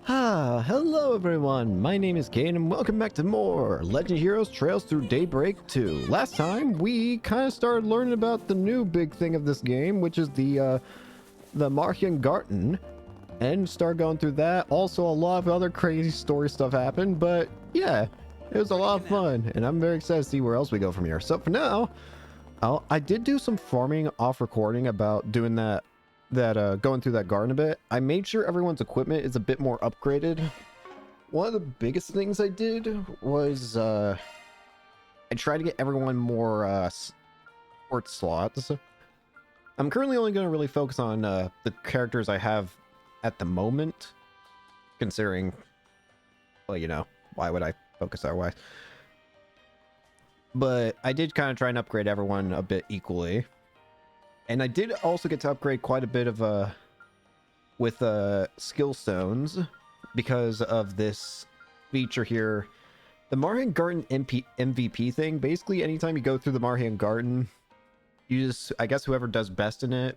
Hello everyone, my name is Kane and welcome back to more Legend Heroes Trails Through Daybreak II. Last time, we kind of started learning about the new big thing of this game, which is the Martian Garden, and started going through that. Also, a lot of other crazy story stuff happened, but yeah, it was a lot of fun, and I'm very excited to see where else we go from here. So for now, I did do some farming off recording about doing that going through that garden a bit. I made sure everyone's equipment is a bit more upgraded. One of the biggest things I did was I tried to get everyone more sports slots. I'm currently only going to really focus on the characters I have at the moment, considering, well, you know, why would I focus otherwise? But I did kind of try and upgrade everyone a bit equally. And I did also get to upgrade quite a bit of with skill stones because of this feature here. The Martian Garden MVP thing. Basically, anytime you go through the Martian Garden, you just, I guess whoever does best in it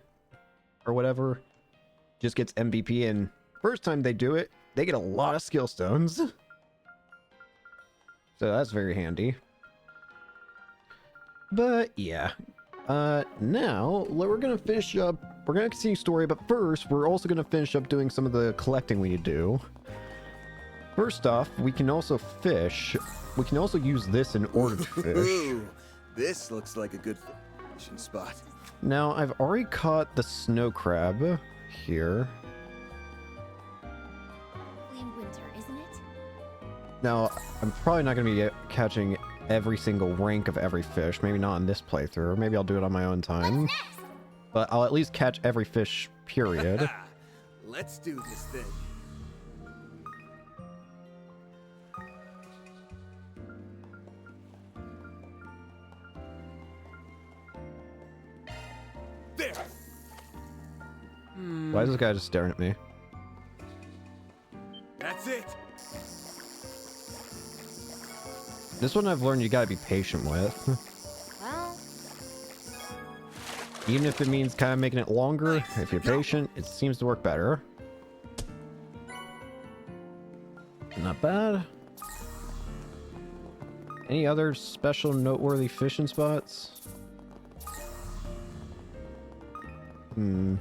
or whatever just gets MVP. And first time they do it, they get a lot of skill stones. So that's very handy. But yeah. Now we're gonna finish up. We're gonna continue story, but first we're also gonna finish up doing some of the collecting we need to do. First off, we can also fish. We can also use this in order to fish. Ooh, this looks like a good fishing spot. Now I've already caught the snow crab here. In winter, isn't it? Now I'm probably not gonna be catching every single rank of every fish. Maybe not in this playthrough. Maybe I'll do it on my own time. But I'll at least catch every fish, period. Let's do this thing. There. Why is this guy just staring at me? That's it. This one I've learned you gotta be patient with. Well, Even if it means kind of making it longer, if you're patient, it seems to work better. Not bad. Any other special noteworthy fishing spots? I mean,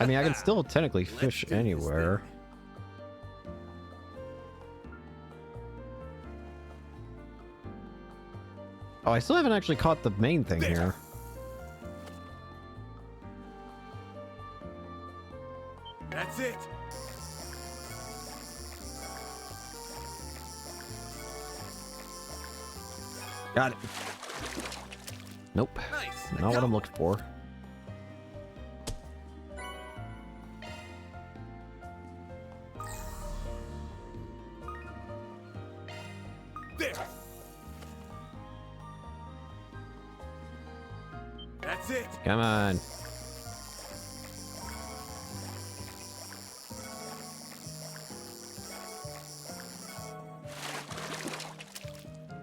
I can still technically fish anywhere. Oh, I still haven't actually caught the main thing here. That's it. Got it. Nope. Nice. Not what I'm looking for. There. That's it. Come on.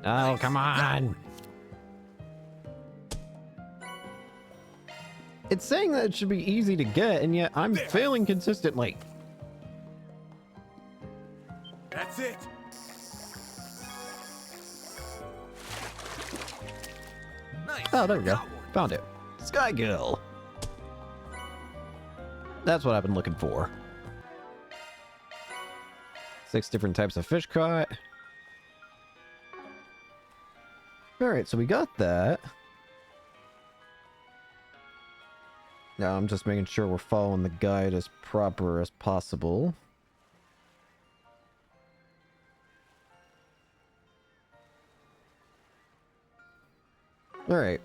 Oh, come on. It's saying that it should be easy to get, and yet I'm failing consistently. That's it. Nice. Oh, there we go. Found it. Sky Gill. That's what I've been looking for. 6 different types of fish caught. Alright, so we got that. Now I'm just making sure we're following the guide as proper as possible. Alright.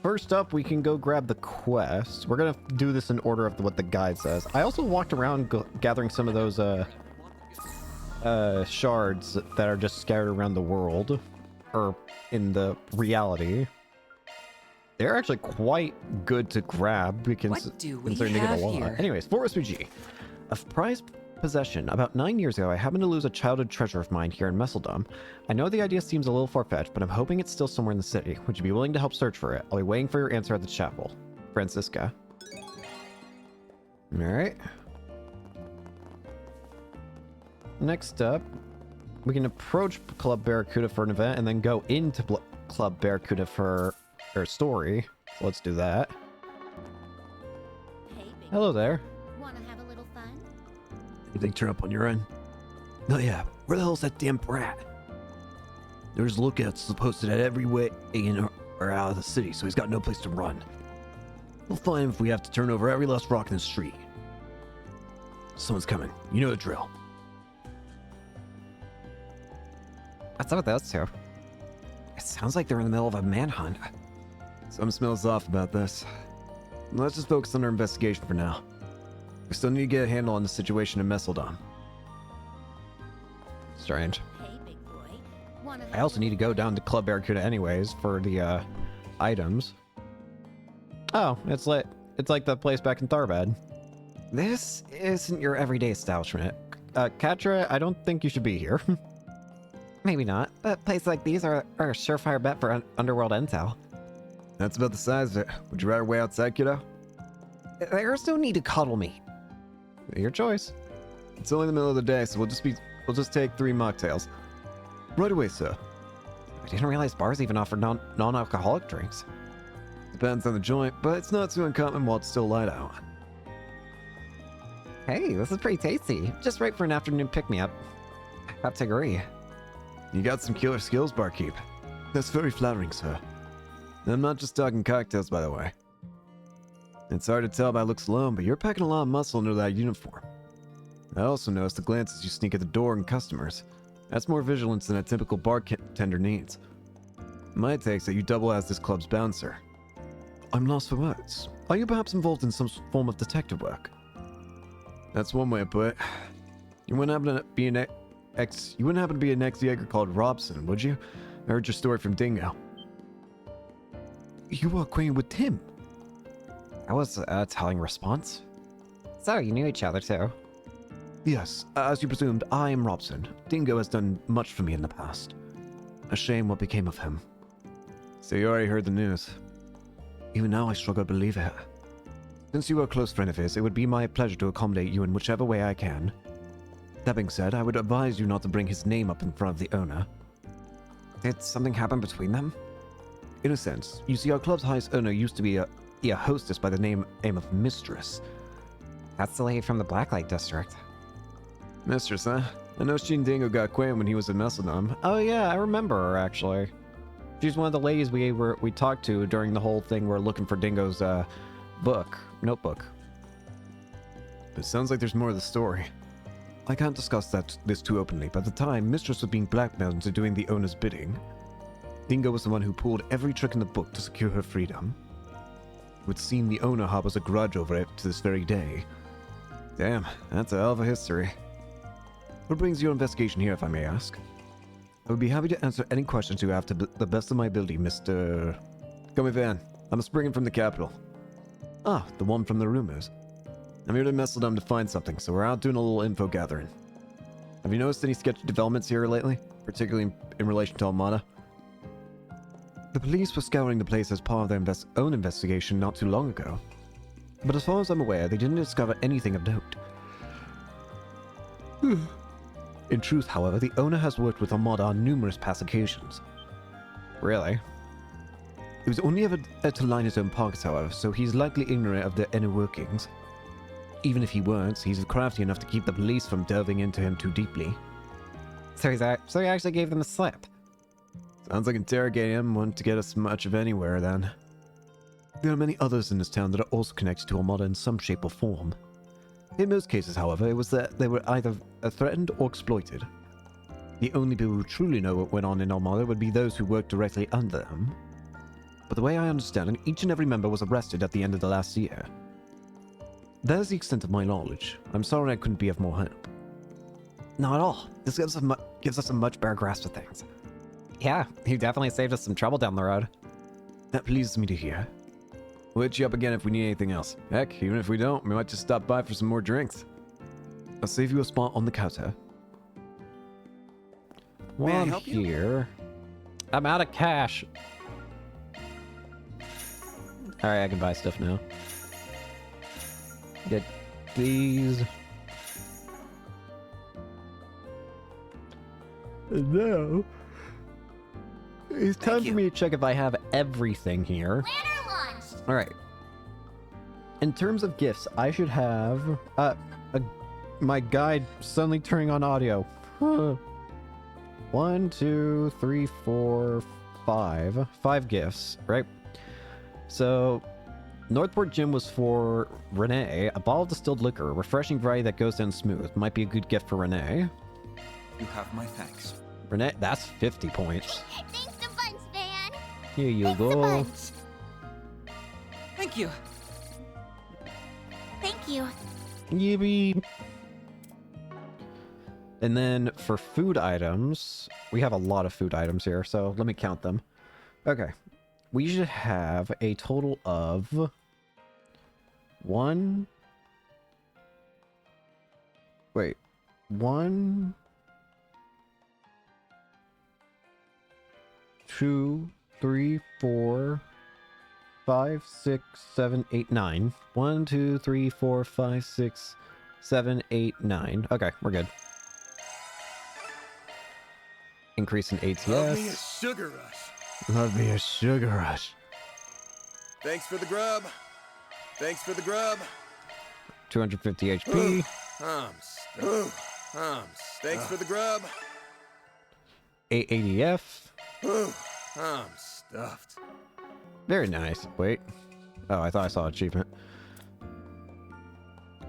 First up, we can go grab the quest. We're gonna do this in order of what the guide says. I also walked around gathering some of those shards that are just scattered around the world, or in the reality. They're actually quite good to grab because considering they get a lot. Anyways, Forest PG. A prized possession. About 9 years ago, I happened to lose a childhood treasure of mine here in Messeldom. I know the idea seems a little far-fetched, but I'm hoping it's still somewhere in the city. Would you be willing to help search for it? I'll be waiting for your answer at the chapel. Francisca. Alright. Next up, we can approach Club Barracuda for an event and then go into Club Barracuda for their story. So let's do that. Hey, big Hello there. wanna have a little fun? Anything turn up on your end? Oh yeah, where the hell's that damn brat? There's lookouts posted at every way in or out of the city, so he's got no place to run. We'll find him if we have to turn over every last rock in the street. Someone's coming. You know the drill. What's up with those two? It sounds like they're in the middle of a manhunt. Something smells off about this. Let's just focus on our investigation for now. We still need to get a handle on the situation in Messeldom. Strange. Hey, big boy. Wanna have I also need to go down to Club Barracuda anyways for the items. Oh, it's like the place back in Tharbad. This isn't your everyday establishment. Katra, I don't think you should be here. Maybe not, but places like these are a surefire bet for underworld intel. That's about the size of it. Would you rather wait outside, kiddo? There's no need to cuddle me. Your choice. It's only the middle of the day, so we'll just take 3 mocktails. Right away, sir. I didn't realize bars even offer non-alcoholic drinks. Depends on the joint, but it's not too uncommon while it's still light out. Hey, this is pretty tasty. Just right for an afternoon pick-me-up. I have to agree. You got some killer skills, barkeep. That's very flattering, sir. And I'm not just talking cocktails, by the way. It's hard to tell by looks alone, but you're packing a lot of muscle under that uniform. I also noticed the glances you sneak at the door and customers. That's more vigilance than a typical bartender needs. My take's that you double as this club's bouncer. I'm lost for words. Are you perhaps involved in some form of detective work? That's one way to put it. You wouldn't happen to be an ex-Jaeger called Robson, would you? I heard your story from Dingo. You were acquainted with Tim? That was a telling response. So, you knew each other too? Yes, as you presumed, I am Robson. Dingo has done much for me in the past. A shame what became of him. So you already heard the news. Even now I struggle to believe it. Since you are a close friend of his, it would be my pleasure to accommodate you in whichever way I can. That being said, I would advise you not to bring his name up in front of the owner. Did something happen between them? In a sense, you see, our club's highest owner used to be a hostess by the name of Mistress. That's the lady from the Blacklight District. Mistress, huh? I know she and Dingo got acquainted when he was in Messeldom. Oh yeah, I remember her actually. She's one of the ladies we talked to during the whole thing. We're looking for Dingo's notebook. But it sounds like there's more to the story. I can't discuss this too openly, but at the time, Mistress was being blackmailed into doing the owner's bidding. Dingo was the one who pulled every trick in the book to secure her freedom. It would seem the owner harbors a grudge over it to this very day. Damn, that's a hell of a history. What brings your investigation here, if I may ask? I would be happy to answer any questions you have to the best of my ability, Mr. Come Van. I'm a Spriggan from the capital. Ah, the one from the rumors. I'm here to Messeldom to find something, so we're out doing a little info gathering. Have you noticed any sketchy developments here lately? Particularly in relation to Almada? The police were scouring the place as part of their own investigation not too long ago. But as far as I'm aware, they didn't discover anything of note. In truth, however, the owner has worked with Armada on numerous past occasions. Really? He was only ever to line his own pockets, however, so he's likely ignorant of their inner workings. Even if he weren't, he's crafty enough to keep the police from delving into him too deeply. So he actually gave them a slip. Sounds like interrogating him wouldn't to get us much of anywhere, then. There are many others in this town that are also connected to Armada in some shape or form. In most cases, however, it was that they were either threatened or exploited. The only people who truly know what went on in Armada would be those who worked directly under them. But the way I understand it, each and every member was arrested at the end of the last year. That is the extent of my knowledge. I'm sorry I couldn't be of more help. Not at all. This gives us a much better grasp of things. Yeah, you definitely saved us some trouble down the road. That pleases me to hear. We'll hit you up again if we need anything else. Heck, even if we don't, we might just stop by for some more drinks. I'll save you a spot on the counter. While May I I'm help you? here, I'm out of cash. Alright, I can buy stuff now. Get these. And now, it's time for me to check if I have everything here. Planner launch. Alright. In terms of gifts, I should have my guide suddenly turning on audio. 1, 2, 3, 4, 5. 5 gifts, right? So, Northport Gym was for Renee. A bottle of distilled liquor, a refreshing variety that goes down smooth. Might be a good gift for Renee. You have my thanks. Renee, that's 50 points. Thanks a bunch, man. Here you Thanks a go. bunch. Thank you. Thank you. Yippee. And then for food items, we have a lot of food items here, so let me count them. Okay. We should have a total of 1. Wait. 1, 2, 3, 4, 5, 6, 7, 8, 9. 1, 2, 3, 4, 5, 6, 7, 8, 9. Okay, we're good. Increase in Love me a ATS. sugar rush. Love me a sugar rush. Thanks for the grub. Thanks for the grub. 250 HP. I'm stuffed. Thanks for the grub. 8 ADF. I'm stuffed. Very nice. Wait. Oh, I thought I saw achievement.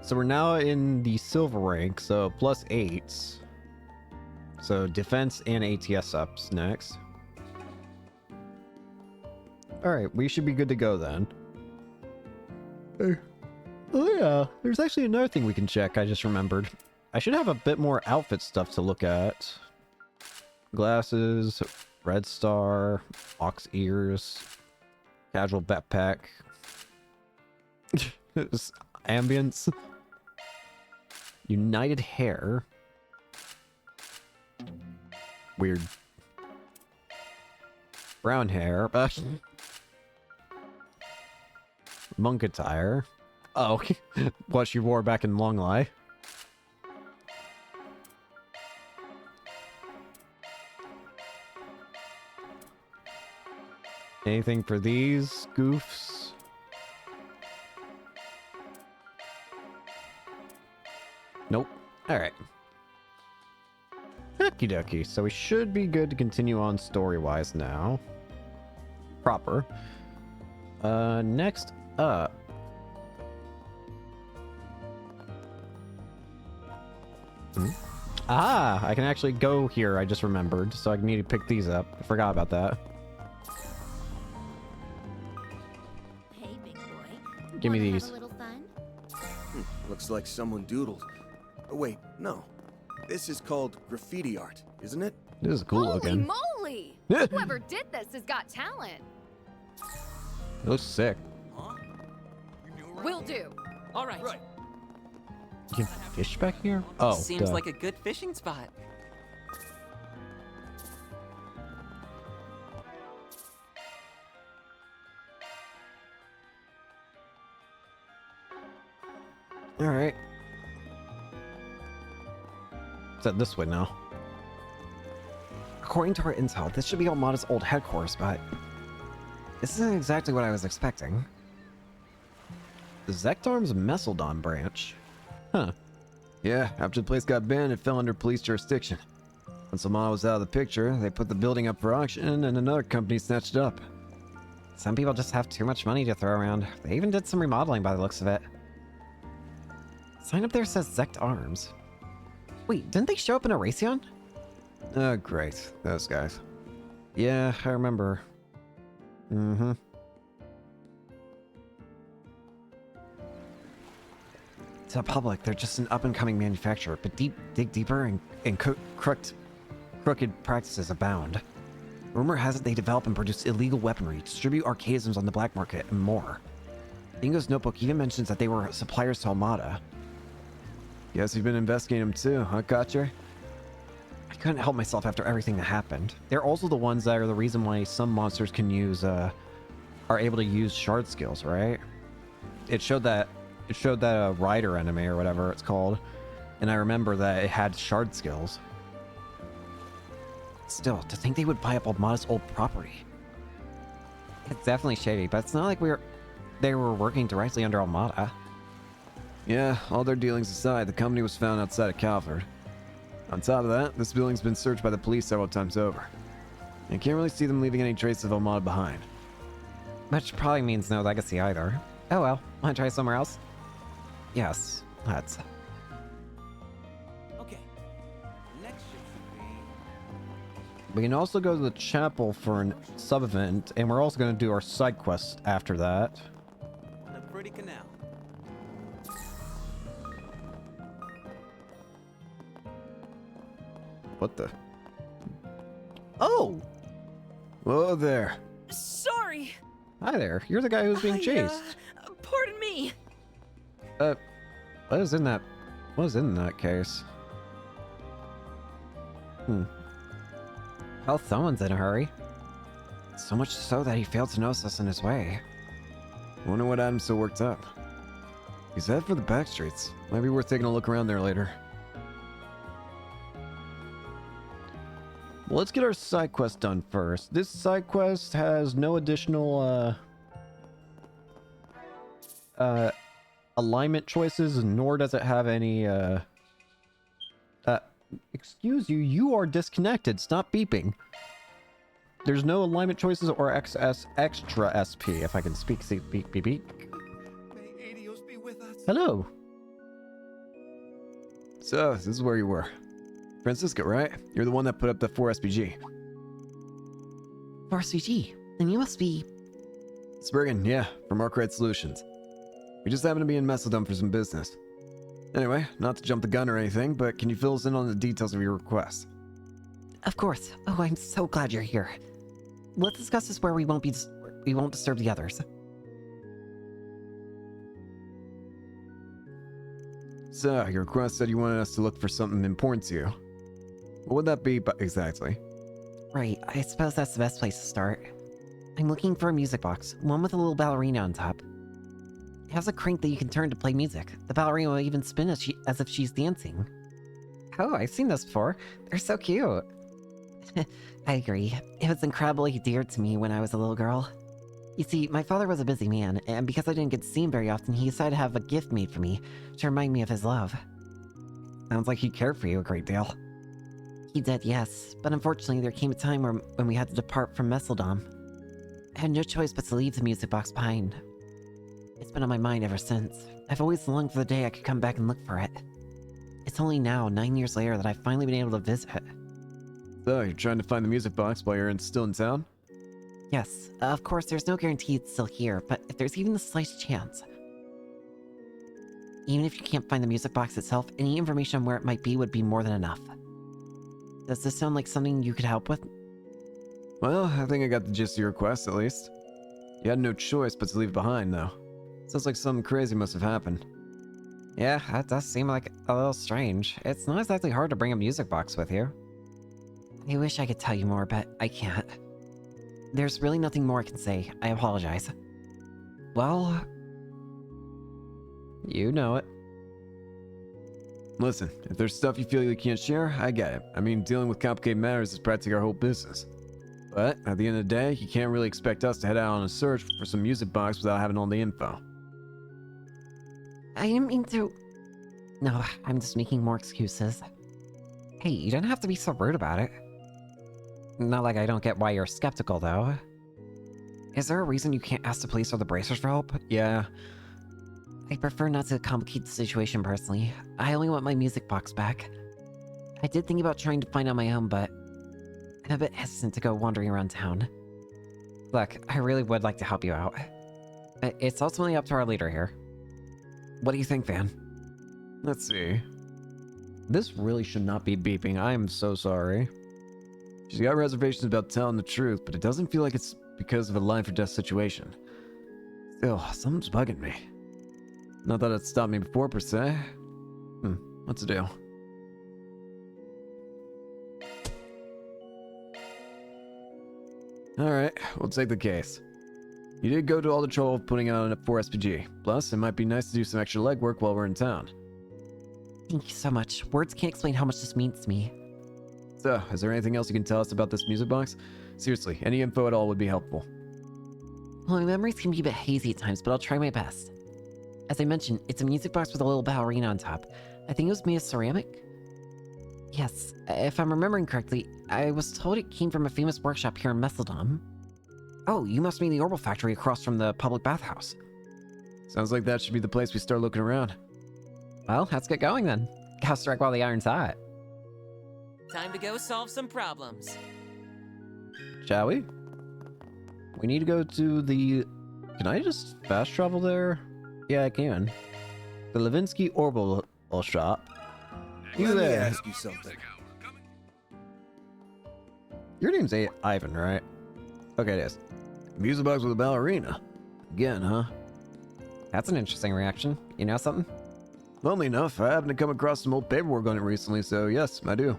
So we're now in the silver rank, so plus 8. So defense and ATS ups next. Alright, we should be good to go then. Oh yeah, there's actually another thing we can check, I just remembered. I should have a bit more outfit stuff to look at. Glasses, red star, ox ears, casual backpack. Ambience. United hair. Weird. Brown hair. Monk attire. Oh, what she wore back in Long Lie. Anything for these goofs? Nope. Alright. Okie dokie. So we should be good to continue on story-wise now. Proper. Next up. Ah, I can actually go here, I just remembered. So I need to pick these up. I forgot about that. Hey, big boy. Give me Wanna these. Have a little fun? Looks like someone doodled. Oh, wait, no. This is called graffiti art, isn't it? This is cool Holy looking. moly! It Whoever did this has got talent. looks sick. Huh? You knew Will do. All right. Right. You can fish back here? Oh, Seems duh. like a good fishing spot. Alright. It's at this way now. According to our intel, this should be Almada's old headquarters, but this isn't exactly what I was expecting. The Zektarm's Meseldon branch. Huh. Yeah, after the place got banned, it fell under police jurisdiction. Once Almada was out of the picture, they put the building up for auction, and another company snatched it up. Some people just have too much money to throw around. They even did some remodeling by the looks of it. Sign up there says Zect Arms. Wait, didn't they show up in Erasion? Oh, great. Those guys. Yeah, I remember. Mm-hmm. To the public, they're just an up-and-coming manufacturer, but dig deeper and crooked practices abound. Rumor has it they develop and produce illegal weaponry, distribute archaisms on the black market, and more. Dingo's notebook even mentions that they were suppliers to Almada. Guess you've been investigating them too, huh, Gotcha? I couldn't help myself after everything that happened. They're also the ones that are the reason why some monsters can use are able to use shard skills, right? It showed that rider enemy or whatever it's called, and I remember that it had shard skills. Still, to think they would buy up Almada's old property. It's definitely shady, but it's not like they were working directly under Almada. Yeah, all their dealings aside, the company was found outside of Calvert. On top of that, this building's been searched by the police several times over. I can't really see them leaving any trace of Almada behind. Which probably means no legacy either. Oh well, wanna try somewhere else? Yes, let's. Okay. Next should be. We can also go to the chapel for a sub-event, and we're also going to do our side quest after that. On a pretty canal. What the? Oh! Whoa there. Sorry. Hi there. You're the guy who's being chased. Pardon me. What is in that? What is in that case? Well, someone's in a hurry. So much so that he failed to notice us in his way. Wonder what Adam's so worked up. He's headed for the back streets. Might be worth taking a look around there later. Well, let's get our side quest done first. This side quest has no additional alignment choices, nor does it have any excuse you, you are disconnected. Stop beeping. There's no alignment choices or XS extra SP, if I can speak. Beep, beep, beep. May Adios be with us. Hello. So, this is where you were. Francisco, right? You're the one that put up the 4 SPG. For CG, then you must be. Spurgeon, yeah, from Arkwright Solutions. We just happened to be in Messeldom for some business. Anyway, not to jump the gun or anything, but can you fill us in on the details of your request? Of course. Oh, I'm so glad you're here. Let's discuss this where we won't disturb the others. So, your request said you wanted us to look for something important to you. What would that be exactly? Right, I suppose that's the best place to start. I'm looking for a music box, one with a little ballerina on top. It has a crank that you can turn to play music. The ballerina will even spin as if she's dancing. Oh, I've seen those before. They're so cute. I agree. It was incredibly dear to me when I was a little girl. You see, my father was a busy man, and because I didn't get to see him very often, he decided to have a gift made for me to remind me of his love. Sounds like he cared for you a great deal. He did, yes, but unfortunately there came a time when we had to depart from Messeldom. I had no choice but to leave the music box behind. It's been on my mind ever since. I've always longed for the day I could come back and look for it. It's only now, 9 years later, that I've finally been able to visit. So, you're trying to find the music box while you're still in town? Yes, of course there's no guarantee it's still here, but if there's even the slightest chance. Even if you can't find the music box itself, any information on where it might be would be more than enough. Does this sound like something you could help with? Well, I think I got the gist of your request, at least. You had no choice but to leave it behind, though. Sounds like something crazy must have happened. Yeah, that does seem like a little strange. It's not exactly hard to bring a music box with you. I wish I could tell you more, but I can't. There's really nothing more I can say. I apologize. Well... You know it. Listen, if there's stuff you feel you can't share, I get it. I mean, dealing with complicated matters is practically our whole business. But, at the end of the day, you can't really expect us to head out on a search for some music box without having all the info. I didn't mean to... No, I'm just making more excuses. Hey, you don't have to be so rude about it. Not like I don't get why you're skeptical, though. Is there a reason you can't ask the police or the bracers for help? Yeah. I prefer not to complicate the situation personally. I only want my music box back. I did think about trying to find on my own, but I'm a bit hesitant to go wandering around town. Look, I really would like to help you out. But it's ultimately up to our leader here. What do you think, Van? Let's see. This really should not be beeping. I am so sorry. She's got reservations about telling the truth, but it doesn't feel like it's because of a life or death situation. Still, something's bugging me. Not that it stopped me before, per se. What's the deal? Alright, we'll take the case. You did go to all the trouble of putting on a 4 SPG. Plus, it might be nice to do some extra legwork while we're in town. Thank you so much. Words can't explain how much this means to me. So, is there anything else you can tell us about this music box? Seriously, any info at all would be helpful. Well, my memories can be a bit hazy at times, but I'll try my best. As I mentioned, it's a music box with a little ballerina on top. I think it was made of ceramic? Yes, if I'm remembering correctly, I was told it came from a famous workshop here in Messeldom. Oh, you must mean the Orbital Factory across from the public bathhouse. Sounds like that should be the place we start looking around. Well, let's get going then. Gotta strike while the iron's hot. Time to go solve some problems. Shall we? We need to go to the... Can I just fast travel there? Yeah, I can. The Levinsky Orbital shop. You Let me there. ask you something. Your name's Ivan, right? Okay, it is. Music box with a ballerina. Again, huh? That's an interesting reaction. You know something? Funnily enough, I happened to come across some old paperwork on it recently, so yes, I do.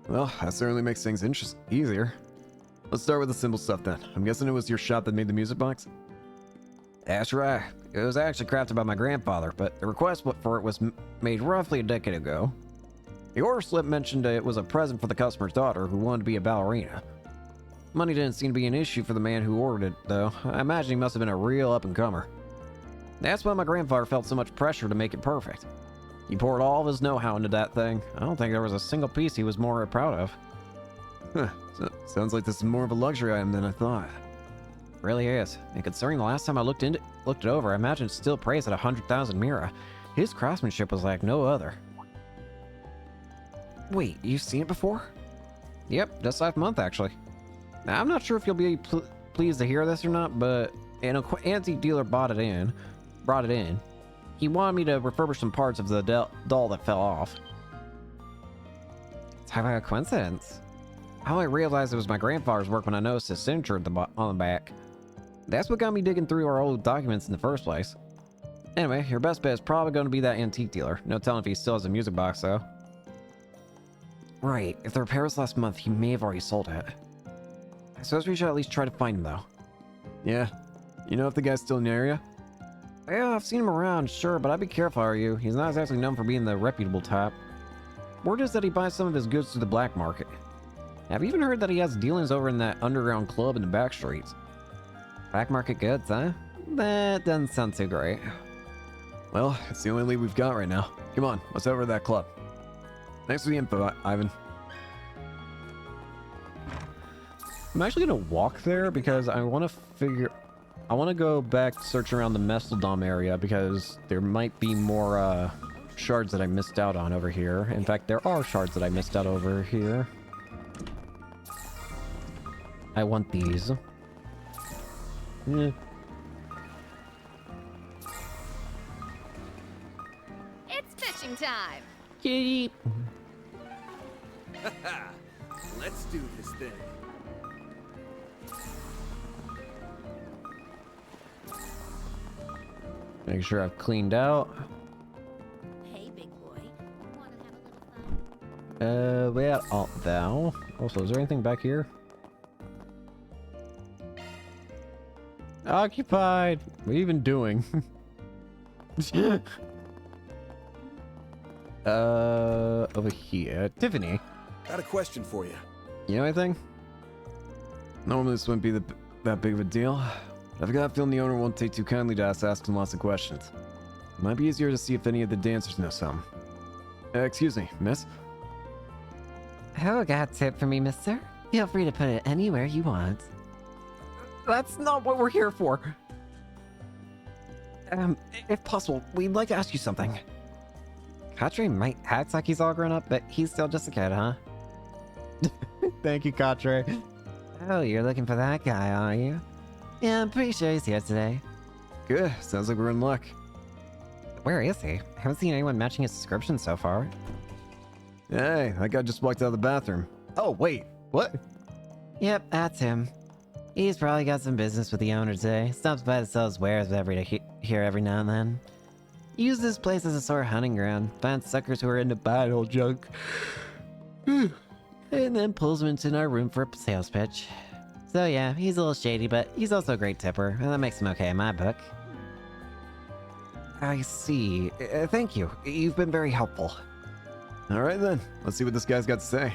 Well, that certainly makes things easier. Let's start with the simple stuff then. I'm guessing it was your shop that made the music box? That's right. It was actually crafted by my grandfather, but the request for it was made roughly a decade ago. The order slip mentioned it was a present for the customer's daughter who wanted to be a ballerina. Money didn't seem to be an issue for the man who ordered it, though. I imagine he must have been a real up-and-comer. That's why my grandfather felt so much pressure to make it perfect. He poured all of his know-how into that thing. I don't think there was a single piece he was more proud of. Huh. So, sounds like this is more of a luxury item than I thought. Really is. And considering the last time I looked it over, I imagine it's still praised at 100,000 Mira. His craftsmanship was like no other. Wait, you've seen it before? Yep, just last month actually. Now, I'm not sure if you'll be pleased to hear this or not, but an antique dealer brought it in. He wanted me to refurbish some parts of the doll that fell off. It's how about a coincidence? I only realized it was my grandfather's work when I noticed his signature on the back. That's what got me digging through our old documents in the first place. Anyway, your best bet is probably going to be that antique dealer. No telling if he still has a music box, though. Right, if the repair was last month, he may have already sold it. I suppose we should at least try to find him, though. Yeah. You know if the guy's still in the area? Yeah, I've seen him around, sure, but I'd be careful, are you? He's not exactly known for being the reputable type. Word is that he buys some of his goods through the black market. I've even heard that he has dealings over in that underground club in the back streets. Black market goods, huh? That doesn't sound too great. Well, it's the only lead we've got right now. Come on, let's head over to that club. Thanks for the info, Ivan. I'm actually gonna walk there because I want to go back search around the Messeldom area because there might be more shards that I missed out on over here. In fact, there are shards that I missed out over here. I want these. Yeah. It's fishing time. Kitty. Let's do this thing. Make sure I've cleaned out. Hey, big boy. Wanna have a little fun? Where art thou? Also, is there anything back here? Occupied. What are you even doing? Over here. Tiffany, Got a question for you. you know anything? Normally this wouldn't be that big of a deal. I've got a feeling the owner won't take too kindly to us asking lots of questions. It might be easier to see if any of the dancers know some. Excuse me, miss? Oh, got a tip for me, mister? Feel free to put it anywhere you want. That's not what we're here for. If possible, we'd like to ask you something. Katre might act like he's all grown up, but he's still just a kid, huh? Thank you, Katre. Oh, you're looking for that guy, are you? Yeah, I'm pretty sure he's here today. Good, sounds like we're in luck. Where is he? I haven't seen anyone matching his description so far. Hey, that guy just walked out of the bathroom. Oh, wait. What? Yep, that's him. He's probably got some business with the owner today. Stops by to sell his wares here every now and then. Uses this place as a sort of hunting ground. Finds suckers who are into buying old junk. And then pulls them into our room for a sales pitch. So yeah, he's a little shady, but he's also a great tipper, and that makes him okay in my book. I see. Thank you. You've been very helpful. All right then, let's see what this guy's got to say.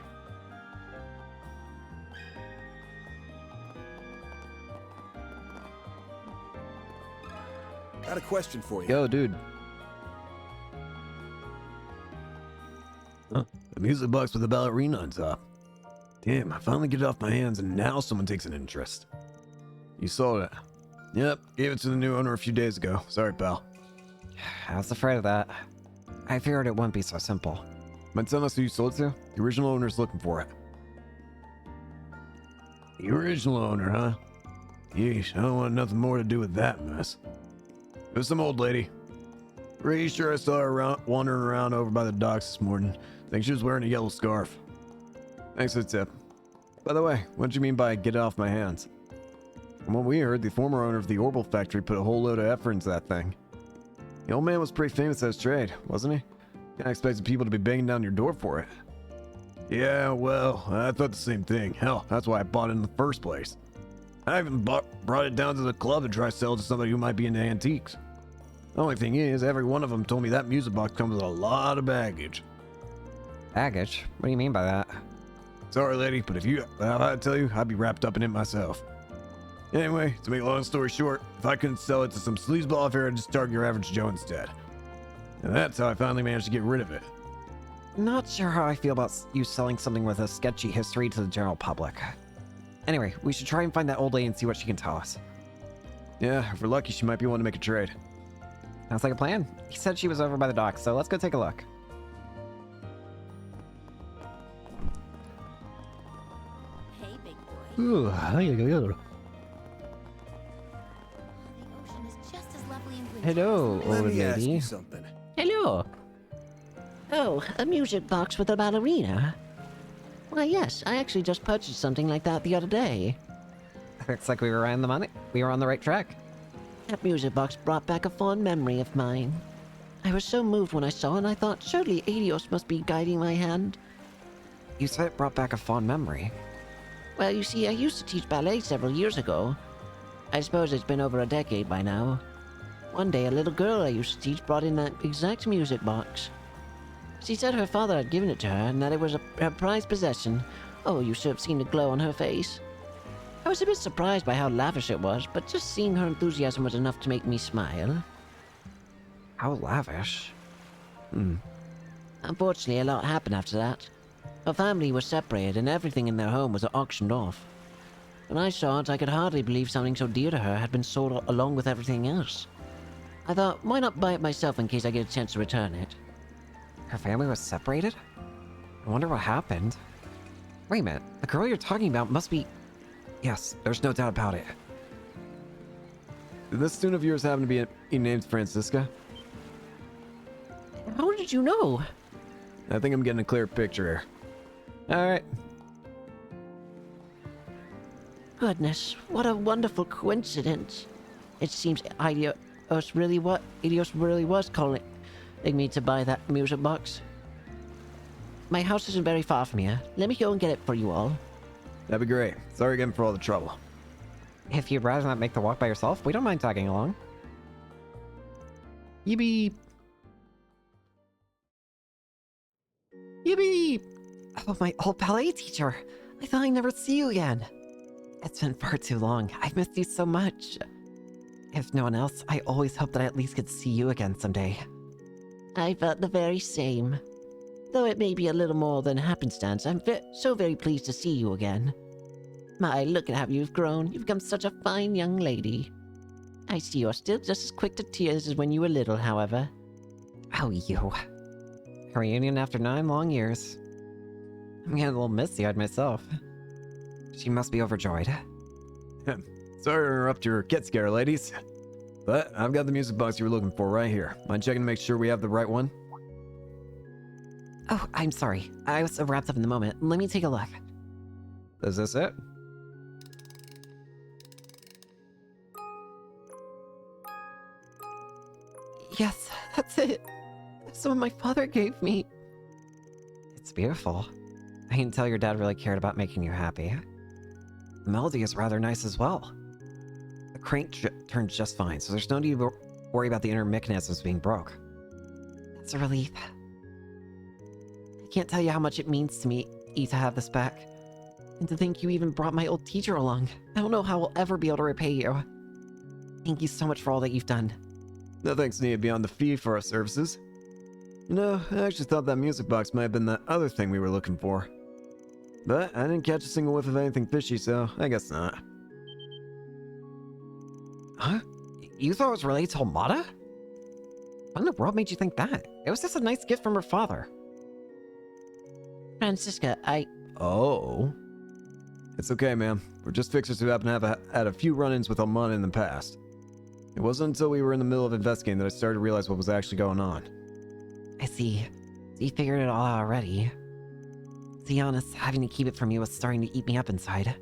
Got a question for you. Yo, dude. Huh, a music box with a ballerina on top. Damn, I finally get it off my hands and now someone takes an interest. You saw that? Yep, gave it to the new owner a few days ago. Sorry, pal. I was afraid of that. I feared it wouldn't be so simple. Mind telling us who you sold to? The original owner's looking for it. The original owner, huh? Yeesh, I don't want nothing more to do with that mess. It was some old lady. Pretty sure I saw her wandering around over by the docks this morning. Think she was wearing a yellow scarf. Thanks for the tip. By the way, what did you mean by get it off my hands? From what we heard, the former owner of the Orbital factory put a whole load of effort into that thing. The old man was pretty famous at his trade, wasn't he? I expected people to be banging down your door for it. Yeah, well, I thought the same thing. Hell, that's why I bought it in the first place. I even brought it down to the club to try to sell it to somebody who might be into antiques. The only thing is, every one of them told me that music box comes with a lot of baggage. Baggage? What do you mean by that? Sorry, lady, but I tell you, I'd be wrapped up in it myself. Anyway, to make a long story short, if I couldn't sell it to some sleazeball affair, I'd just target your average Joe instead. And that's how I finally managed to get rid of it. Not sure how I feel about you selling something with a sketchy history to the general public. Anyway, we should try and find that old lady and see what she can tell us. Yeah, if we're lucky, she might be willing to make a trade. Sounds like a plan. He said she was over by the dock, so let's go take a look. Hey, big boy. Ooh, The ocean is just as lovely and green. Hello, Let old me ask lady. you something. Hello. Oh, a music box with a ballerina? Why, yes, I actually just purchased something like that the other day. Looks like we were right on the money. We were on the right track. That music box brought back a fond memory of mine. I was so moved when I saw it, I thought surely Adios must be guiding my hand. You said it brought back a fond memory. Well, you see, I used to teach ballet several years ago. I suppose it's been over a decade by now. One day, a little girl I used to teach brought in that exact music box. She said her father had given it to her and that it was her prized possession. Oh, you should have seen the glow on her face. I was a bit surprised by how lavish it was, but just seeing her enthusiasm was enough to make me smile. How lavish. Unfortunately, a lot happened after that. Her family was separated and everything in their home was auctioned off. When I saw it, I could hardly believe something so dear to her had been sold along with everything else. I thought, why not buy it myself in case I get a chance to return it? Her family was separated? I wonder what happened. Wait a minute. The girl you're talking about must be... Yes, there's no doubt about it. Did this student of yours happen to be named Francisca? How did you know? I think I'm getting a clear picture here. Alright. Goodness, what a wonderful coincidence. It seems Adios really was calling me to buy that music box. My house isn't very far from here. Let me go and get it for you all. That'd be great. Sorry again for all the trouble. If you'd rather not make the walk by yourself, we don't mind tagging along. yippee! Yippee! Oh, my old ballet teacher. I thought I'd never see you again. It's been far too long. I've missed you so much. If no one else, I always hoped that I at least could see you again someday. I felt the very same. Though it may be a little more than happenstance, I'm so very pleased to see you again. My, look at how you've grown. You've become such a fine young lady. I see you're still just as quick to tears as when you were little, however. Oh, you. A reunion after 9 long years. I'm getting a little misty-eyed myself. She must be overjoyed. Sorry to interrupt your get-scare, ladies. But I've got the music box you were looking for right here. Mind checking to make sure we have the right one? Oh, I'm sorry. I was so wrapped up in the moment. Let me take a look. Is this it? Yes, that's it. That's what my father gave me. It's beautiful. I can tell your dad really cared about making you happy. The melody is rather nice as well. The crank turns just fine, so there's no need to worry about the inner mechanisms being broke. That's a relief. I can't tell you how much it means to me to have this back. And to think you even brought my old teacher along. I don't know how we'll ever be able to repay you. Thank you so much for all that you've done. No thanks needed beyond the fee for our services. You know, I actually thought that music box might have been that other thing we were looking for. But I didn't catch a single whiff of anything fishy, so I guess not. Huh? You thought it was related to Almada? What in the world made you think that? It was just a nice gift from her father. Francisca, Oh. It's okay, ma'am. We're just fixers who happen to have had a few run-ins with Almana in the past. It wasn't until we were in the middle of investigating that I started to realize what was actually going on. I see. So you figured it all out already. To be honest, having to keep it from you was starting to eat me up inside.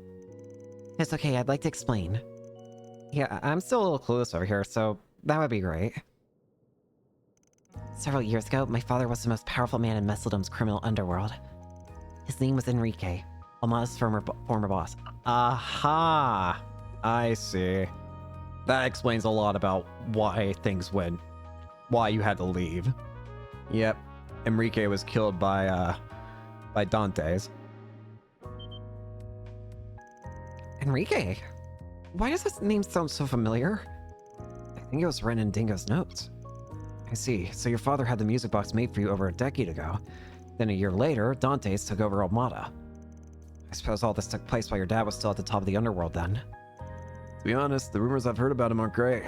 It's okay, I'd like to explain. Yeah, I'm still a little clueless over here, so that would be great. Several years ago, my father was the most powerful man in Messeldom's criminal underworld. His name was Enrique, Almada's former boss. Aha! I see. That explains a lot about why things went... why you had to leave. Yep, Enrique was killed by Dante's. Enrique? Why does this name sound so familiar? I think it was written in Dingo's notes. I see, so your father had the music box made for you over a decade ago. Then a year later, Dante's took over Almada. I suppose all this took place while your dad was still at the top of the underworld then. To be honest, the rumors I've heard about him aren't great.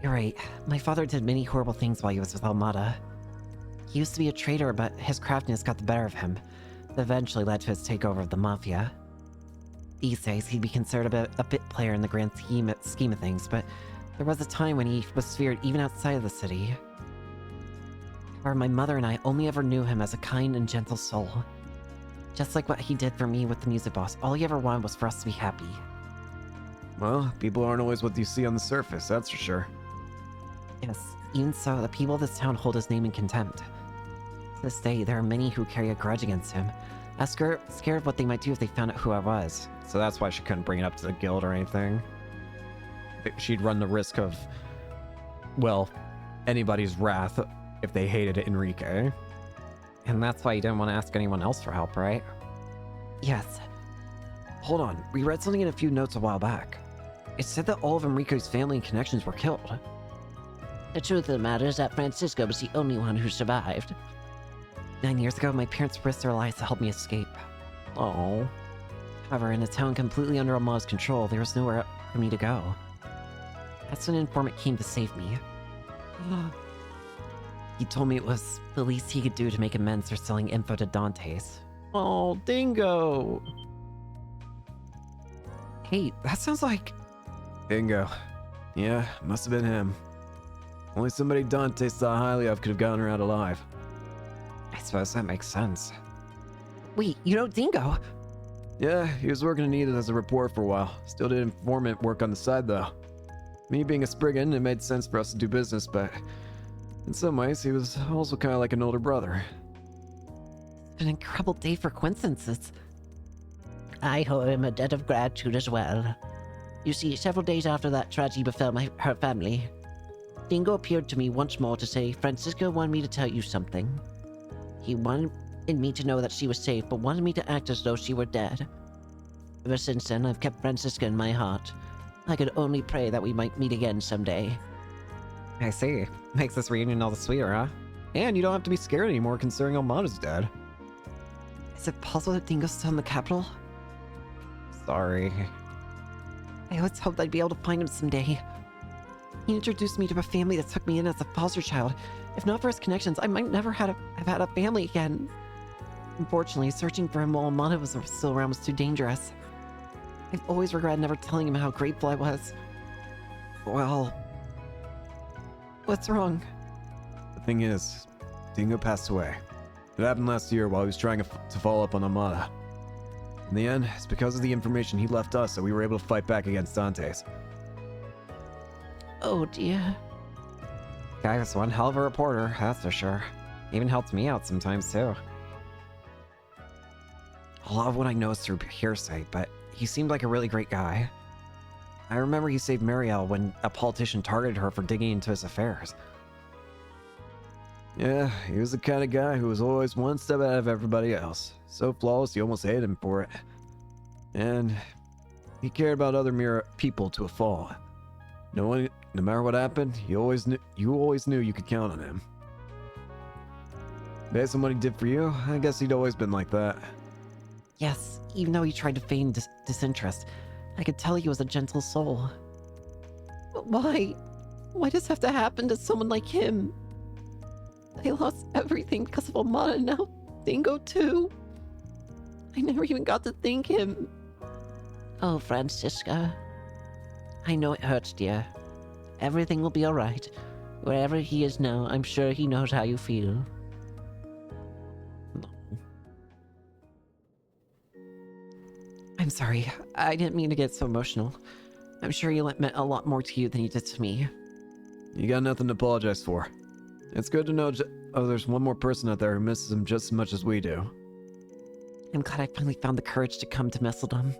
You're right. My father did many horrible things while he was with Almada. He used to be a traitor, but his craftiness got the better of him. That eventually led to his takeover of the Mafia. These days, he'd be considered a bit player in the grand scheme of things, but there was a time when he was feared even outside of the city. However, my mother and I only ever knew him as a kind and gentle soul. Just like what he did for me with the music box, all he ever wanted was for us to be happy. Well, people aren't always what you see on the surface, that's for sure. Yes, even so, the people of this town hold his name in contempt. To this day, there are many who carry a grudge against him, as scared of what they might do if they found out who I was. So that's why she couldn't bring it up to the guild or anything. She'd run the risk of, well, anybody's wrath if they hated Enrique. And that's why you didn't want to ask anyone else for help, right? Yes. Hold on, we read something in a few notes a while back. It said that all of Enrique's family and connections were killed. the truth of the matter is that Francisco was the only one who survived. 9 years ago, my parents risked their lives to help me escape. Oh. However, in a town completely under Almada's control, there was nowhere for me to go. That's when an informant came to save me. He told me it was the least he could do to make amends for selling info to Dante's. Oh, Dingo! Hey, that sounds like... Dingo. Yeah, must have been him. Only somebody Dante thought highly of could have gotten her out alive. I suppose that makes sense. Wait, you know Dingo? Yeah, he was working in Eden as a reporter for a while. Still did informant work on the side, though. Me being a Spriggan, it made sense for us to do business, but in some ways, he was also kind of like an older brother. An incredible day for coincidences. I owe him a debt of gratitude as well. You see, several days after that tragedy befell her family, Dingo appeared to me once more to say, Francisco wanted me to tell you something. He wanted me to know that she was safe, but wanted me to act as though she were dead. Ever since then, I've kept Francisca in my heart. I could only pray that we might meet again someday. I see. Makes this reunion all the sweeter, huh? And you don't have to be scared anymore considering Almada's dead. Is it possible that Dingo's still in the capital? Sorry. I always hoped I'd be able to find him someday. He introduced me to a family that took me in as a foster child. If not for his connections, I might never have had a family again. Unfortunately, searching for him while Almada was still around was too dangerous. I've always regretted never telling him how grateful I was. Well... what's wrong? The thing is, Dingo passed away. It happened last year while he was trying to follow up on Almada. In the end, it's because of the information he left us that we were able to fight back against Dante's. Oh dear. Guy was one hell of a reporter, that's for sure. Even helped me out sometimes too. A lot of what I know is through hearsay, but He seemed like a really great guy. I remember he saved Marielle when a politician targeted her for digging into his affairs. Yeah, he was the kind of guy who was always one step ahead of everybody else. So flawless, you almost hated him for it. And he cared about other people to a fault. No matter what happened, you always knew you could count on him. Based on what he did for you, I guess he'd always been like that. Yes, even though he tried to feign disinterest, I could tell he was a gentle soul. But why? Why does this have to happen to someone like him? I lost everything because of Amana, and now Dingo too. I never even got to thank him. Oh, Francisca. I know it hurts, dear. Everything will be alright. Wherever he is now, I'm sure he knows how you feel. I'm sorry. I didn't mean to get so emotional. I'm sure he meant a lot more to you than he did to me. You got nothing to apologize for. It's good to know there's one more person out there who misses him just as much as we do. I'm glad I finally found the courage to come to Messeldom.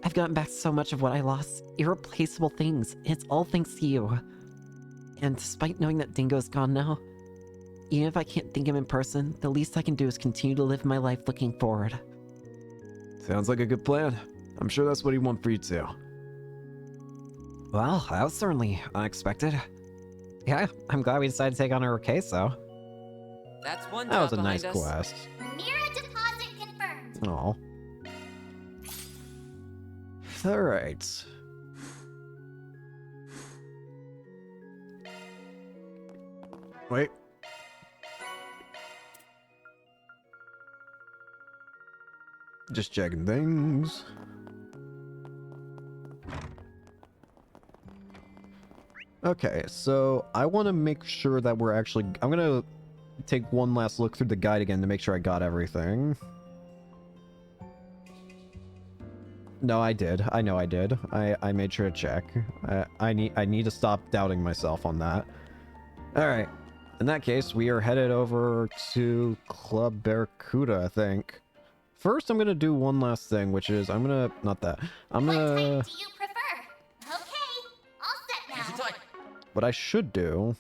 I've gotten back so much of what I lost. Irreplaceable things. And it's all thanks to you. And despite knowing that Dingo's gone now, even if I can't thank him in person, the least I can do is continue to live my life looking forward. Sounds like a good plan. I'm sure that's what he'd want for you too. Well, that was certainly unexpected. Yeah, I'm glad we decided to take on her case, though. That's one That was job a nice behind us. quest. Mira deposit confirmed. Oh. Alright. Wait. Just checking things. Okay, so I want to make sure that we're actually... I'm going to take one last look through the guide again to make sure I got everything. No, I did. I know I did. I made sure to check. I need to stop doubting myself on that. Alright. In that case, we are headed over to Club Barracuda, I think. First, I'm going to do one last thing, which is... I'm going to... Not that. I'm What going type to... do you prefer? Okay, all set now. What I should do...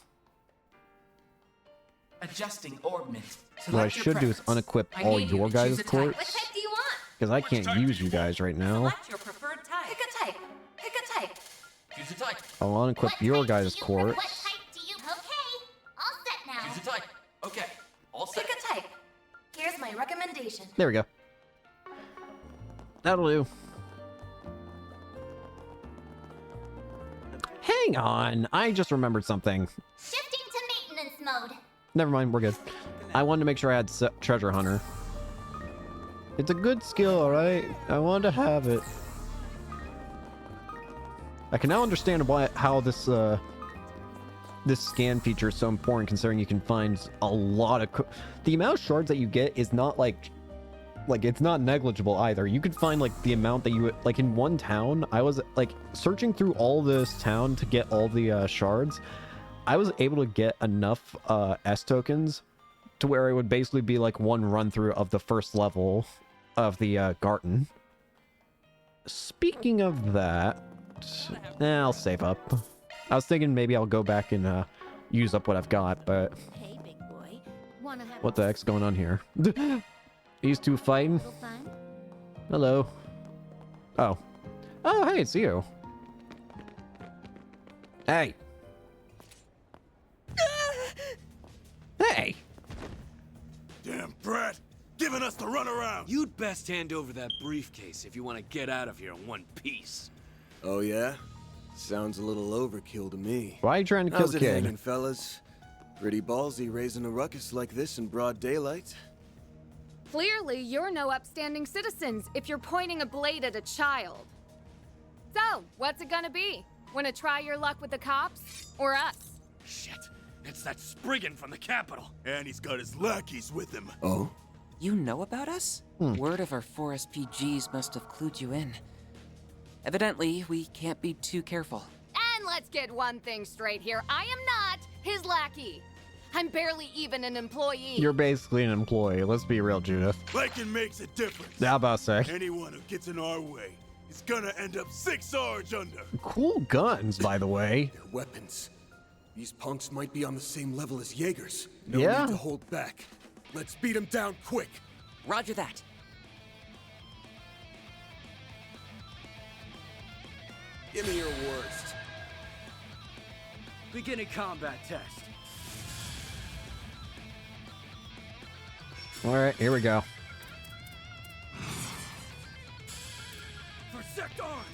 Adjusting orbment. What I should do is unequip all your guys' What courts. type do you want? Because I can't use you guys right now. Select your preferred type. Pick a type. Pick a type. Choose a type. I'll unequip What your type guys' do you prefer? courts. What type do you... Okay, all set now. Choose a type. Okay. All set. Pick a type. Here's my recommendation. There we go. That'll do. Hang on. I just remembered something. Shifting to maintenance mode. Never mind, we're good. I wanted to make sure I had Treasure Hunter. It's a good skill, alright? I wanted to have it. I can now understand how this this scan feature is so important, considering you can find a lot of... The amount of shards that you get is not like it's not negligible either. You could find like the amount that you like in one town. I was like searching through all this town to get all the shards. I was able to get enough S tokens to where it would basically be like one run through of the first level of the garden. Speaking of that, I'll save up. I was thinking maybe I'll go back and use up what I've got, but Hey, big boy. Wanna have what the heck's going on here? These two fighting? a little fun? Hello. Oh. Oh, hey, it's you. Hey. Hey. Damn brat! Giving us the runaround! You'd best hand over that briefcase if you want to get out of here in one piece. Oh yeah? Sounds a little overkill to me. Why are you trying to kill How's the it kid? hanging, fellas? Pretty ballsy raising a ruckus like this in broad daylight. Clearly, you're no upstanding citizens if you're pointing a blade at a child. So, what's it gonna be? Wanna try your luck with the cops? Or us? Shit, it's that Spriggan from the capital. And he's got his lackeys with him. Oh? You know about us? Word of our 4 SPGs must have clued you in. Evidently, we can't be too careful. And let's get one thing straight here. I am not his lackey. I'm barely even an employee. You're basically an employee. Let's be real, Judith. Like it makes a difference. How about say? Anyone who gets in our way is gonna end up 6 Sarge under. Cool guns, by the way. They're weapons. These punks might be on the same level as Jaegers. No Yeah. need to hold back. Let's beat them down quick. Roger that. Give me your worst. Beginning combat test. All right, here we go. For Sect Arms!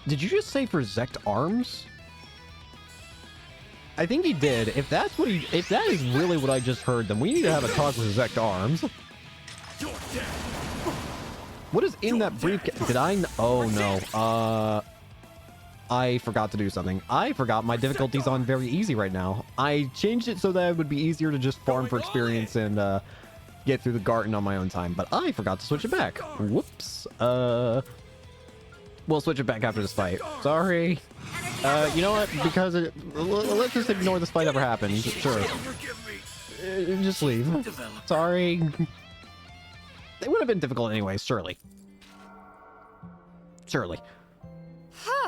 Did you just say for Zect Arms? I think he did. If that is really what I just heard, then we need to have a talk with Zect Arms. You're dead! What is in that briefcase? Did I? Oh no. I forgot to do something. I forgot my difficulty's on very easy right now. I changed it so that it would be easier to just farm for experience and get through the garden on my own time. But I forgot to switch it back. Whoops. We'll switch it back after this fight. Sorry. You know what? Because let's just ignore this fight ever happened. Sure. Just leave. Sorry. It would have been difficult anyways, surely. Surely.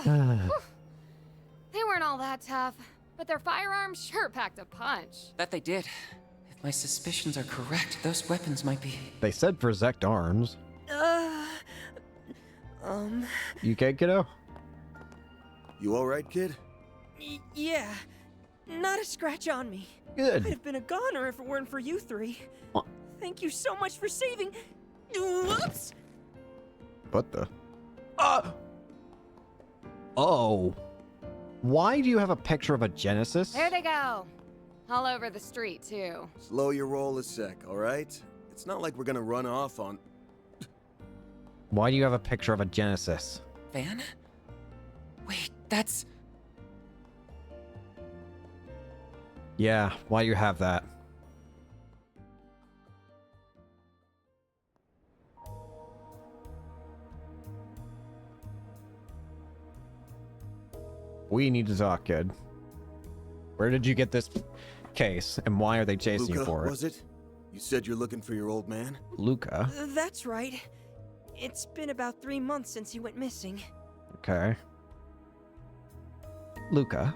They weren't all that tough, but their firearms sure packed a punch. That they did. If my suspicions are correct, those weapons might be... They said for Zect Arms. You okay, kiddo? You alright, kid? Yeah. Not a scratch on me. Good. I'd have been a goner if it weren't for you three. What? Thank you so much for saving... Whoops! What the? Oh. Why do you have a picture of a Genesis? There they go. All over the street, too. Slow your roll a sec, alright? It's not like we're gonna run off on... Why do you have a picture of a Genesis? Van? Wait, that's... Yeah, why do you have that? We need to talk, kid. Where did you get this case, and why are they chasing you Luca, for it? was it? You said you're looking for your old man? Luca? That's right. It's been about 3 months since he went missing. Okay. Luca?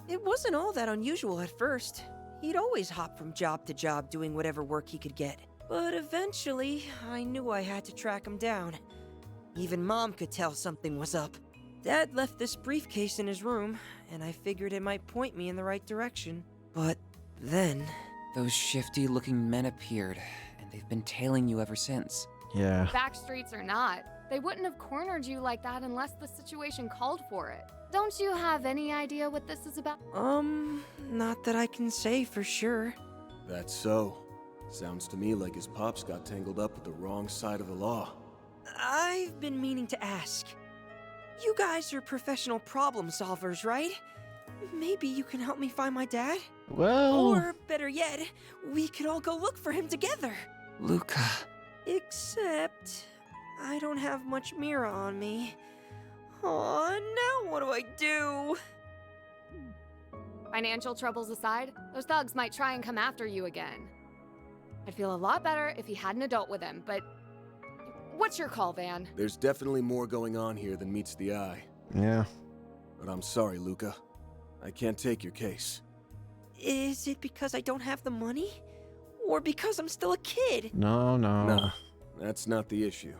It wasn't all that unusual at first. He'd always hop from job to job doing whatever work he could get. But eventually, I knew I had to track him down. Even Mom could tell something was up. Dad left this briefcase in his room, and I figured it might point me in the right direction. But then... Those shifty-looking men appeared, and they've been tailing you ever since. Yeah. Back streets or not, they wouldn't have cornered you like that unless the situation called for it. Don't you have any idea what this is about? Not that I can say for sure. That's so. Sounds to me like his pops got tangled up with the wrong side of the law. I've been meaning to ask. You guys are professional problem solvers, right? Maybe you can help me find my dad? Well... Or, better yet, we could all go look for him together. Luca. Except, I don't have much Mira on me. Aw, now what do I do? Financial troubles aside, those thugs might try and come after you again. I'd feel a lot better if he had an adult with him, but... What's your call, Van? There's definitely more going on here than meets the eye. Yeah. But I'm sorry, Luca. I can't take your case. Is it because I don't have the money? Or because I'm still a kid? No. Nah, that's not the issue.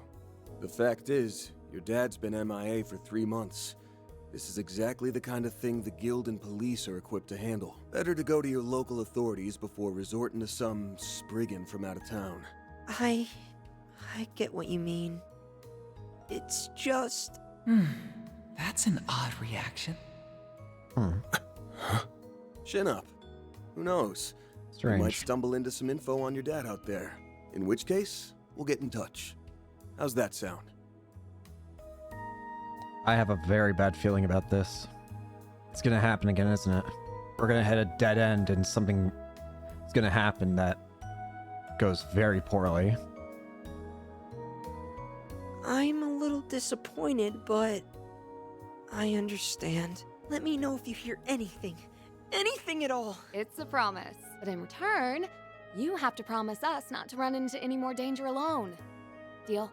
The fact is, your dad's been MIA for 3 months. This is exactly the kind of thing the guild and police are equipped to handle. Better to go to your local authorities before resorting to some spriggan from out of town. I get what you mean. It's just... That's an odd reaction. Chin up. Who knows? Strange. You might stumble into some info on your dad out there. In which case, we'll get in touch. How's that sound? I have a very bad feeling about this. It's gonna happen again, isn't it? We're gonna hit a dead end and something is gonna happen that goes very poorly. I'm a little disappointed, but I understand. Let me know if you hear anything. Anything at all. It's a promise. But in return, you have to promise us not to run into any more danger alone. Deal?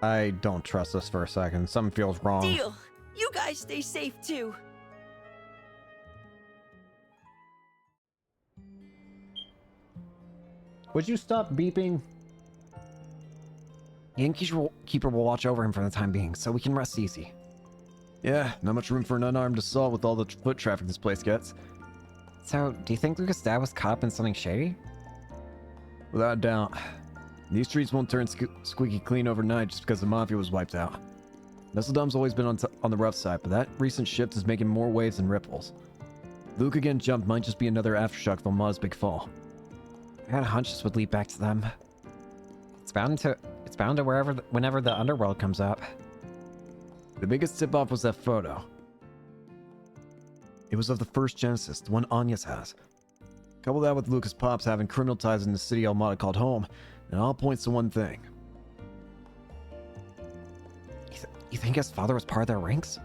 I don't trust this for a second. Something feels wrong. Deal. You guys stay safe too. Would you stop beeping? The innkeeper will watch over him for the time being, so we can rest easy. Yeah, not much room for an unarmed assault with all the foot traffic this place gets. So, do you think Lucas' dad was caught up in something shady? Without a doubt. These streets won't turn squeaky clean overnight just because the Mafia was wiped out. Nestledom's always been on the rough side, but that recent shift is making more waves than ripples. Luke again jumped might just be another aftershock of Almada's big fall. I had a hunch this would lead back to them. It's bound to whenever the underworld comes up. The biggest tip-off was that photo. It was of the first Genesis, the one Anya's has. Couple that with Lucas Pops having criminal ties in the city Almada called home, and it all points to one thing. You think his father was part of their ranks?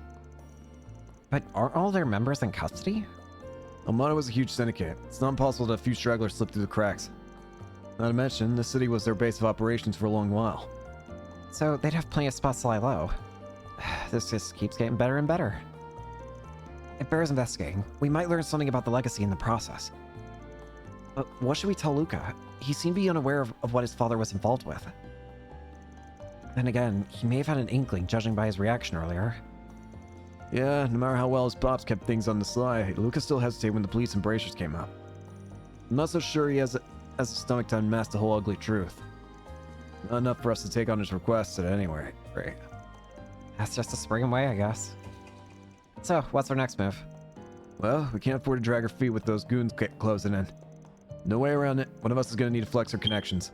But aren't all their members in custody? Almada was a huge syndicate. It's not impossible that a few stragglers slipped through the cracks. Not to mention, the city was their base of operations for a long while. So they'd have plenty of spots to lie low. This just keeps getting better and better. It bears investigating. We might learn something about the legacy in the process. But what should we tell Luca? He seemed to be unaware of what his father was involved with. Then again, he may have had an inkling, judging by his reaction earlier. Yeah, no matter how well his pops kept things on the sly, Lucas still hesitated when the police and bracers came out. I'm not so sure he has the stomach to unmask the whole ugly truth. Not enough for us to take on his request at any rate. Right. That's just a spring away, I guess. So, what's our next move? Well, we can't afford to drag our feet with those goons closing in. No way around it. One of us is going to need to flex our connections.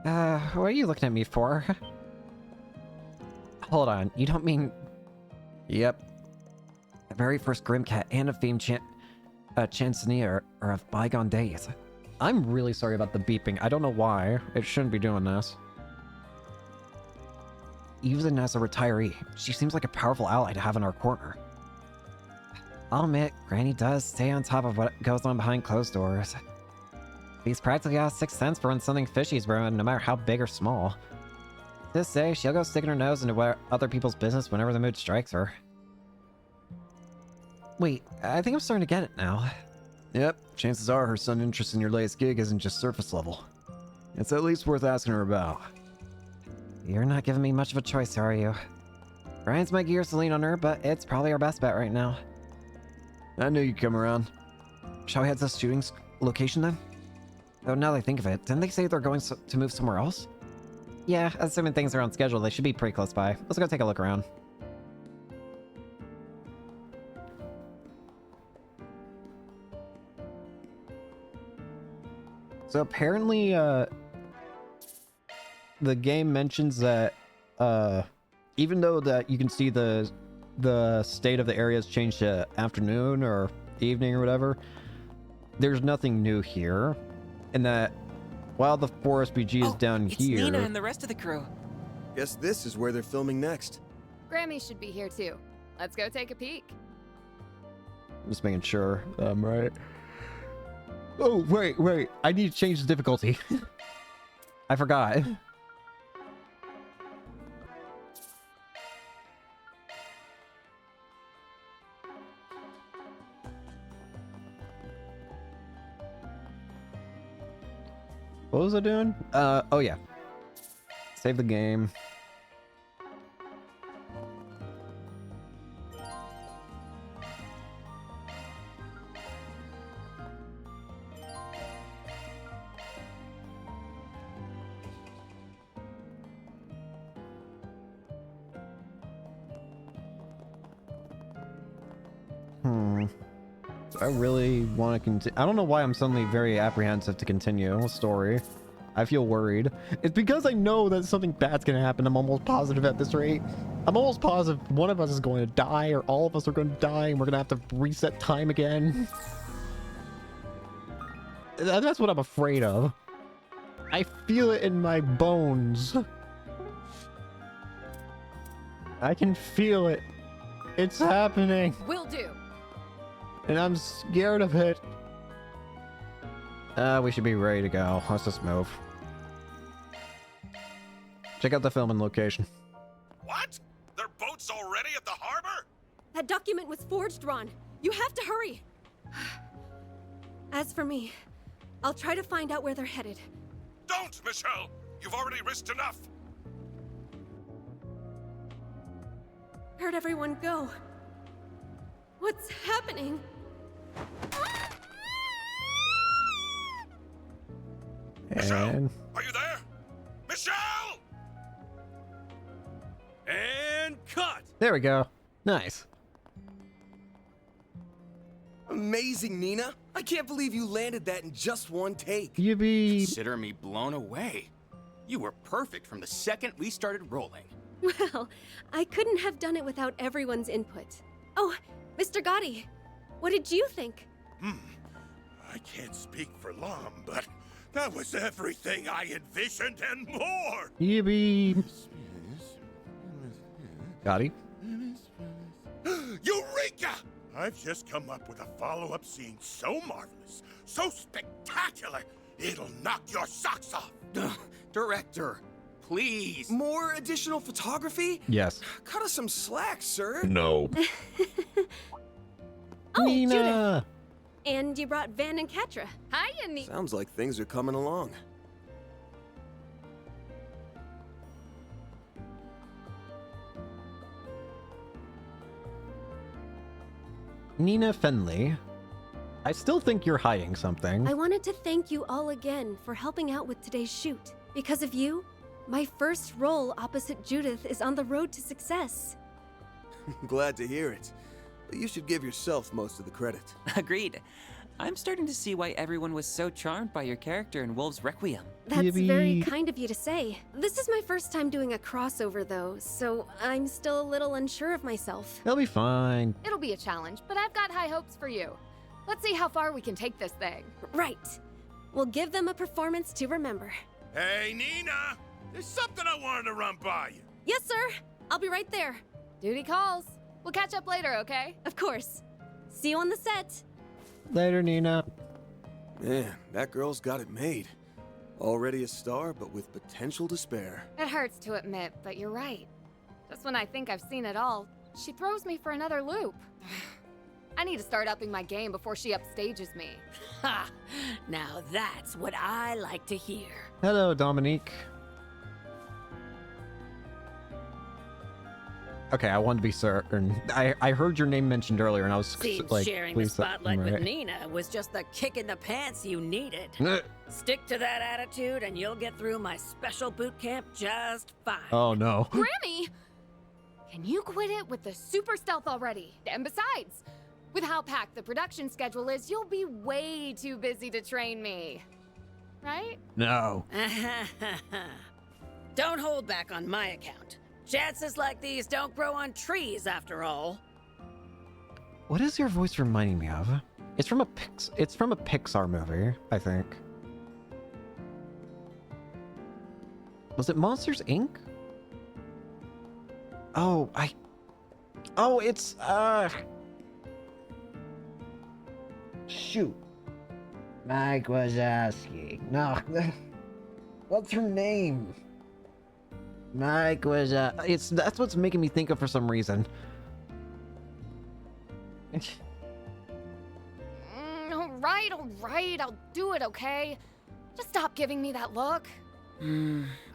What are you looking at me for? Hold on, you don't mean... Yep. The very first Grimcat and a famed Chancellor are of bygone days. I'm really sorry about the beeping. I don't know why. It shouldn't be doing this. Even as a retiree, she seems like a powerful ally to have in our corner. I'll admit, Granny does stay on top of what goes on behind closed doors. She's practically got a sixth sense for when something fishy's brewing, no matter how big or small. To this day, she'll go sticking her nose into other people's business whenever the mood strikes her. Wait, I think I'm starting to get it now. Yep, chances are her son's interest in your latest gig isn't just surface level. It's at least worth asking her about. You're not giving me much of a choice, are you? Brian's my gears to lean on her, but it's probably our best bet right now. I knew you'd come around. Shall we head to the shooting location then? Though now that I think of it, didn't they say they're going to move somewhere else? Yeah, assuming things are on schedule, they should be pretty close by. Let's go take a look around. So apparently, the game mentions that, even though that you can see the state of the area has changed to afternoon or evening or whatever, there's nothing new here. And that while the 4SPG is down it's here... Nina and the rest of the crew. Guess this is where they're filming next. Grammy should be here too. Let's go take a peek. I'm just making sure I'm right. Oh, wait. I need to change the difficulty. I forgot. What was I doing? Oh yeah. Save the game. I really want to continue. I don't know why I'm suddenly very apprehensive to continue the story. I feel worried. It's because I know that something bad's gonna happen. I'm almost positive at this rate. I'm almost positive one of us is going to die, or all of us are going to die, and we're gonna have to reset time again. That's what I'm afraid of. I feel it in my bones. I can feel it. It's happening, Will do. and I'm scared of it. We should be ready to go. Let's just move. Check out the filming location. What? Their boat's already at the harbor? That document was forged, Ron. You have to hurry. As for me, I'll try to find out where they're headed. Don't, Michelle! You've already risked enough! Where'd everyone go? What's happening? And Are you there? Michelle! And cut! there we go. Nice. Amazing, Nina. I can't believe you landed that in just one take. You be... Consider me blown away. You were perfect from the second we started rolling. Well, I couldn't have done it without everyone's input. Oh, Mr. Gotti, what did you think? I can't speak for Lom, but that was everything I envisioned and more! You be... Gotti? Eureka! I've just come up with a follow-up scene so marvelous, so spectacular, it'll knock your socks off! Director, please. More additional photography? Yes. Cut us some slack, sir. No. Oh, Nina! Judith. And you brought Van and Katra. Hi, Annie. Sounds like things are coming along. Nina Fenley. I still think you're hiding something. I wanted to thank you all again for helping out with today's shoot. Because of you, my first role opposite Judith is on the road to success. Glad to hear it. But you should give yourself most of the credit. Agreed. I'm starting to see why everyone was so charmed by your character in Wolves Requiem. That's Yippee. very kind of you to say. This is my first time doing a crossover, though, so I'm still a little unsure of myself. They'll be fine. It'll be a challenge, but I've got high hopes for you. Let's see how far we can take this thing. Right. We'll give them a performance to remember. Hey, Nina! There's something I wanted to run by you. Yes, sir. I'll be right there. Duty calls. We'll catch up later, okay? Of course. See you on the set. Later, Nina. Man, that girl's got it made. Already a star, but with potential to spare. It hurts to admit, but you're right. Just when I think I've seen it all, she throws me for another loop. I need to start upping my game before she upstages me. Ha! Now that's what I like to hear. Hello, Dominique. Okay, I wanted to be certain. I heard your name mentioned earlier, and I was Seems like, sharing the please set spotlight them with right. Nina was just the kick in the pants you needed. Eh. Stick to that attitude, and you'll get through my special boot camp just fine. Oh no. Grammy! Can you quit it with the super stealth already? And besides, with how packed the production schedule is, you'll be way too busy to train me. Right? No. Don't hold back on my account. Chances like these don't grow on trees, after all. What is your voice reminding me of? It's from a Pixar movie, I think. Was it Monsters Inc? Oh, it's shoot. Mike was asking. No. What's her name? Mike was that's what's making me think of for some reason. All right, I'll do it, okay? Just stop giving me that look.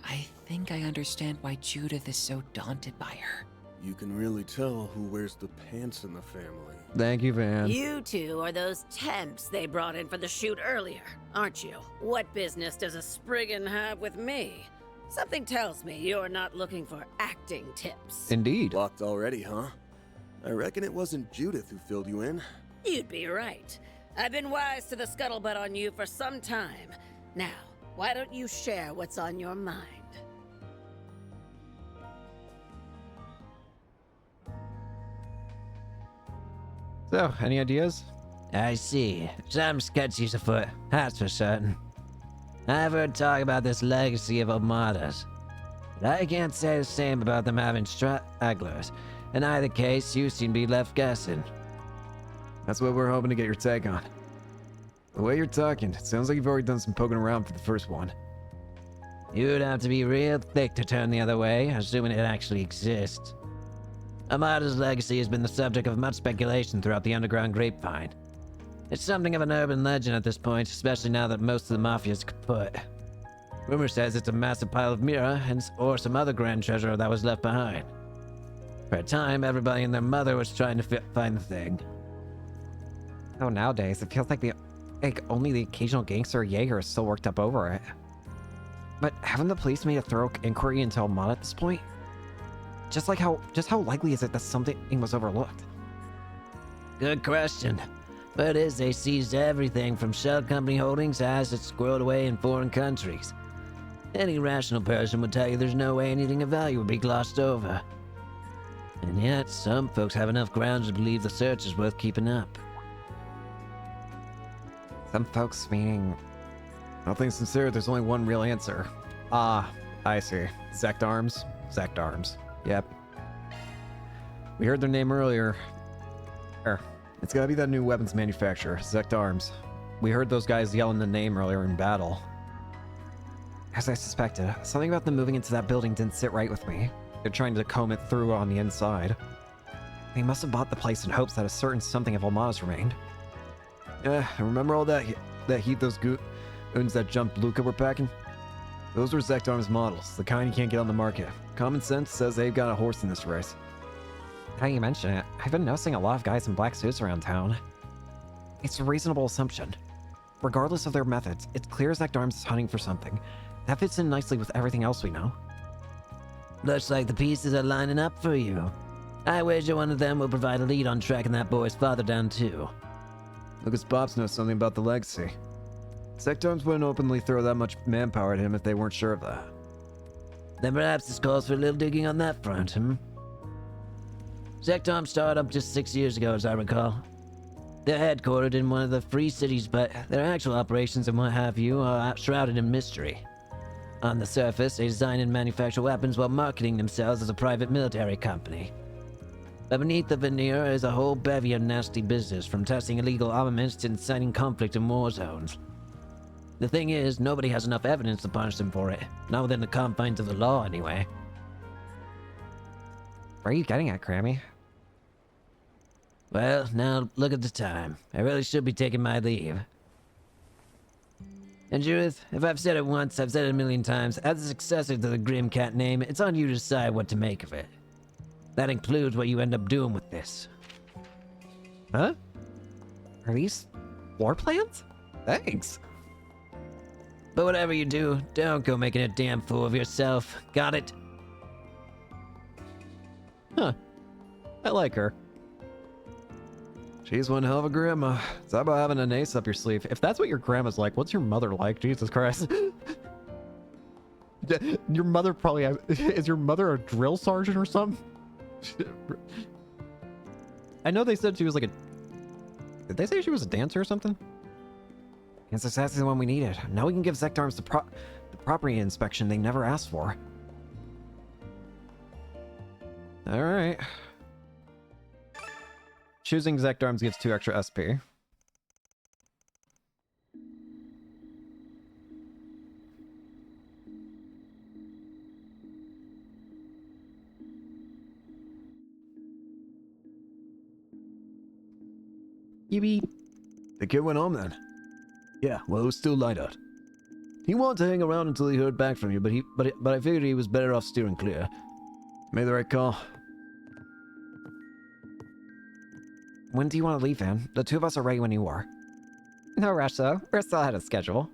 I think I understand why Judith is so daunted by her. You can really tell who wears the pants in the family. Thank you, Van. You two are those temps they brought in for the shoot earlier, aren't you? What business does a Spriggan have with me? Something tells me you're not looking for acting tips. Indeed. Locked already, huh? I reckon it wasn't Judith who filled you in. You'd be right. I've been wise to the scuttlebutt on you for some time. Now, why don't you share what's on your mind? So, any ideas? I see. Some sketchy's afoot, that's for certain. I've heard talk about this legacy of armadas, but I can't say the same about them having stragglers. In either case, you seem to be left guessing. That's what we're hoping to get your take on. The way you're talking, it sounds like you've already done some poking around for the first one. You'd have to be real thick to turn the other way, assuming it actually exists. Amada's legacy has been the subject of much speculation throughout the underground grapevine. It's something of an urban legend at this point, especially now that most of the Mafia's kaput. Rumor says it's a massive pile of Mira, or some other grand treasure that was left behind. For a time, everybody and their mother was trying to find the thing. Oh, nowadays, it feels like only the occasional gangster or Jaeger is still worked up over it. But haven't the police made a thorough inquiry into Almada at this point? Just how likely is it that something was overlooked? Good question. But is they seized everything from shell company holdings to assets squirreled away in foreign countries. Any rational person would tell you there's no way anything of value would be glossed over. And yet, some folks have enough grounds to believe the search is worth keeping up. Some folks meaning... Nothing sincere, there's only one real answer. Ah, I see. Zect Arms? Zect Arms. Yep. We heard their name earlier. It's gotta be that new weapons manufacturer, Zect Arms. We heard those guys yelling the name earlier in battle. As I suspected, something about them moving into that building didn't sit right with me. They're trying to comb it through on the inside. They must have bought the place in hopes that a certain something of Almada's remained. Yeah, I remember all that heat those goons that jumped Luca were packing? Those were Zect Arms models, the kind you can't get on the market. Common sense says they've got a horse in this race. Now you mention it, I've been noticing a lot of guys in black suits around town. It's a reasonable assumption. Regardless of their methods, it's clear Zect Arms is hunting for something. That fits in nicely with everything else we know. Looks like the pieces are lining up for you. I wager one of them will provide a lead on tracking that boy's father down too. Lucas Bobs knows something about the legacy. Zect Arms wouldn't openly throw that much manpower at him if they weren't sure of that. Then perhaps this calls for a little digging on that front, Zect Arms started up just 6 years ago, as I recall. They're headquartered in one of the free cities, but their actual operations and what have you are shrouded in mystery. On the surface, they design and manufacture weapons while marketing themselves as a private military company. But beneath the veneer is a whole bevy of nasty business, from testing illegal armaments to inciting conflict in war zones. The thing is, nobody has enough evidence to punish them for it. Not within the confines of the law, anyway. Where are you getting at, Grammy? Well, now look at the time. I really should be taking my leave. And Judith, if I've said it once, I've said it a million times. As a successor to the Grim Cat name, it's on you to decide what to make of it. That includes what you end up doing with this. Huh? Are these floor plans? Thanks. But whatever you do, don't go making a damn fool of yourself. Got it? Huh. I like her. She's one hell of a grandma. It's about having an ace up your sleeve. If that's what your grandma's like, what's your mother like? Jesus Christ. Your mother probably has... Is your mother a drill sergeant or something? I know they said she was like a... Did they say she was a dancer or something? It's exactly the one we needed. Now we can give Zect Arms the property inspection they never asked for. Alright. Choosing Zect Arms gives 2 extra SP. Yippee. The kid went home then? Yeah, well, it was still light out. He wanted to hang around until he heard back from you, but I figured he was better off steering clear. Made the right call. When do you want to leave, Van? The two of us are ready when you are. No rush, though. We're still ahead of schedule.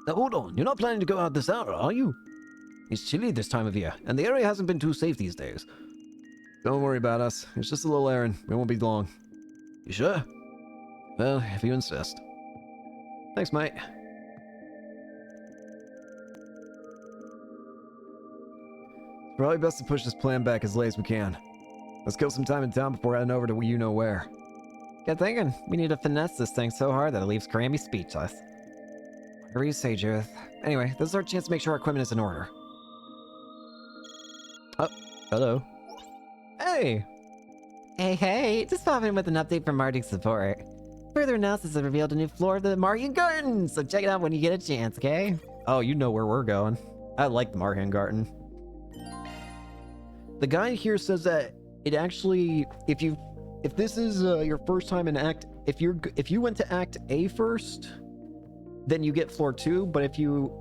Now, hold on. You're not planning to go out this hour, are you? It's chilly this time of year, and the area hasn't been too safe these days. Don't worry about us. It's just a little errand. We won't be long. You sure? Well, if you insist. Thanks, mate. It's probably best to push this plan back as late as we can. Let's kill some time in town before heading over to you-know-where. Good thinking. We need to finesse this thing so hard that it leaves Grammy speechless. Whatever you say, Judith. Anyway, this is our chance to make sure our equipment is in order. Oh, hello. Hey! Hey, just popping in with an update from Marting's support. Further analysis has revealed a new floor of the Martian Garden, so check it out when you get a chance, okay? Oh, you know where we're going. I like the Marhan Garden. The guy here says that it actually, if this is your first time in Act, if you went to Act A first, then you get floor 2. But if you,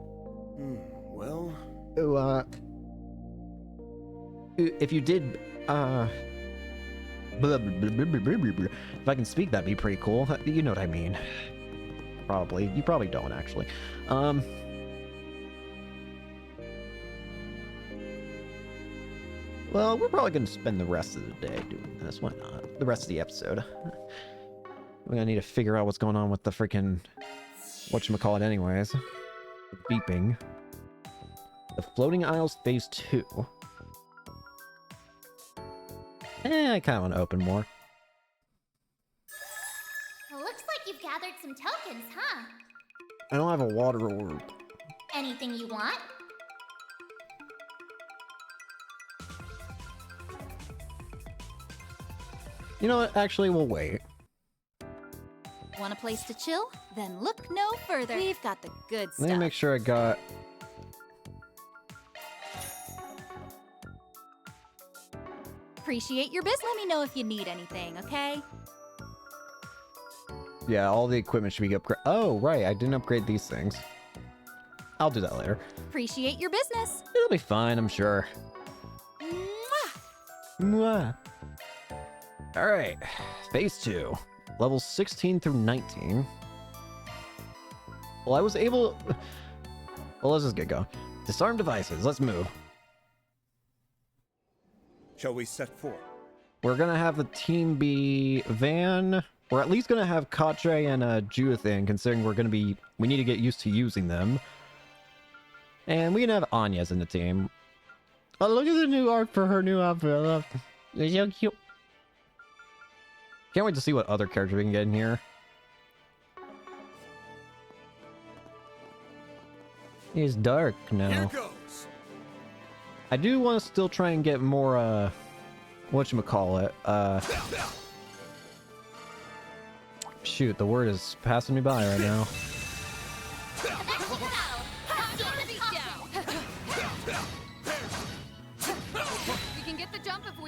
if you did, if I can speak, that'd be pretty cool. You know what I mean? Probably. You probably don't actually. Well, we're probably going to spend the rest of the day doing this. Why not? The rest of the episode. We're going to need to figure out what's going on with the freaking... whatchamacallit anyways. The beeping. The Floating Isles Phase 2. I kind of want to open more. Looks like you've gathered some tokens, huh? I don't have a water orb. Anything you want? You know what? Actually, we'll wait. Want a place to chill? Then look no further. We've got the good stuff. Let me make sure I got... Appreciate your business. Let me know if you need anything, okay? Yeah, all the equipment should be upgraded. Oh, right. I didn't upgrade these things. I'll do that later. Appreciate your business. It'll be fine, I'm sure. Mwah. All right. Phase 2. Levels 16 through 19. Well, I was able... Well, let's just get going. Disarm devices. Let's move. Shall we set forth? We're gonna have the team be Van. We're at least gonna have Katre and Judith in, considering we need to get used to using them. And we can have Anya's in the team. Oh, look at the new art for her new outfit. I love it. It's so cute. Can't wait to see what other characters we can get in here. It's dark now. Here goes. I do want to still try and get more, whatchamacallit, shoot, the word is passing me by right now.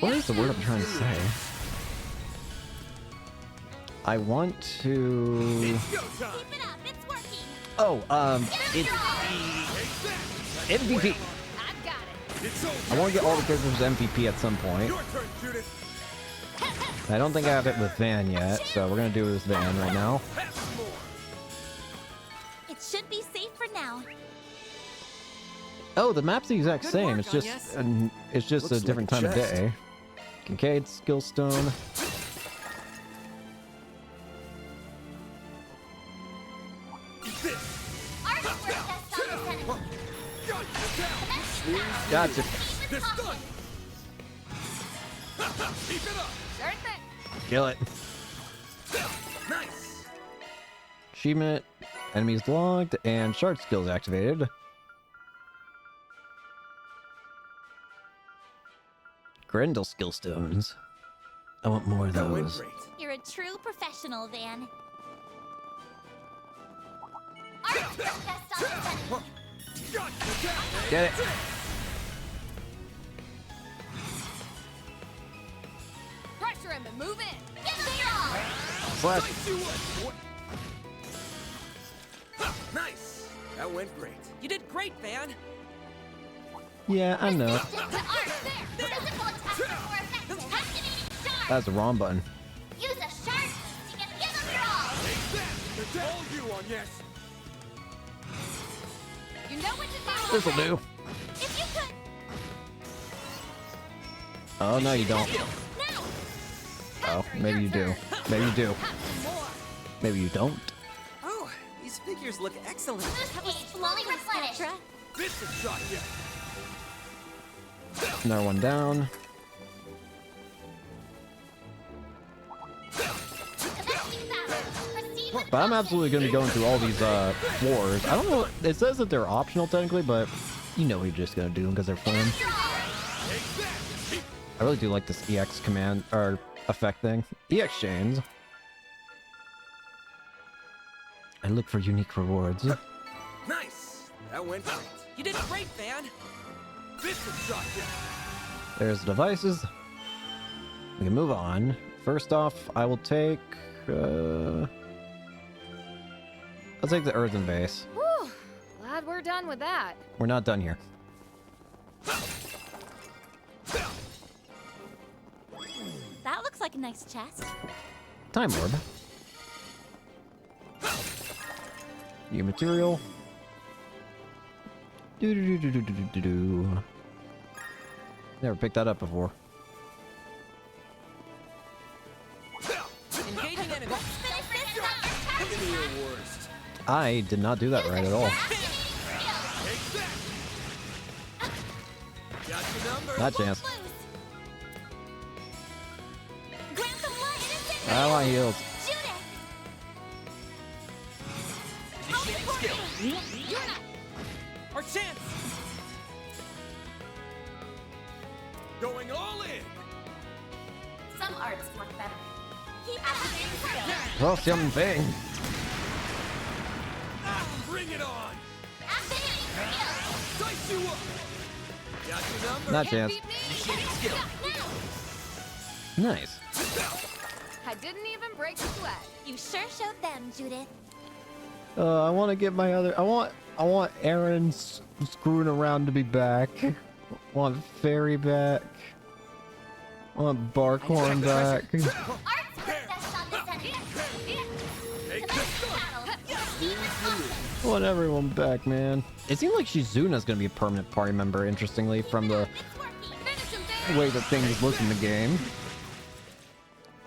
What is the word I'm trying to say? I want to... Oh, it's MVP. I want to get all the characters MVP at some point. I don't think I have it with Van yet, so we're gonna do it with Van right now. It should be safe for now. Oh, the map's the exact same. It's just a different time of day. Kincaid, Skillstone. Gotcha. Kill it. Nice. Achievement. Enemies logged and shard skills activated. Grendel Skillstones. I want more of those. You're a true professional, Van. Get it. Pressure him and move in. Give him your all. Slash. Nice. That went great. You did great, Van. Yeah, I know. That's the wrong button. Use a sharp stick and give him your all. All you on yes. You know what to do. This'll do. If you could. Oh, no, you don't. Oh, maybe you do. Maybe you do. Maybe you don't. Oh, these figures look excellent. That was slowly replenished. This is shot yet. Another one down. But I'm absolutely going to be going through all these floors. I don't know. It says that they're optional technically, but you know we're just going to do them because they're fun. I really do like this EX command, or effect thing. EX chains. I look for unique rewards. Nice! That went great. You did great, Van. This is shocking. There's the devices. We can move on. First off, I will take... I'll take the earthen base. Whew. Glad we're done with that. We're not done here. That looks like a nice chest. Time orb. New material. Do. Never picked that up before. Engaging enemy. Give me your worst. I did not do that right at all. Got your number. Not chance. I want heals. Our chance. Going all in. Some arts work better. Oh, something. Bring it on. Dice you up. Got your number. Not chance. Nice. I didn't even break a sweat. You sure showed them, Judith. I want to get my other. I want Aaron screwing around to be back. I want Fairy back. I want Barkhorn back. I want everyone back, man. It seems like Shizuna's gonna be a permanent party member, interestingly, from the way that things look in the game.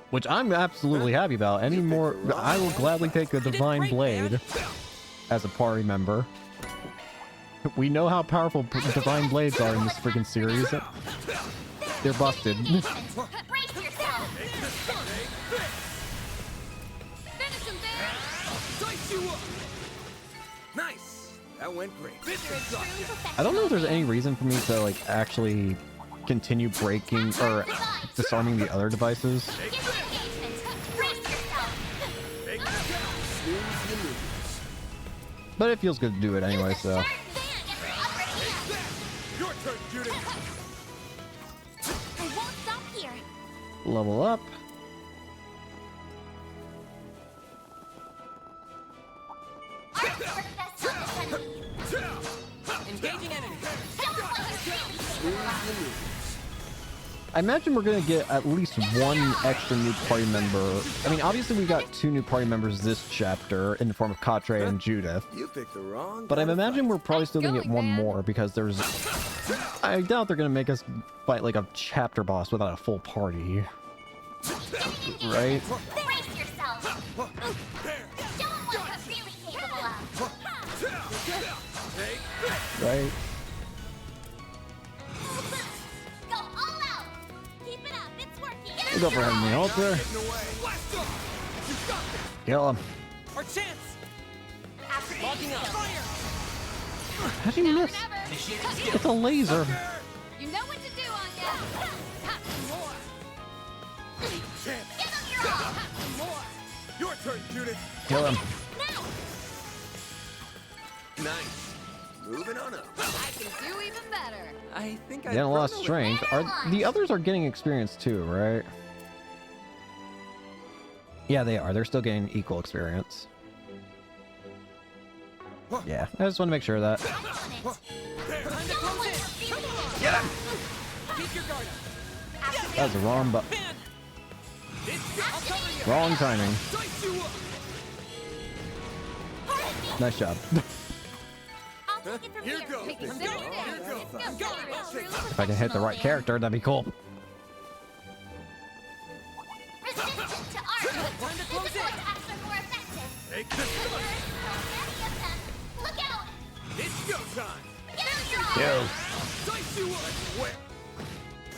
Which I'm absolutely happy about. Any more, I will gladly take a Divine Blade as a party member. We know how powerful Divine Blades are in this freaking series. They're busted. Nice. That went great. I don't know if there's any reason for me to like actually continue breaking or disarming the other devices. But it feels good to do it anyway, so. Your turn, Judith. I won't stop here. Level up. Engaging enemy. I imagine we're gonna get at least one extra new party member. I mean, obviously we got 2 new party members this chapter in the form of Katre and Judith. You picked the wrong. But I imagine we're probably still gonna get one more because there's... I doubt they're gonna make us fight like a chapter boss without a full party. Right? Brace yourself. Show them what we're really capable of. Right? Go all out. Keep it up. It's working. We'll go for him in the altar. Kill him. Our chance. Locking up. Fire. How'd you miss? It's a laser. You know what to do, Anya. Have some more. Give them your all. Have some more. Your turn, Judith. Kill him. Nice. Moving on up. I can do even better. I think I Getting a lot of strength. The others are getting experience too, right? Yeah, they are. They're still getting equal experience. Yeah, I just want to make sure of that. Get him. Keep your guard up. That was the wrong button. Wrong timing. Nice job. Here goes. If I can hit the right character, that'd be cool. Resistant to art. This is what's actually more effective. Take this. Look out. It's go time. Yo. Dice you up. Where?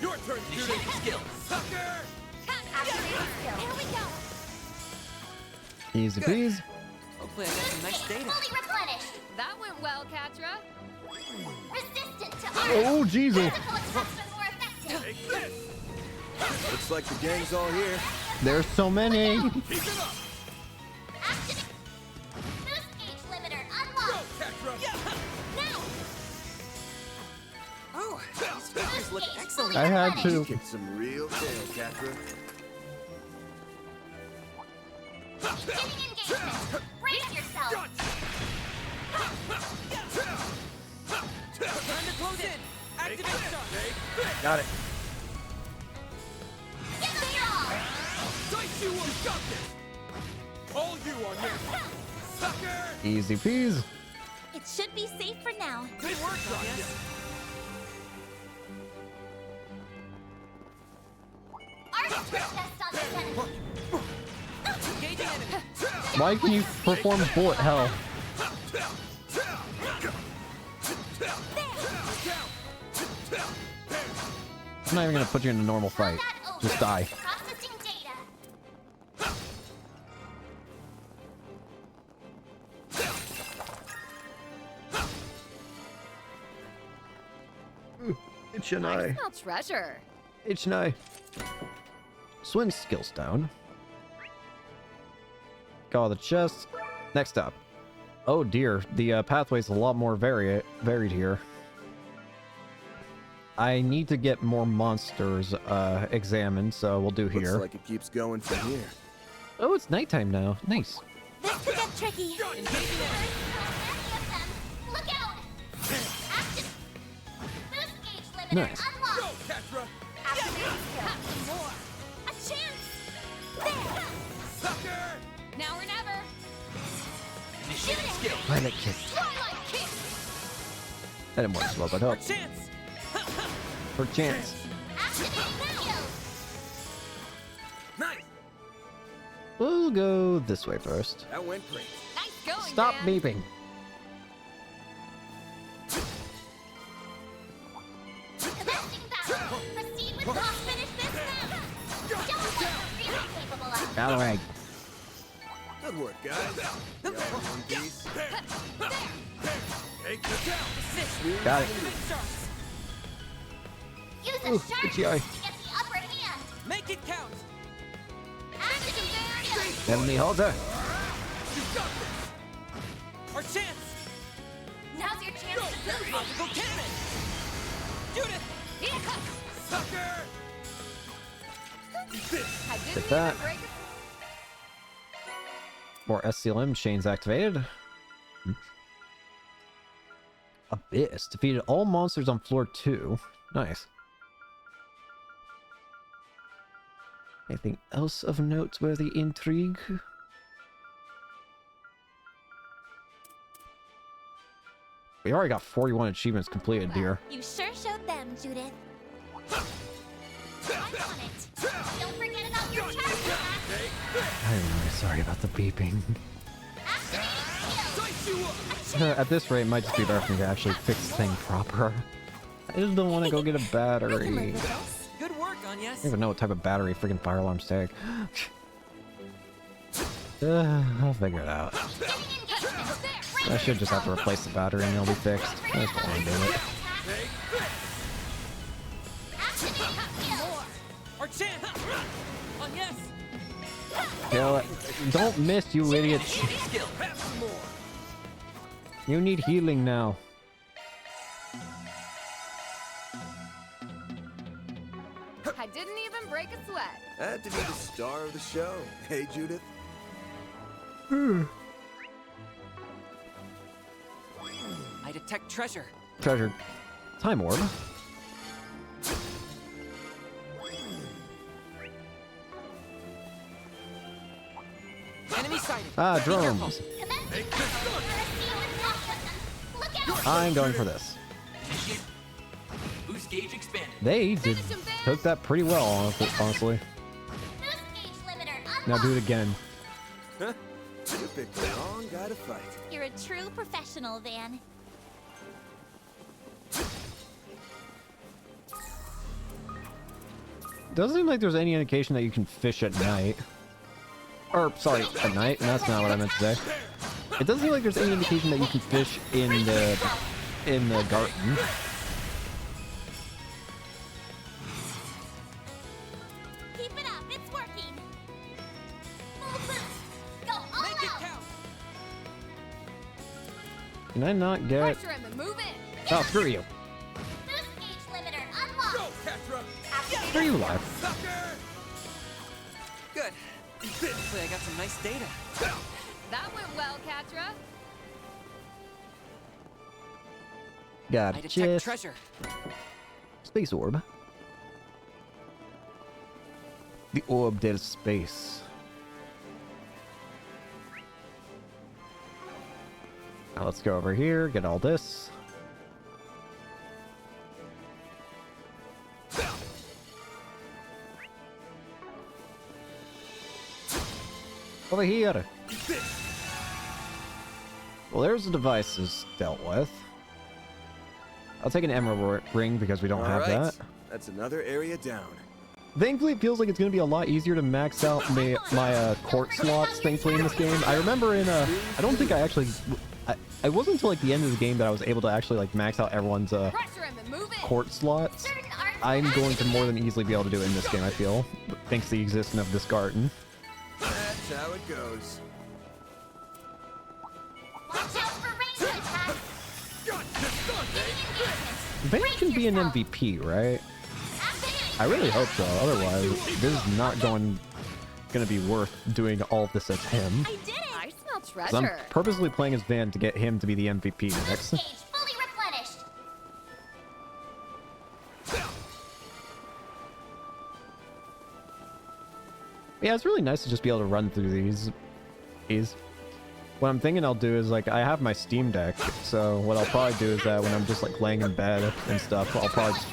Your turn, Judith. Skills. Sucker. Here we go. Easy peasy. Hopefully I got some nice data. Fully replenished. That went well, Katra. Resistant to art. Oh, Jesus. Physical attachment more effective. Take this. Looks like the gang's all here. There's so many. Boost gauge limiter unlocked. Now. Oh, these figures look excellent. I had to. Kick some real tail, Catra. Getting engagement. Brace yourself. Time to close in. Activate charge. Got it. Get the draw. Dice you will got this! All you on your sucker! Easy peas. It should be safe for now. Good work, Anya. Arc test on this enemy. Engaging enemy. Why can you perform bullet hell? I'm not even gonna put you in a normal fight. Just die. Processing data. It's an eye. Smell treasure. It's an eye. Swing skills down. Got all the chests. Next up. Oh dear, the pathway's a lot more varied here. I need to get more monsters examined, so we'll do here. Looks like it keeps going from here. Oh, it's nighttime now. Nice. This could get tricky. Engaging enemy. Look out! Active. Boost gauge limiter Nice. unlocked. Catra! Activate skill. More. A chance. There. Sucker! Now or never. Initiating skill. Violet kick. Twilight kick. That didn't work as well, but help. Chance. For chance. Activating skill. Nice. We'll go this way first. That went great. Nice going, Stop man. beeping. Commencing battle. Proceed with caution. Finish this now. Don't let them really capable of. Batarang. Good work, guys. Y'all in one piece. Take this out! Got it. Use a Ooh, sharp itchy eye. to get the upper hand. Make it count. Activating skill. Heavenly halter. Our chance. Now's your chance to prove it. Optical cannon. Judith. Sucker! I didn't Take that. even break it. More SCLM chains activated. Abyss defeated all monsters on floor 2. Nice. Anything else of noteworthy intrigue? We already got 41 achievements completed here. You sure showed them, Judith. I'm on it. Don't forget about your charge attack. I'm really sorry about the beeping. Activating skill. At this rate, it might just be better for me to actually fix the thing proper. I just don't want to go get a battery. Good work, Anya. I don't even know what type of battery freaking fire alarms take. I'll figure it out. I should just have to replace the battery and it'll be fixed. I just don't want to do it. Our chance. On yes. Kill it. Don't miss, you idiots. Skill. You need healing now. I didn't even break a sweat. Had to be the star of the show. Hey, Judith. I detect treasure. Treasure. Time orb. Enemy sighted. Ah, Be careful. drones. I'm going for this. Initiate. Boost gauge expanded. They took that pretty well, honestly. Now do it again. Huh? You picked the wrong guy to fight. You're a true professional, Van. Doesn't seem like there's any indication that you can fish at night. Or, sorry, at night. That's not what I meant to say. It doesn't seem like there's any indication that you can fish in the garden. Can I not get... Pressure him and move in. Oh, screw you. Boost gauge limiter unlocked. Go, Tetra! Screw you, live. Sucker! Good. Hopefully I got some nice data. That went well, Catra. Got I it. detect treasure. Space orb. The orb del space. Now let's go over here, get all this. Over here. Well, there's the devices dealt with. I'll take an emerald ring because we don't have that. That's another area down. Thankfully, it feels like it's going to be a lot easier to max out my court slots, thankfully, in this game. I remember in I don't think I actually... I wasn't until like the end of the game that I was able to actually like max out everyone's court slots. I'm going to more than easily be able to do it in this game, I feel. Thanks to the existence of this garden. That's how it goes. Watch out for range attacks. Van can be an MVP, right? I really hope so. Otherwise, this is not going to be worth doing all of this as him. I did it. I smell 'Cause treasure. I'm purposely playing as Van to get him to be the MVP next. Gauge fully replenished. Yeah, it's really nice to just be able to run through these. What I'm thinking I'll do is, like, I have my Steam Deck, so what I'll probably do is that when I'm just, like, laying in bed and stuff, I'll probably just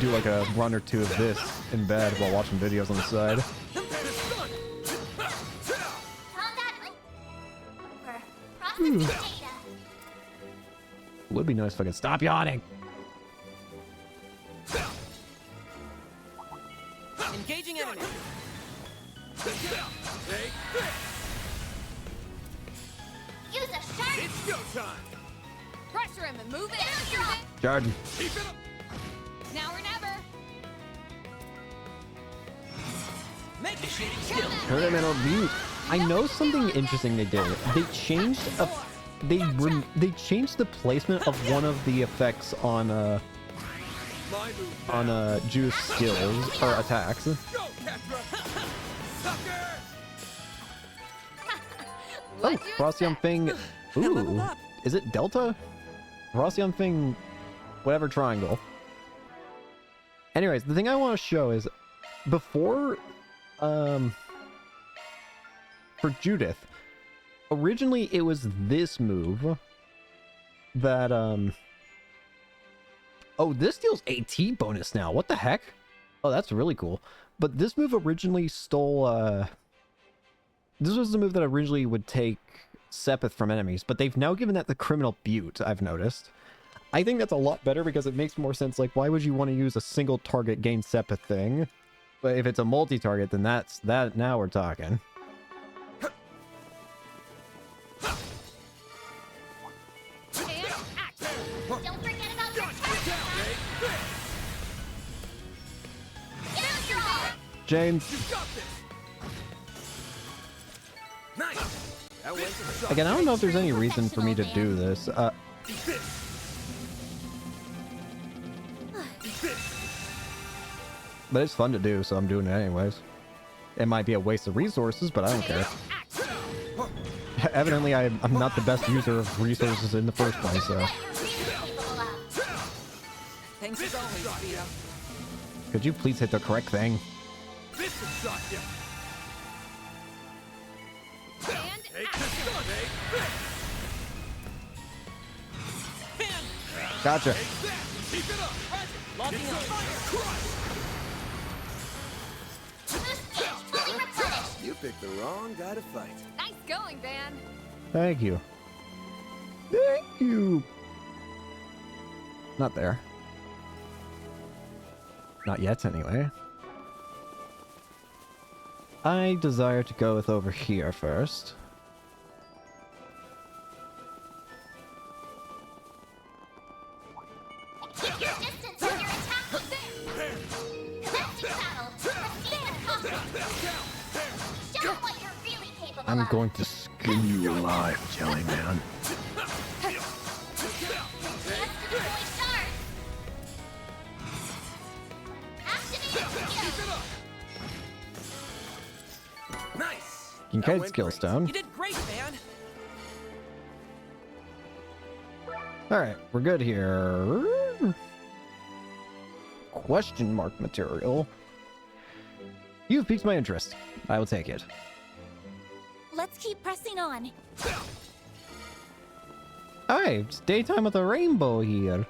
do, like, a run or two of this in bed while watching videos on the side. Would be nice if I could stop yawning. Engaging enemy. Use a shark. It's go time. Pressure him and move in. Jordan. Keep it up. Now or never. Initiating skill. Tournamental mute. I know something interesting they did. They changed they changed the placement of one of the effects on Juice skills or attacks. Go, Tetra. Sucker! Oh, Frostion Thing. Ooh, is it Delta? Frostion Thing, whatever triangle. Anyways, the thing I want to show is before, for Judith, originally it was this move that, oh, this deals AT bonus now. What the heck? Oh, that's really cool. But this move originally stole, this was the move that originally would take Sepith from enemies, but they've now given that the Criminal Butte, I've noticed. I think that's a lot better because it makes more sense. Like, why would you want to use a single target gain Sepith thing? But if it's a multi-target, then that's that. Now we're talking. Don't forget about your target. Use your arm. James. Again, I don't know if there's any reason for me to do this. But it's fun to do, so I'm doing it anyways. It might be a waste of resources, but I don't care. Evidently, I'm not the best user of resources in the first place, so... Thanks as always, Vito. Could you please hit the correct thing? This will shock you. Gotcha. Keep it up. Locking on. You picked the wrong guy to fight. Nice going, Van. Thank you. Thank you. Not there. Not yet, anyway. I desire to go with over here first. Keep your distance when you're attacking. Domestic battle. Proceed with caution. Show them what you're really capable I'm of. going to skin you alive, Jelly Man. Nice. Kincaid skill stone. You did great, man. Alright, we're good here. Question mark material. You've piqued my interest. I will take it. Let's keep pressing on. Alright, it's daytime with a rainbow here.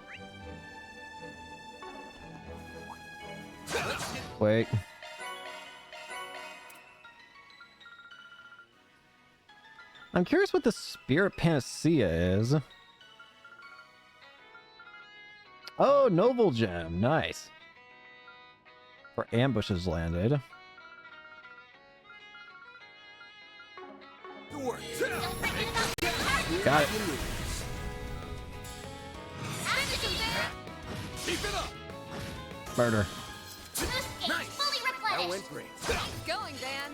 Wait. I'm curious what the Spirit Panacea is. Oh, Noble Gem. Nice. For ambushes landed. Got it. Keep it up. Murder. Nice. Fully replenished. That went great. Nice going, Van.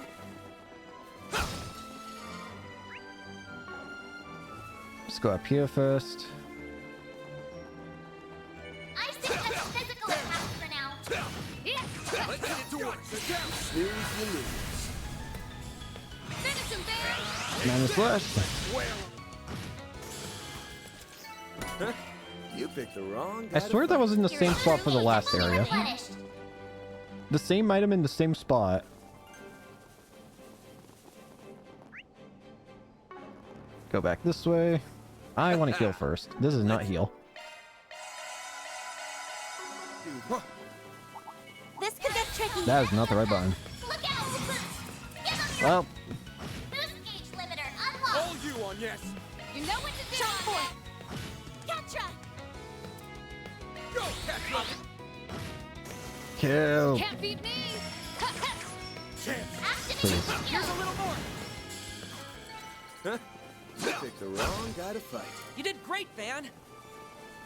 Let's go up here first. I suggest physical attacks for now. Let's get to work. Snooze, you lose. Finish him, Van. Minus less. Huh? You picked the wrong guy. I swear that was in the same spot for the last area. The same item in the same spot. Go back this way. I want to heal first. This is not heal. This could get tricky. That is not the right button. Look out! Well, Boost gauge limiter unlocked. All you on, yes. You know what to do. Shot point. Gotcha. Go, Captain. kill. Can't beat me. Please. Here's a little more. Huh? You picked the wrong guy to fight. You did great, Van.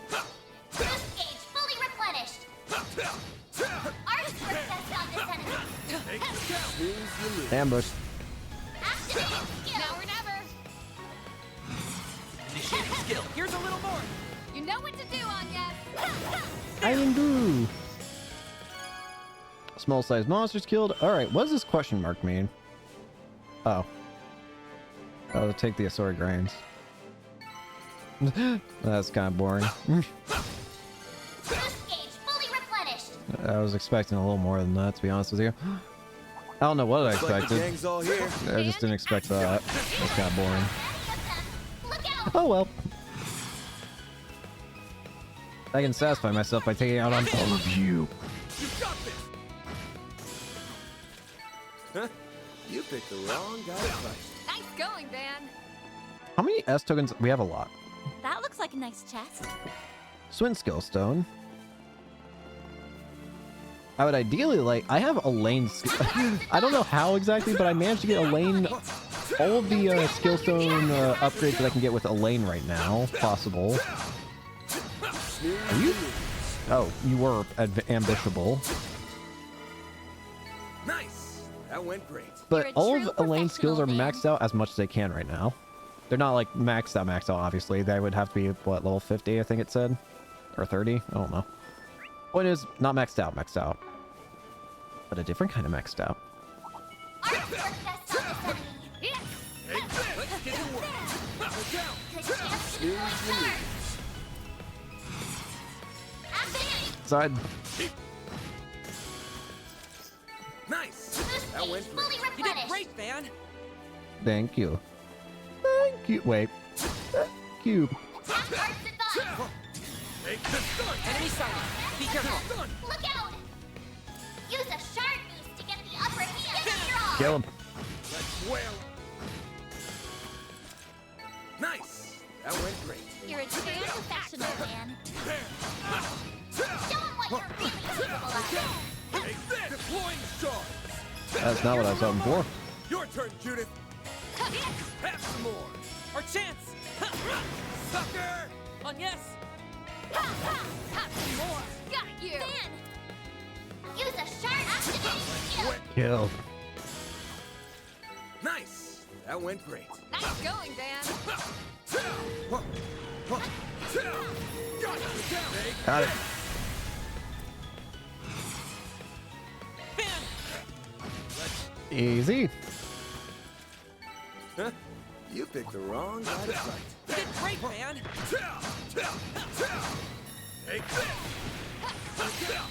Boost gauge fully replenished. Artist test on this enemy. Snooze, you lose. Ambush. Activate skill. Now or never. Initiating skill. Here's a little more. You know what to do, Anya. I can do. Small sized monsters killed. Alright, what does this question mark mean? Oh. Oh, take the assorted grains. That's kind of boring. Boost gauge fully replenished. I was expecting a little more than that, to be honest with you. I don't know what I Looks like the expected. gang's all here. I just didn't expect that. That's kind of boring. Look out. Oh well. I can satisfy myself by taking out on all of you. You got this. Huh? You picked the wrong guy to fight. Nice going, Van. How many S tokens? We have a lot. That looks like a nice chest. Swin skill stone. I would ideally like. I have Elaine. I don't know how exactly, but I managed to get Elaine. All of the skill stone upgrades that I can get with Elaine right now, possible. Are you? Oh, you were ambitiable. Nice. That went great. But all of Elaine's skills are maxed out as much as they can right now. They're not like maxed out, obviously. They would have to be, what, level 50, I think it said? Or 30? I don't know. Point is, not maxed out. But a different kind of maxed out. Artist test on this enemy. Let's get to work. Look out. Good chance to destroy stars. Activate. Side. Nice. Boost That gauge went fully great. You did replenished. great, Van. Thank you. Thank you. Wait. Thank you. Tap arts advice. Take the stun. Enemy sighted. Be careful. Look out. Use a shard boost to get the upper hand after all. Kill him. Let's wail. Nice. That went great. You're a true professional, man. Show 'em what you're really capable of. Take this. Deploying charge. That's not what I was hoping for. Your turn, Judith. Have some more. Our chance. Sucker. On yes. Have some more. Got you. Van. Use a shard activating skill. Kill. Nice. That went great. Nice going, Van. Got it. Easy. Huh? You picked the wrong guy to fight. You did great, man. Take this!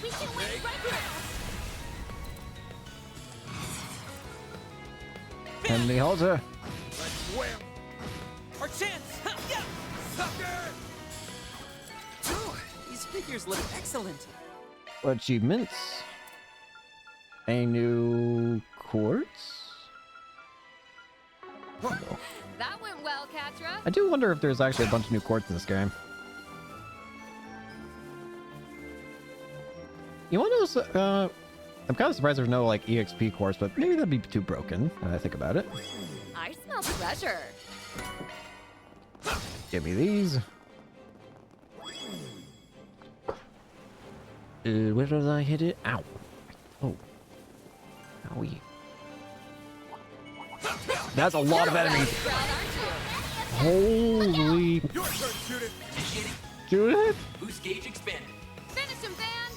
We can win right now! Henry Halter. Let's wham! Our chance! Yeah! Sucker! Ooh, these figures look excellent. Achievements. A new quartz. That went well, Katra. I do wonder if there's actually a bunch of new quartz in this game. You want to? I'm kind of surprised there's no like EXP quartz, but maybe that'd be too broken. When I think about it. I smell treasure. Give me these. Where did I hit it? Ow. Oh. Owie. That's a lot of enemies. Holy. Your turn, Judith! Judith? Boost gauge expanded. Finish him, Van.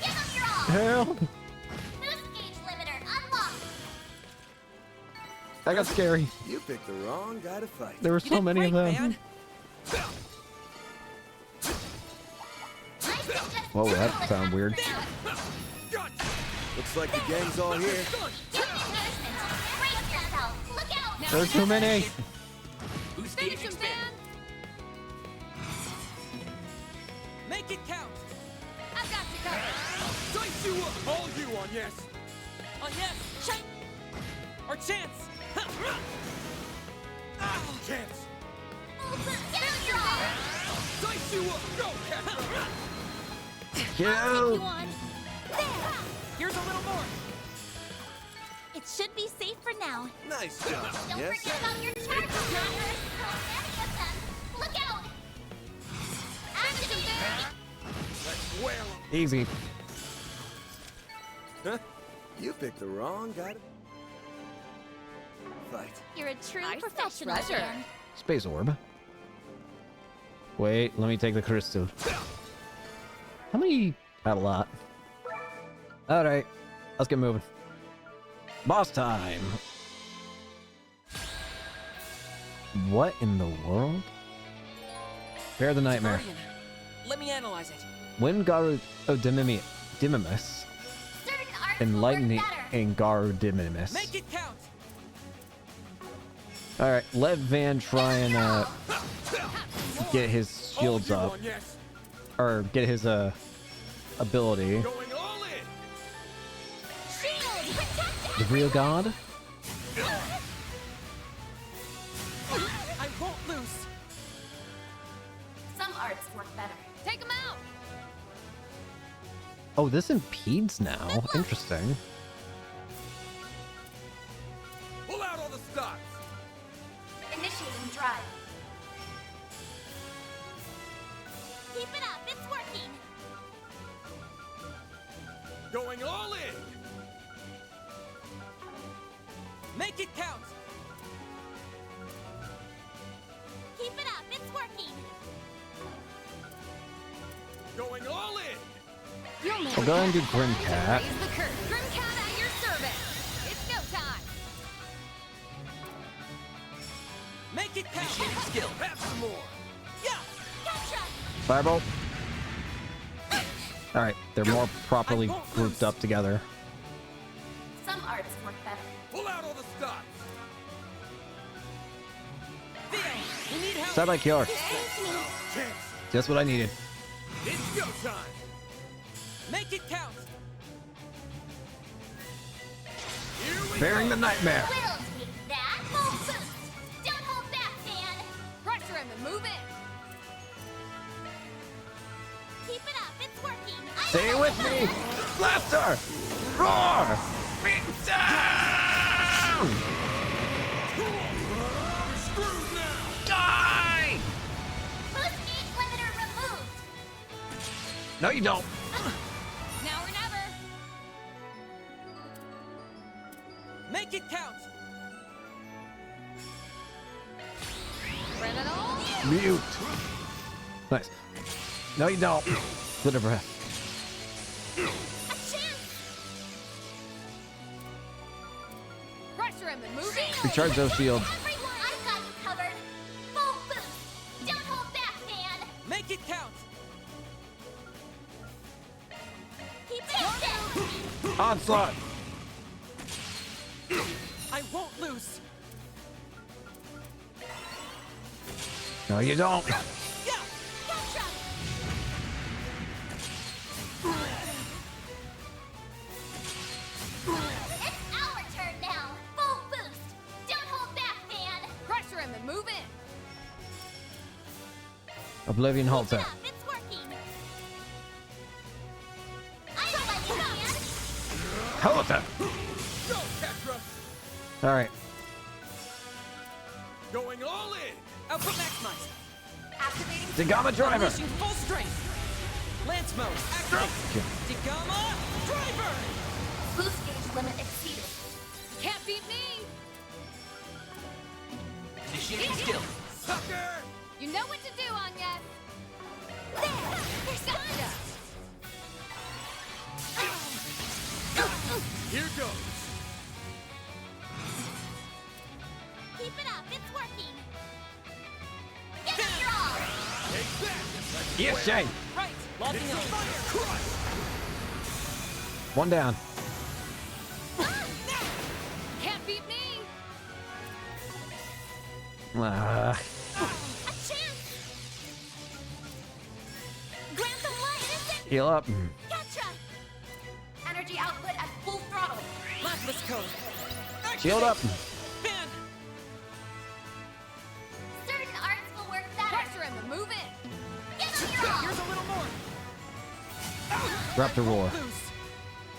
Give them your all! Help. Boost gauge limiter unlocked! That got scary. You picked the wrong guy to fight. There were so many of them. Whoa, that sounded weird. Looks like the gang's all here. Brace yourself! Look out! There's too many. Boost Finish gauge him, Van. expanded. Make it count! I've got you covered. Dice you up! All you on yes! On yes! Our chance! Chance! Give them your all! Dice you up! Go, Captain! Kill. Here's a little more. It should be safe for now. Nice job, Don't yes? forget about your charger hackers. So many of them. Look out! Activate! Let's whale 'em. Easy. Huh? You picked the wrong guy to fight. You're a true I smell professional, treasure. man. Space orb. Wait, let me take the crystal. How many? Not a lot. Alright, let's get moving. Boss time! What in the world? Bear the nightmare. Guardian, let me analyze it. When Garu Dimimus Certain arts will enlightening work better. in Garu Dimimus. Make it count. Alright, let Van try and get his shields All you up. on yes! Or get his ability. Going all in! Shield, protect The real god? I won't lose. Some arts work better. Take him out. Oh, this impedes now. Interesting. Pull out all the stops! Initiating drive. Keep it up, it's working. Going all in! Make it count. Keep it up, it's working. Going all in! You'll never We'll go and do guess. Grimcat. Raise the curtain. Grimcat at your service. It's go time. Make it count. Initiating skill. Have some more! Yeah. Gotcha! Firebolt. Alright, they're more properly grouped up together. Some arts work better. Pull out all the stops! Theo, we need help. Side by cure. Chance! Just what I needed. It's go time! Make it count. Here we Bearing the nightmare. We'll take that. Full boost! Don't hold back, Dan! Pressure him and move in. Keep it up, it's working. Stay with me! Blaster! Roar! Beat down! We're screwed now! Die! Boost gauge limiter removed. No, you don't. Now or never. Make it count. Criminal. Mute. Nice. No, you don't. Split a breath. A chance! Pressure him and move Recharge those shields. Everyone, I've got you covered. Full boost. Don't hold back, man. Make it count! Keep it. Onslaught. I won't lose! No, you don't. Yeah! Gotcha. It's our turn now. Full boost. Don't hold back, man. Pressure him and move in. Oblivion halter. Keep it up. It's working. I don't like it, man. Halter. Go, Tetra! All right. Going all in! Output maximized! Activating. Degama driver. Unleashing full strength! Lance mode, activate! Degama driver! Boost gauge limit exceeded. Can't beat me. Initiating skill. Sucker! You know what to do, Anya. There. There's Gotcha. Here goes! Keep it up. It's working. Give it your all. Take that! Yes, Shane. Right! Locking on fire! Crush! One down. Can't beat me. A chance. Grant them light. Heal up. Gotcha. Energy output at full throttle. Lapis code! Shield up. Band! Certain arts will work better. Pressure him and move in. Give it your all. Here's a little more! Raptor roar. Loose!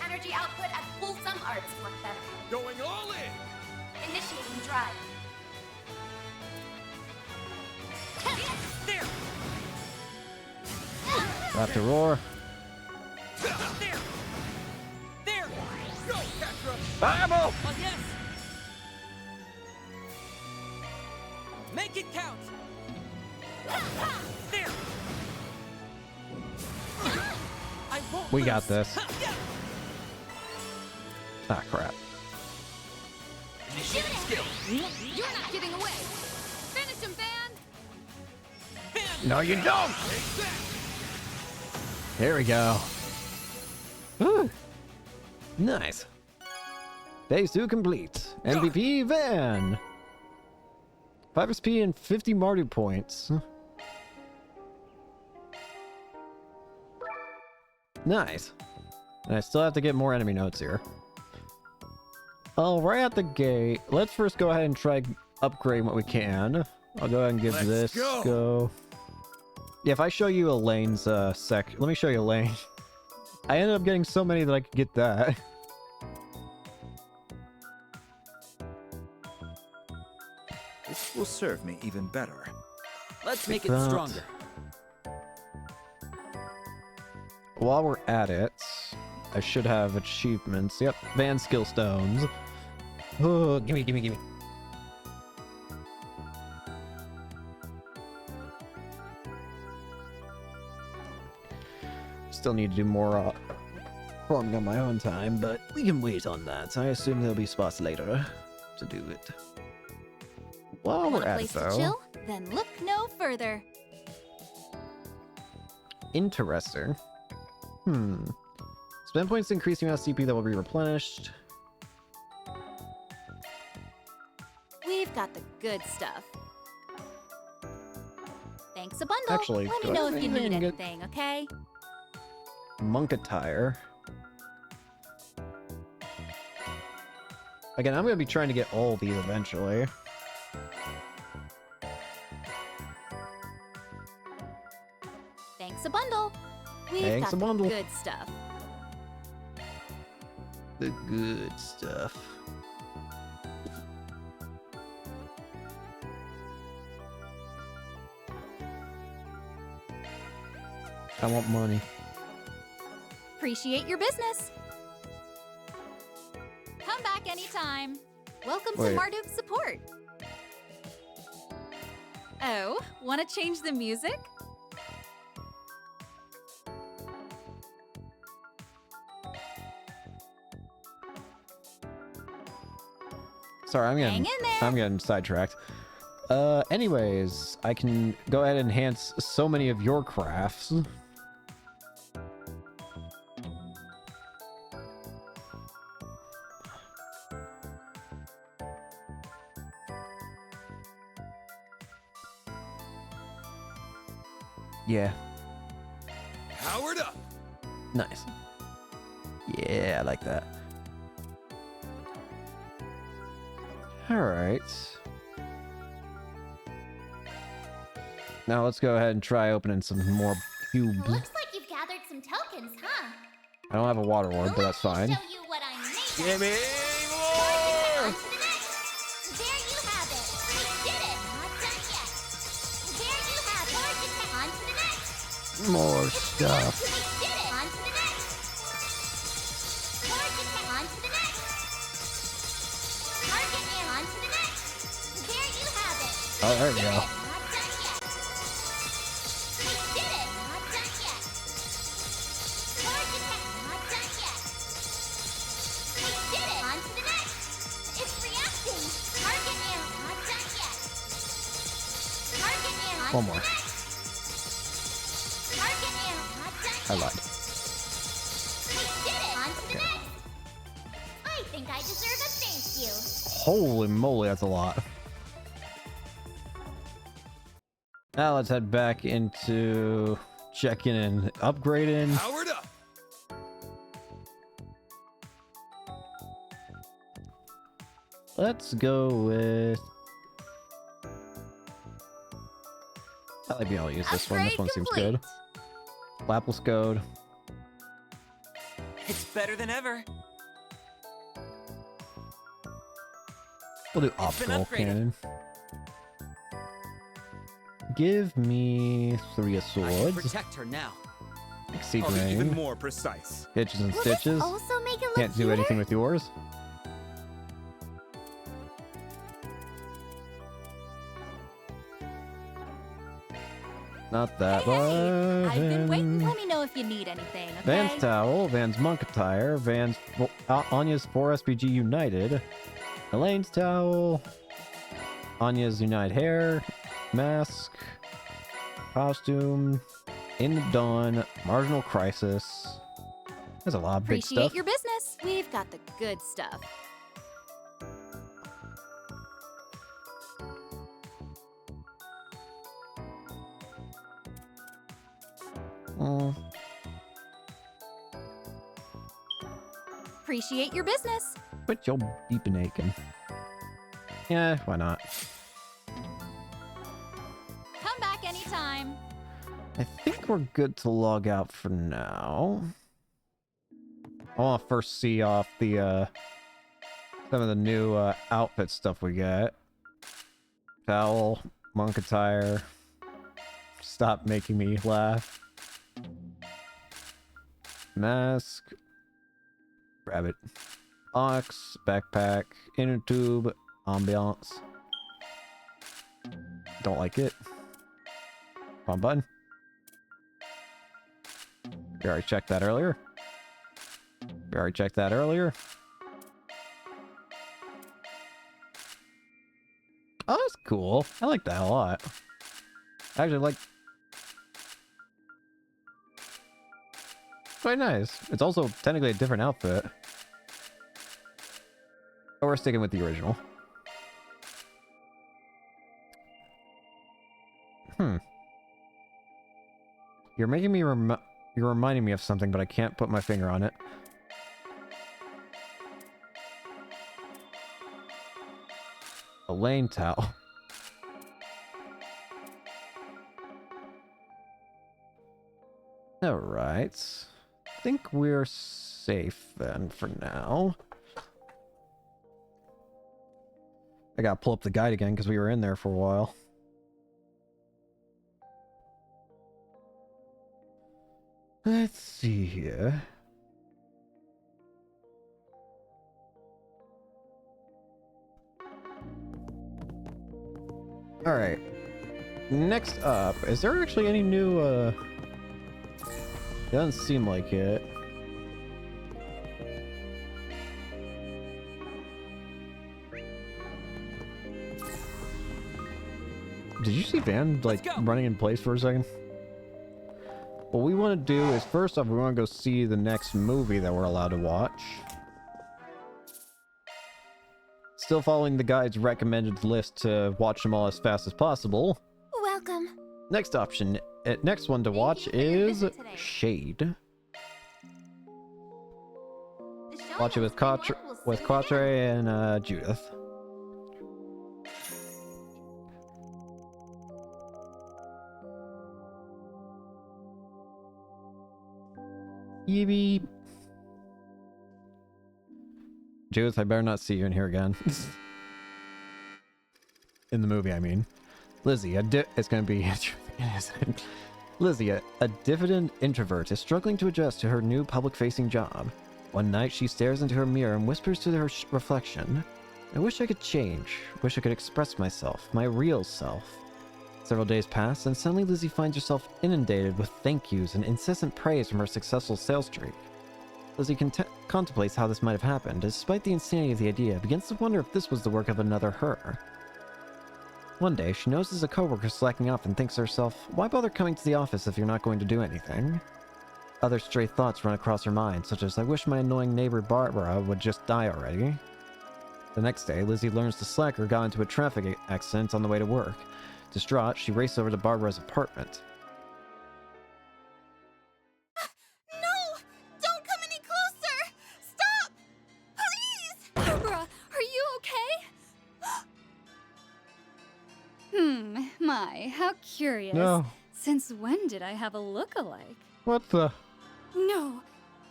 Energy output at full. Some arts work better. Going all in! Initiating drive. There! Raptor roar. There! There! Go, Tetra! Fireball. Oh, yes! Make it count! There! I won't We lose. got this. Yeah. Ah, crap. Initiating skill. You're not getting away. Finish him, Van. Band! No, you don't. Take that! Here we go. Whew. Nice. Phase 2 complete. MVP Van. 5 SP and 50 Mardu points. Nice. And I still have to get more enemy notes here. Oh, right out the gate. Let's first go ahead and try upgrade what we can. I'll go ahead and give Let's this go. Yeah, if I show you Elaine's let me show you Elaine. I ended up getting so many that I could get that. This will serve me even better. Let's make it That. stronger. While we're at it, I should have achievements. Yep, Van skill stones. Oh, gimme, gimme, gimme. Still need to do more farming on my own time, but we can wait on that. I assume there'll be spots later to do it. While Want we're a at it, place to though, chill? Then look no further. interesting. Spend points to increase the amount of CP that will be replenished. We've got the good stuff. Thanks a bundle. Actually, let do me know I if you think I need can get- anything, okay? Monk attire. Again, I'm going to be trying to get all these eventually. Thanks a bundle. We've Thanks got a bundle. the good stuff. The good stuff. I want money. Appreciate your business. Come back anytime. Welcome Wait. to Marduk's support. Oh, want to change the music? Sorry, Hang in there. I'm getting sidetracked. Anyways, I can go ahead and enhance so many of your crafts. Yeah. Powered up. Nice. Yeah, I like that. Alright. Now let's go ahead and try opening some more cubes. Looks like you've gathered some tokens, huh? I don't have a water ward, but that's fine. Show you what I'm made of. Give me more! There you have it. We did it. Not done yet. There you have it. On to the next. More stuff. We did it. On to the next. On to the next. Target and on to the next. There you have it. Oh, there we go. Not done yet. We did it. Not done yet. Target not done yet. We did it. On to the next. It's reacting. Target and not done yet. Target and on One to more. the next. Target and not done I yet. lied. We did it. On to the next. I think I deserve a thank you. Holy moly, that's a lot. Now let's head back into checking and upgrading. Powered up. Let's go with... I like being able to use this one. This one seems good. Lapis code. It's better than ever. We'll do been optical upgraded. cannon. Give me 3 of I can swords. protect her now. Exceed I'll be even rain. more precise. Hitches and Will stitches. this also make it look Can't do cuter? anything with yours. Not that Hey, I've been waiting. one. Let me know if you need anything, okay? Van's towel, Van's monk attire, Van's Anya's 4 SPG United, Elaine's towel, Anya's United hair, mask, costume, In the Dawn, Marginal Crisis. There's a lot of big Appreciate stuff. your business. We've got the good stuff. Appreciate your business. Quit your beeping aching. Yeah, why not? Come back anytime. I think we're good to log out for now. I want to first see off the some of the new outfit stuff we got. Towel, monk attire. Stop making me laugh. Mask. Rabbit. Ox, backpack, inner tube, ambiance. Don't like it. Wrong button. We already checked that earlier. We already checked that earlier. Oh, that's cool. I like that a lot. I actually like... Quite nice. It's also technically a different outfit. But we're sticking with the original. You're making me you're reminding me of something, but I can't put my finger on it. A lane towel. Alright. I think we're safe then for now. I gotta pull up the guide again because we were in there for a while. Let's see here. Alright. Next up, is there actually any new, doesn't seem like it. Did you see Van, like, running in place for a second? What we want to do is, first off, we want to go see the next movie that we're allowed to watch. Still following the guide's recommended list to watch them all as fast as possible. Welcome. Next option, next one to watch is Shade. Watch it with Quatre and Judith. Yeebee. Judith, I better not see you in here again. In the movie, I mean. Lizzie, it's gonna be... Lizzie, a diffident introvert, is struggling to adjust to her new public-facing job. One night, she stares into her mirror and whispers to her reflection, I wish I could change. Wish I could express myself, my real self. Several days pass, and suddenly Lizzie finds herself inundated with thank yous and incessant praise from her successful sales streak. Lizzie contemplates how this might have happened, despite the insanity of the idea, begins to wonder if this was the work of another her. One day, she notices a coworker slacking off and thinks to herself, why bother coming to the office if you're not going to do anything? Other stray thoughts run across her mind, such as, I wish my annoying neighbor Barbara would just die already. The next day, Lizzie learns the slacker got into a traffic accident on the way to work. Distraught, she races over to Barbara's apartment. No! Don't come any closer! Stop! Please! Barbara, are you okay? My, how curious. No. Since when did I have a look-alike? What the? No,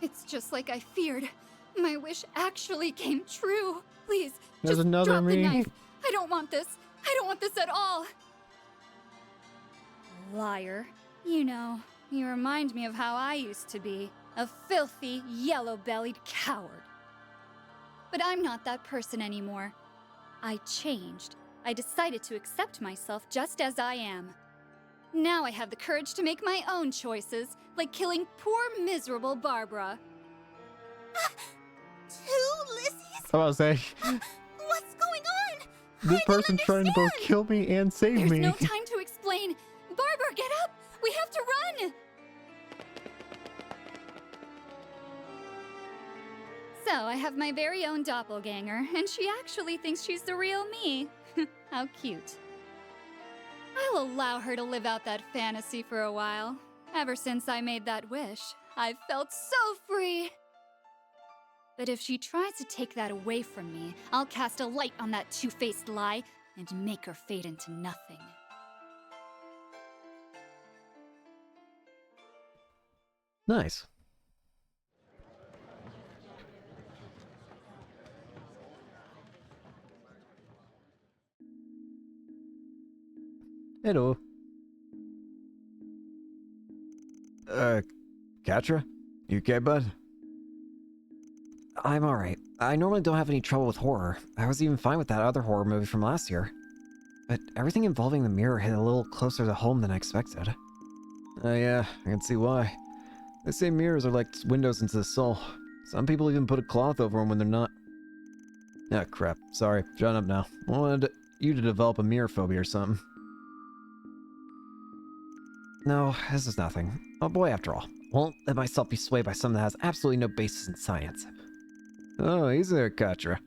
it's just like I feared. My wish actually came true. Please, There's just another drop the me. knife. I don't want this. I don't want this at all. Liar. You know, you remind me of how I used to be. A filthy, yellow-bellied coward. But I'm not that person anymore. I changed. I decided to accept myself just as I am. Now I have the courage to make my own choices, like killing poor, miserable Barbara. Two Lizzies? I was saying, What's going on? this person's trying to both kill me and save There's me. no time to explain. Barbara, get up! We have to run! So, I have my very own doppelganger, and she actually thinks she's the real me. How cute. I'll allow her to live out that fantasy for a while. Ever since I made that wish, I've felt so free. But if she tries to take that away from me, I'll cast a light on that two-faced lie and make her fade into nothing. Nice. Hello. Katra? You okay, bud? I'm alright. I normally don't have any trouble with horror. I was even fine with that other horror movie from last year. But everything involving the mirror hit a little closer to home than I expected. Yeah, I can see why. They say mirrors are like windows into the soul. Some people even put a cloth over them when they're not. Ah, crap. Sorry. Shut up now. I wanted you to develop a mirror phobia or something. No, this is nothing. A boy after all. Won't let myself be swayed by something that has absolutely no basis in science. Oh, easy there, Katra.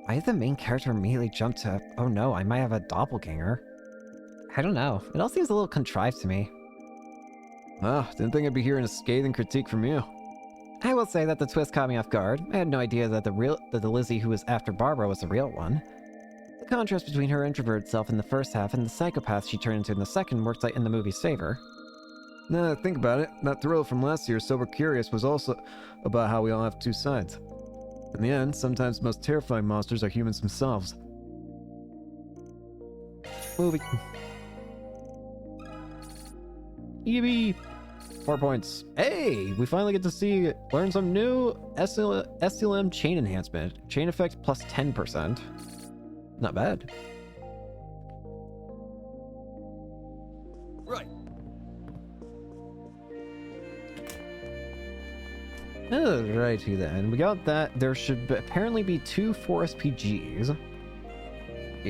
Why did the main character immediately jump to, oh no, I might have a doppelganger? I don't know. It all seems a little contrived to me. Oh, didn't think I'd be hearing a scathing critique from you. I will say that the twist caught me off guard. I had no idea that the Lizzie who was after Barbara was the real one. The contrast between her introverted self in the first half and the psychopath she turned into in the second works out in the movie's favor. Now that I think about it, that thrill from last year, Sober Curious, was also about how we all have two sides. In the end, sometimes the most terrifying monsters are humans themselves. Movie. Yippee! 4 points. Hey! We finally get to learn some new SLM chain enhancement. Chain effect plus 10%. Not bad. Right. Alrighty then. We got that. There should apparently be 2 4 SPGs.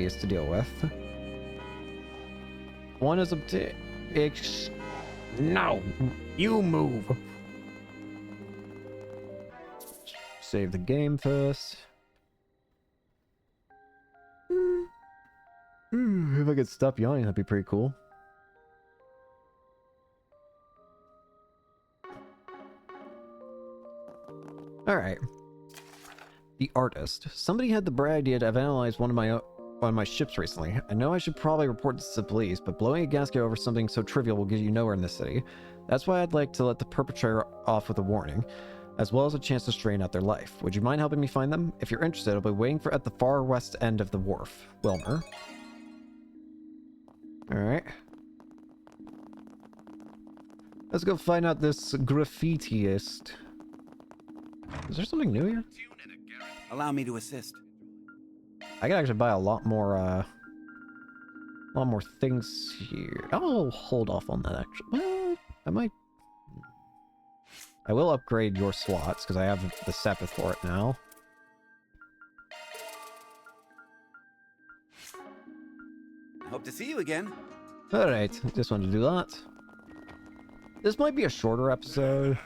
is to deal with. One is no, you move. Save the game first. If I could stop yawning, that'd be pretty cool. Alright. The artist. Somebody had the bright idea to have analyzed one of my ships recently. I know I should probably report this to the police, but blowing a gasket over something so trivial will get you nowhere in this city. That's why I'd like to let the perpetrator off with a warning, as well as a chance to strain out their life. Would you mind helping me find them? If you're interested, I'll be waiting at the far west end of the wharf. Wilmer. Alright. Let's go find out this graffitiist. Is there something new here? Allow me to assist. I could actually buy a lot more things here. I'll hold off on that, actually. Well, I might... I will upgrade your slots, because I have the Sepith for it now. Hope to see you again. Alright, just wanted to do that. This might be a shorter episode.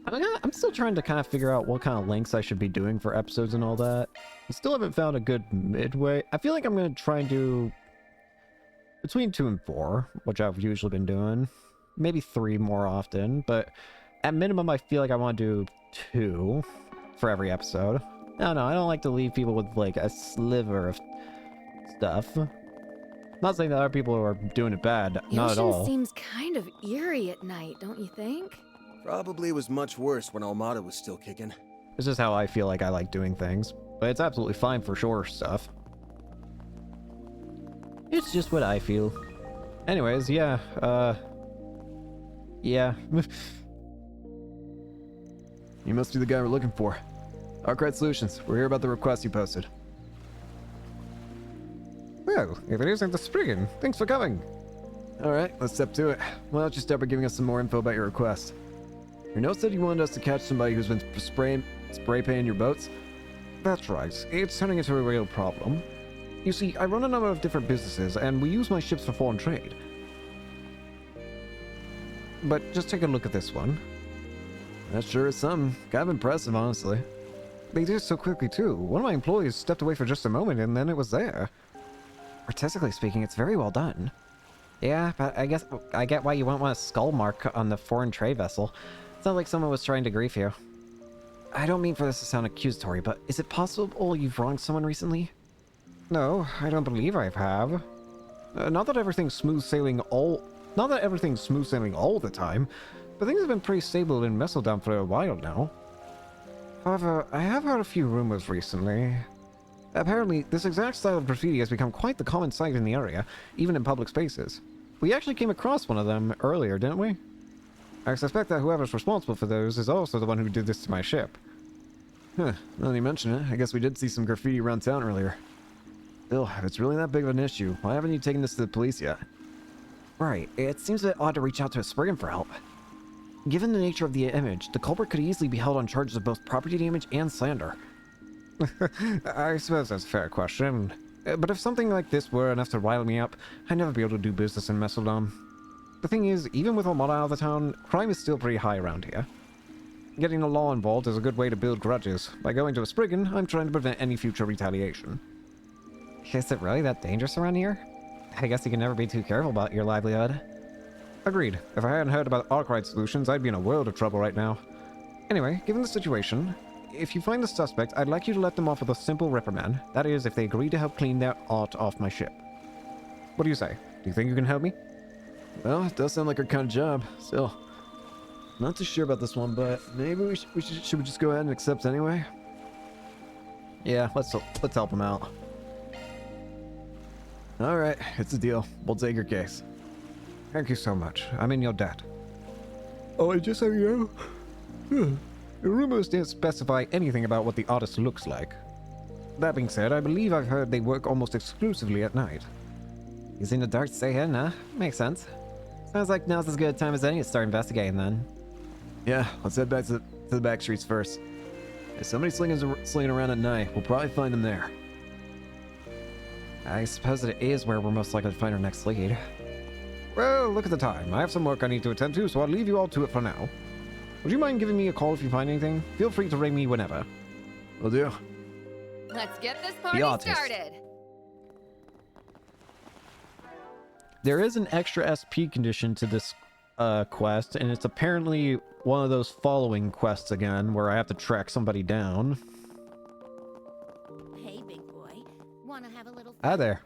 I'm still trying to kind of figure out what kind of lengths I should be doing for episodes and all that. I still haven't found a good midway. I feel like I'm going to try and do between 2 and 4, which I've usually been doing. Maybe 3 more often, but at minimum I feel like I want to do 2 for every episode. I don't like to leave people with like a sliver of stuff. Not saying that other people are doing it bad, not at all. The ocean seems kind of eerie at night, don't you think? Probably was much worse when Armada was still kicking. It's just how I feel like I like doing things. But it's absolutely fine for shorter stuff. It's just what I feel. Anyways, yeah, yeah. You must be the guy we're looking for. Arkwright Solutions, we're here about the request you posted. Well, if it isn't the Spriggan, thanks for coming. Alright, let's step to it. Why don't you start by giving us some more info about your request? Your note said you wanted us to catch somebody who's been spray painting your boats? That's right. It's turning into a real problem. You see, I run a number of different businesses, and we use my ships for foreign trade. But just take a look at this one. That sure is something. Kind of impressive, honestly. They did it so quickly, too. One of my employees stepped away for just a moment, and then it was there. Artistically speaking, it's very well done. Yeah, but I guess I get why you won't want a skull mark on the foreign trade vessel. It's not like someone was trying to grief you. I don't mean for this to sound accusatory, but is it possible you've wronged someone recently? No, I don't believe I have. Not that everything's smooth sailing all the time, but things have been pretty stable in Messeldom for a while now. However, I have heard a few rumors recently. Apparently, this exact style of graffiti has become quite the common sight in the area, even in public spaces. We actually came across one of them earlier, didn't we? I suspect that whoever's responsible for those is also the one who did this to my ship. Huh, now that you mention it, I guess we did see some graffiti around town earlier. Still, if it's really that big of an issue, why haven't you taken this to the police yet? Right, it seems a bit odd to reach out to a Spriggan for help. Given the nature of the image, the culprit could easily be held on charges of both property damage and slander. I suppose that's a fair question. But if something like this were enough to rile me up, I'd never be able to do business in Messeldom. The thing is, even with Armada out of the town, crime is still pretty high around here. Getting the law involved is a good way to build grudges. By going to a Spriggan, I'm trying to prevent any future retaliation. Is it really that dangerous around here? I guess you can never be too careful about your livelihood. Agreed. If I hadn't heard about Arkwright Solutions, I'd be in a world of trouble right now. Anyway, given the situation, if you find the suspect, I'd like you to let them off with a simple reprimand. That is, if they agree to help clean their art off my ship. What do you say? Do you think you can help me? Well, it does sound like our kind of job. Still, not too sure about this one, but maybe should we just go ahead and accept anyway? Yeah, let's help him out. All right, it's a deal. We'll take your case. Thank you so much. I'm in your debt. Oh, and just so you know, the rumors didn't specify anything about what the artist looks like. That being said, I believe I've heard they work almost exclusively at night. He's in the dark to stay hidden, huh? Makes sense. Sounds like now's as good a time as any to start investigating then. Yeah, let's head back to the back streets first. If somebody's slinging around at night, we'll probably find them there. I suppose that it is where we're most likely to find our next lead. Well, look at the time. I have some work I need to attend to, so I'll leave you all to it for now. Would you mind giving me a call if you find anything? Feel free to ring me whenever. Will do. Let's get this party started. There is an extra SP condition to this quest, and it's apparently one of those following quests again, where I have to track somebody down. Hey, big boy. Wanna have a little Hi there.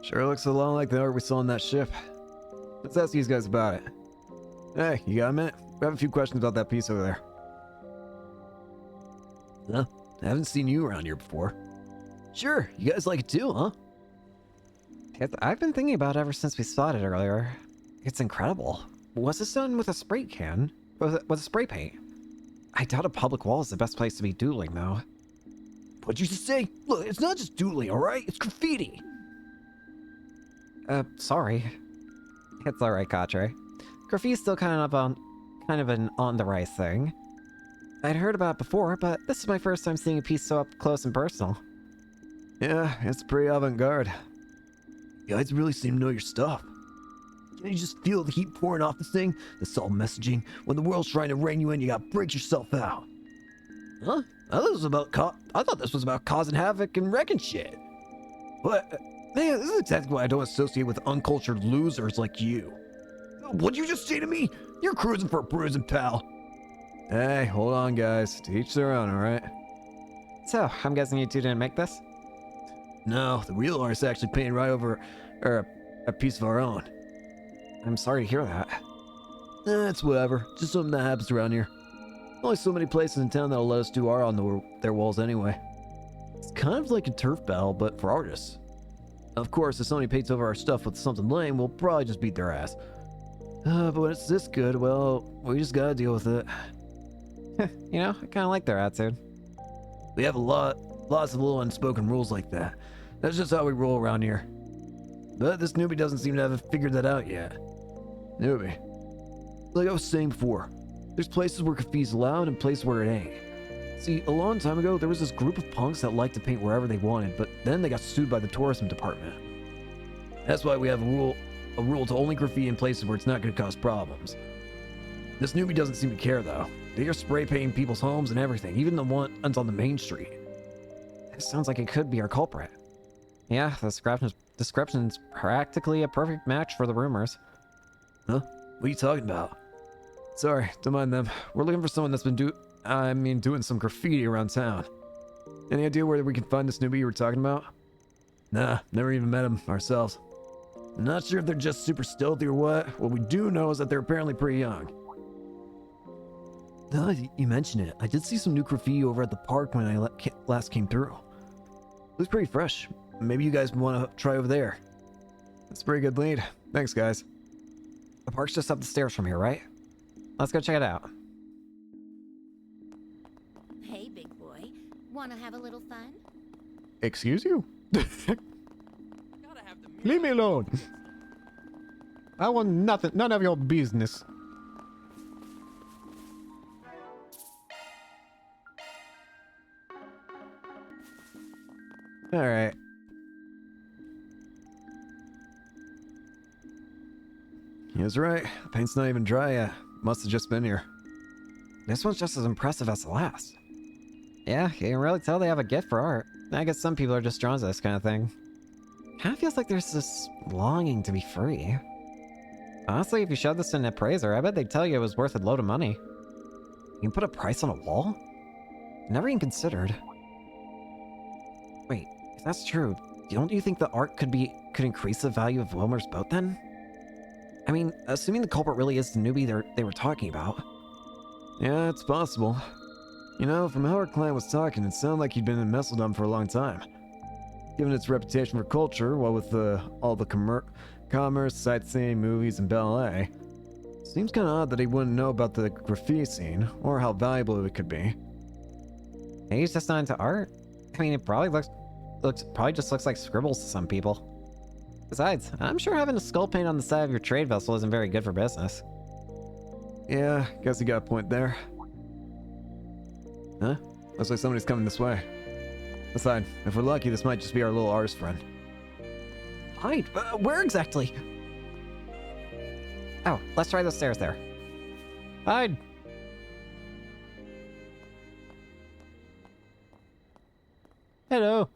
Sure looks a lot like the art we saw on that ship. Let's ask these guys about it. Hey, you got a minute? We have a few questions about that piece over there. Huh? I haven't seen you around here before. Sure, you guys like it too, huh? I've been thinking about it ever since we saw it earlier. It's incredible. Was this done with a spray can? With a spray paint? I doubt a public wall is the best place to be doodling, though. What'd you just say? Look, it's not just doodling, alright? It's graffiti! Sorry. It's alright, Katre. Graffiti's still kind of an on-the-rise thing. I'd heard about it before, but this is my first time seeing a piece so up close and personal. Yeah, it's pretty avant-garde. You guys really seem to know your stuff. Can't you just feel the heat pouring off this thing? The subtle messaging. When the world's trying to rein you in, you gotta break yourself out. Huh? I thought this was about causing havoc and wrecking shit. What? Man, this is exactly why I don't associate with uncultured losers like you. What'd you just say to me? You're cruising for a bruising, pal. Hey, hold on, guys. To each their own, alright? So, I'm guessing you two didn't make this? No, the real artist actually painted right over a piece of our own. I'm sorry to hear that. It's whatever. Just something that happens around here. Only so many places in town that'll let us do art on their walls anyway. It's kind of like a turf battle, but for artists. Of course, if somebody paints over our stuff with something lame, we'll probably just beat their ass. But when it's this good, well, we just gotta deal with it. You know, I kind of like their attitude. We have lots of little unspoken rules like that. That's just how we roll around here. But this newbie doesn't seem to have figured that out yet. Newbie. Like I was saying before, there's places where graffiti's allowed and places where it ain't. See, a long time ago, there was this group of punks that liked to paint wherever they wanted, but then they got sued by the tourism department. That's why we have a rule to only graffiti in places where it's not going to cause problems. This newbie doesn't seem to care, though. They are spray painting people's homes and everything, even the ones on the main street. It sounds like it could be our culprit. Yeah, the description's practically a perfect match for the rumors. Huh? What are you talking about? Sorry, don't mind them. We're looking for someone that's been doing some graffiti around town. Any idea where we can find this newbie you were talking about? Nah, never even met him ourselves. I'm not sure if they're just super stealthy or what. What we do know is that they're apparently pretty young. Now you mention it, I did see some new graffiti over at the park when I last came through. It was pretty fresh. Maybe you guys want to try over there. That's a pretty good lead. Thanks, guys. The park's just up the stairs from here, right? Let's go check it out. Hey, big boy. Wanna have a little fun? Excuse you? Leave me alone. I want nothing, none of your business. Alright. He was right. The paint's not even dry yet. Must have just been here. This one's just as impressive as the last. Yeah, you can really tell they have a gift for art. I guess some people are just drawn to this kind of thing. Kinda feels like there's this longing to be free. Honestly, if you showed this to an appraiser, I bet they'd tell you it was worth a load of money. You can put a price on a wall? Never even considered. Wait, if that's true, don't you think the art could increase the value of Wilmer's boat then? I mean, assuming the culprit really is the newbie they were talking about. Yeah, it's possible. You know, from how our client was talking, it sounded like he'd been in Messeldom for a long time. Given its reputation for culture, what with all the commerce, sightseeing, movies, and ballet, seems kind of odd that he wouldn't know about the graffiti scene, or how valuable it could be. Maybe he's just not into art? I mean, it probably just looks like scribbles to some people. Besides, I'm sure having a skull paint on the side of your trade vessel isn't very good for business. Yeah, guess you got a point there. Huh? Looks like somebody's coming this way. Besides, if we're lucky, this might just be our little artist friend. Hide? Where exactly? Oh, let's try those stairs there. Hide. Hello.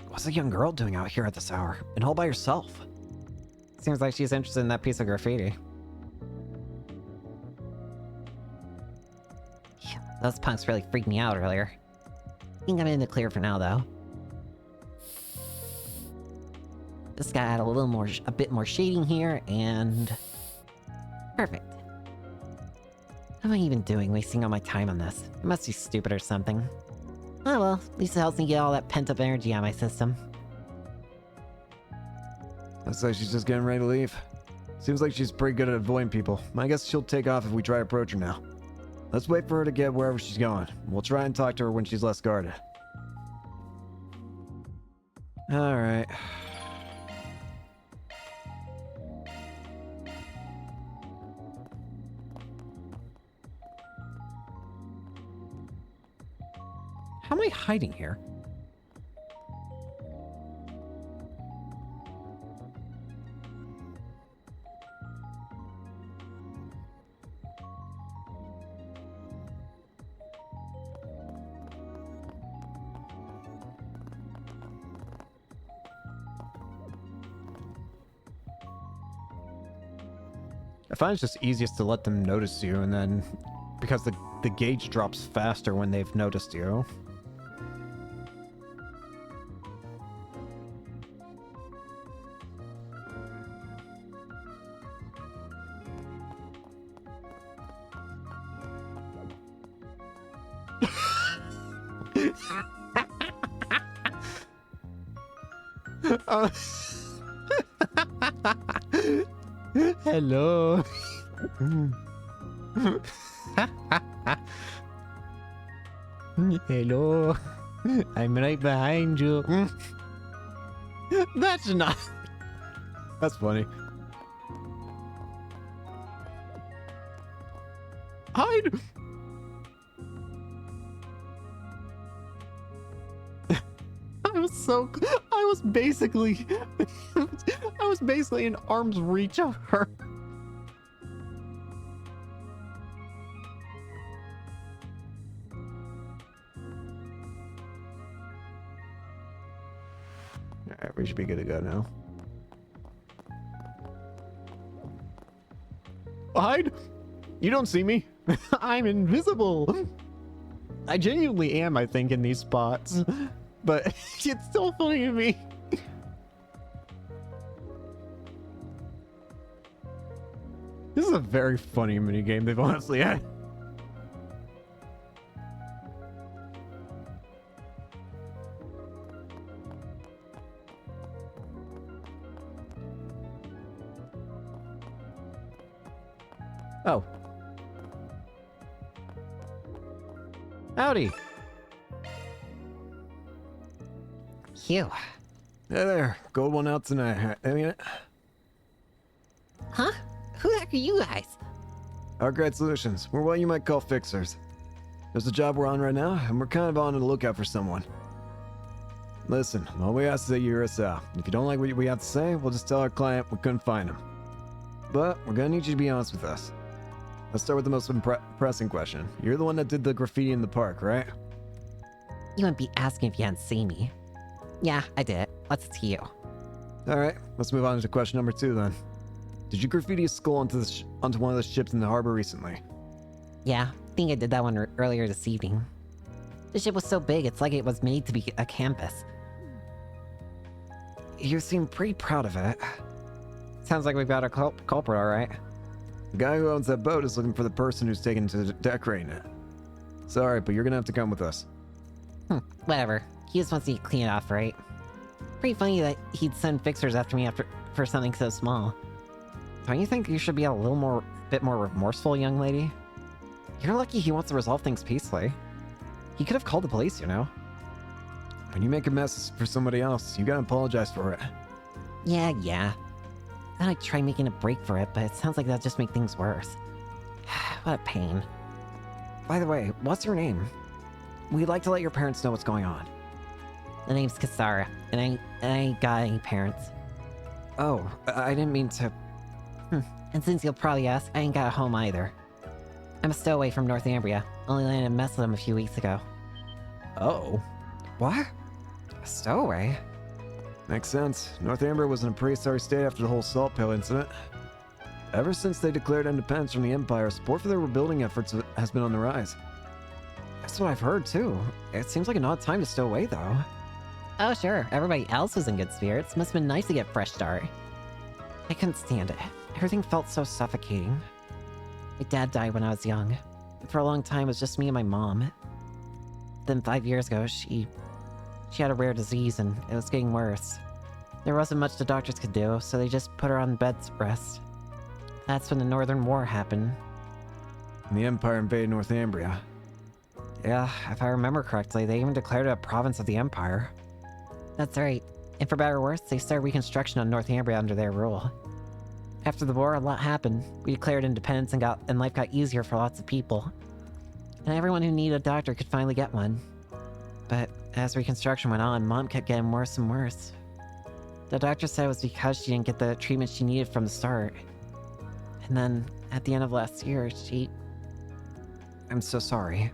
What's a young girl doing out here at this hour, and all by herself? Seems like she's interested in that piece of graffiti. Those punks really freaked me out earlier. I think I'm in the clear for now, though. Just gotta add a bit more shading here, and... perfect. What am I even doing, wasting all my time on this? It must be stupid or something. Oh well, at least it helps me get all that pent-up energy out of my system. Looks like she's just getting ready to leave. Seems like she's pretty good at avoiding people. I guess she'll take off if we try to approach her now. Let's wait for her to get wherever she's going. We'll try and talk to her when she's less guarded. Alright. How am I hiding here? I find it's just easiest to let them notice you, and then because the gauge drops faster when they've noticed you. Hello. Hello. I'm right behind you. That's not... That's funny. Hide! I was basically in arm's reach of her. Alright, we should be good to go now. Hide! You don't see me. I'm invisible. I genuinely am, I think, in these spots. But it's still funny to me. This is a very funny minigame they've honestly had. Oh. Howdy. You. Hey there. Gold one out tonight. I mean, Huh? Who the heck are you guys? Arcade Solutions. We're what you might call fixers. There's a job we're on right now, and we're kind of on the lookout for someone. Listen, all we ask is that you hear us out. If you don't like what we have to say, we'll just tell our client we couldn't find him. But we're gonna need you to be honest with us. Let's start with the most pressing question. You're the one that did the graffiti in the park, right? You wouldn't be asking if you hadn't seen me. Yeah, I did. Let's see you. Alright, let's move on to question number 2 then. Did you graffiti a skull onto one of the ships in the harbor recently? Yeah, I think I did that one earlier this evening. The ship was so big, it's like it was made to be a campus. You seem pretty proud of it. Sounds like we've got a culprit, alright. The guy who owns that boat is looking for the person who's taken to decorating it. Sorry, but you're gonna have to come with us. Whatever. He just wants me to clean it off, right? Pretty funny that he'd send fixers after me for something so small. Don't you think you should be a bit more remorseful, young lady? You're lucky he wants to resolve things peacefully. He could have called the police, you know? When you make a mess for somebody else, you gotta apologize for it. Yeah. Thought I'd try making a break for it, but it sounds like that'll just make things worse. What a pain. By the way, what's your name? We'd like to let your parents know what's going on. The name's Kasara, and I ain't got any parents. Oh, I didn't mean to... And since you'll probably ask, I ain't got a home either. I'm a stowaway from Northumbria. Only landed in Messalem a few weeks ago. Oh? What? A stowaway? Makes sense. Northumbria was in a pretty sorry state after the whole salt pill incident. Ever since they declared independence from the Empire, support for their rebuilding efforts has been on the rise. That's what I've heard, too. It seems like an odd time to stow away, though. Oh sure, everybody else was in good spirits. Must've been nice to get a fresh start. I couldn't stand it. Everything felt so suffocating. My dad died when I was young. And for a long time, it was just me and my mom. Then 5 years ago, she had a rare disease and it was getting worse. There wasn't much the doctors could do, so they just put her on bed rest. That's when the Northern War happened. And the Empire invaded Northumbria. Yeah, if I remember correctly, they even declared it a province of the Empire. That's right. And for better or worse, they started Reconstruction on Northumbria under their rule. After the war, a lot happened. We declared independence and life got easier for lots of people. And everyone who needed a doctor could finally get one. But as Reconstruction went on, Mom kept getting worse and worse. The doctor said it was because she didn't get the treatment she needed from the start. And then, at the end of last year, she... I'm so sorry.